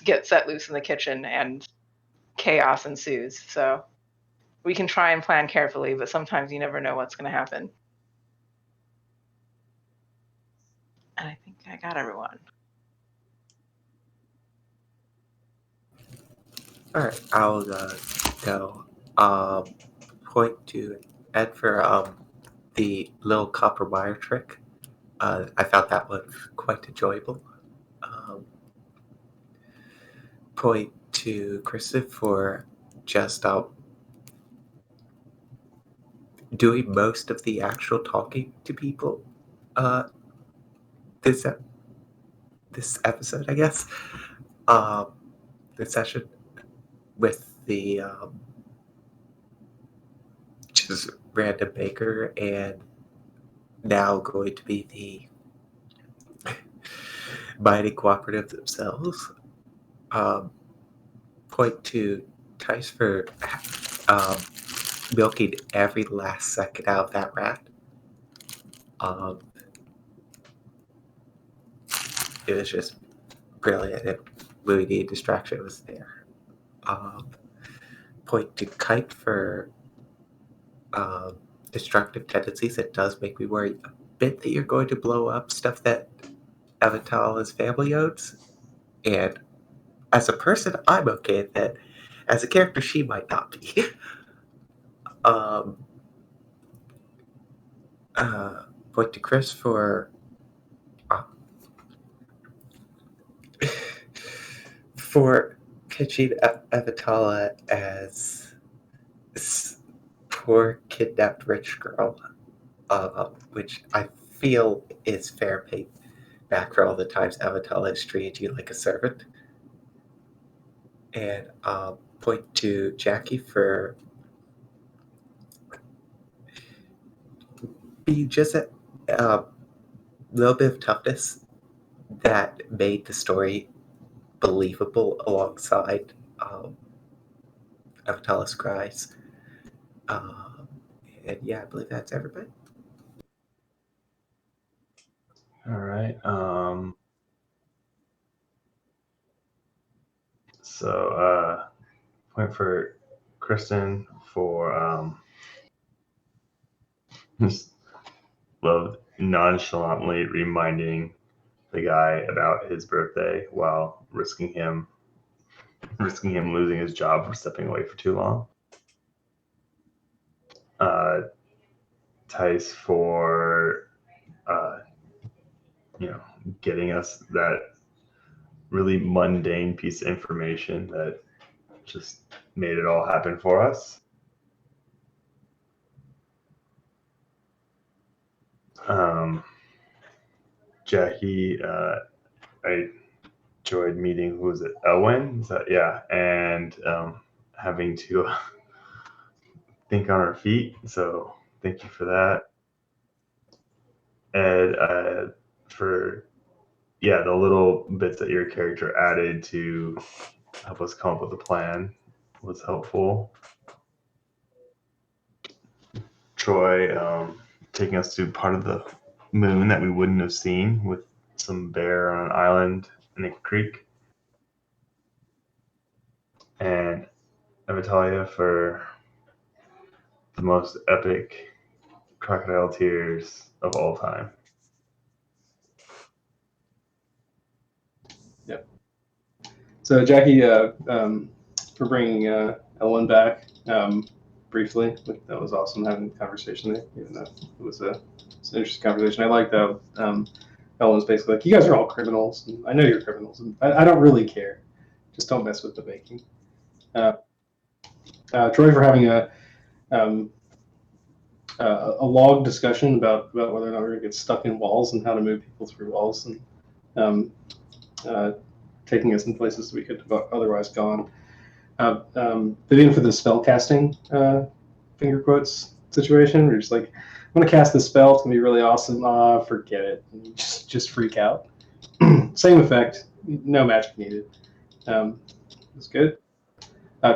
get set loose in the kitchen and chaos ensues. So we can try and plan carefully, but sometimes you never know what's going to happen. And I think I got everyone. All right, I'll go. Point to Ed for the little copper wire trick. I found that one quite enjoyable. Point to Kristen for just doing most of the actual talking to people. This episode, I guess. This session with the just random baker, and now going to be the mining cooperative themselves. Point to Tice for milking every last second out of that rat. It was just brilliant. It really needed distraction was there. Point to Kite for destructive tendencies. It does make me worry a bit that you're going to blow up stuff that Evatal's family owns. And as a person, I'm okay with that. As a character, she might not be. Point to Chris for pitching Evatala as this poor kidnapped rich girl, which I feel is fair pay back for all the times Evatala has treated you like a servant. And point to Jackie for being just a little bit of toughness that made the story believable alongside Evatala's cries. And yeah, I believe that's everybody. All right. So point for Kristen for just love nonchalantly reminding the guy about his birthday while risking him losing his job for stepping away for too long. Tice for getting us that really mundane piece of information that just made it all happen for us. Jackie, I enjoyed meeting, who was it, Elwyn? And having to think on our feet. So thank you for that. Ed, for the little bits that your character added to help us come up with a plan was helpful. Troy, taking us to part of the moon that we wouldn't have seen with some bear on an island in a creek. and Natalia for the most epic crocodile tears of all time. So Jackie, for bringing Ellen back briefly, that was awesome having a conversation there. Even though it was an interesting conversation. I liked how Ellen was basically like, "You guys are all criminals. And I know you're criminals, and I don't really care. Just don't mess with the baking." Troy, for having um, a log discussion about whether or not we're going to get stuck in walls and how to move people through walls, and taking us in places we could have otherwise gone. Vivian, for the spell casting finger quotes situation, we're just like, I'm going to cast this spell. It's going to be really awesome. Forget it. And you just freak out. Same effect. No magic needed. It's good.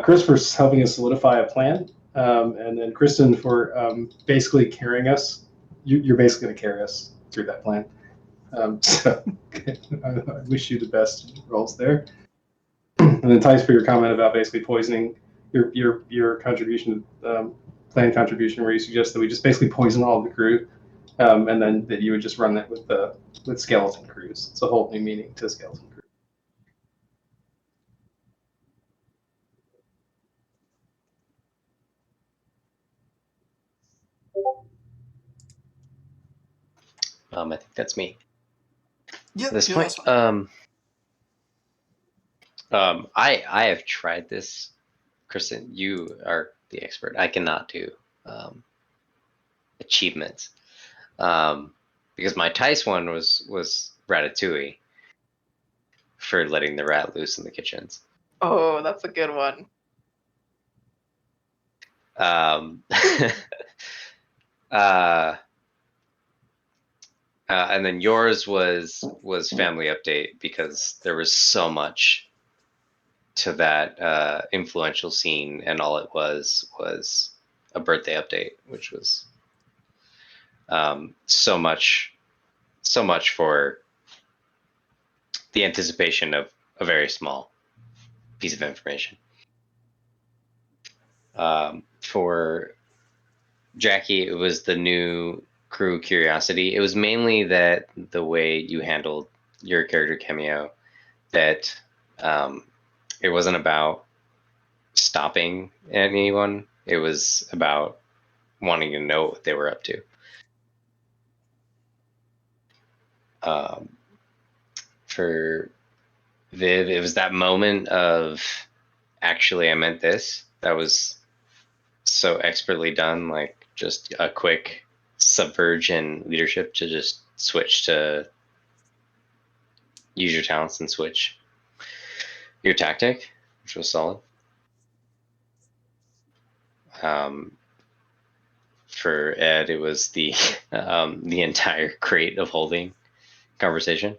Chris for helping us solidify a plan. And then Kristen for basically carrying us. You're basically going to carry us through that plan. So I wish you the best rolls there. And then Tice for your comment about basically poisoning your contribution, plan contribution, where you suggest that we just basically poison all of the crew, and then that you would just run that with skeleton crews. It's a whole new meaning to skeleton crew. I think that's me. Yep, At this do point, awesome. I have tried this. Kristen, you are the expert. I cannot do achievements because my Tice one was Ratatouille for letting the rat loose in the kitchens. Oh, that's a good one. And then yours was family update because there was so much to that influential scene, and all it was a birthday update, which was so much for the anticipation of a very small piece of information. For Jackie, it was the new crew curiosity. It was mainly that the way you handled your character cameo, that it wasn't about stopping anyone. It was about wanting to know what they were up to. For Viv, it was that moment of, actually, I meant this. That was so expertly done, like just a quick subverge in leadership to just switch to use your talents and switch your tactic, which was solid. For Ed, it was the entire crate of holding conversation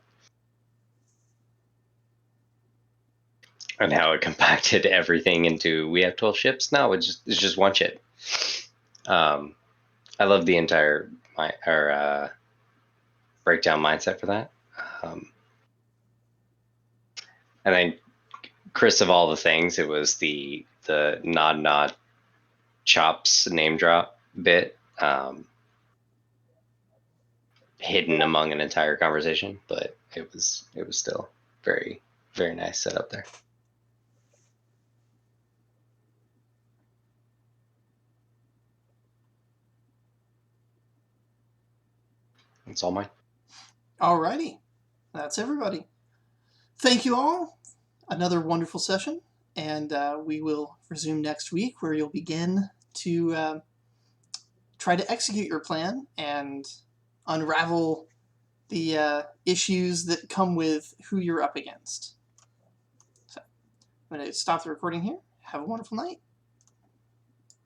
and how it compacted everything into, we have 12 ships. No, it's just one ship. I love the entire breakdown mindset for that. And then Chris, of all the things, it was the nod chops name drop bit, hidden among an entire conversation, but it was still very, very nice setup there. That's all mine. Alrighty, that's everybody. Thank you all. Another wonderful session, and we will resume next week, where you'll begin to try to execute your plan and unravel the issues that come with who you're up against. So I'm going to stop the recording here. Have a wonderful night.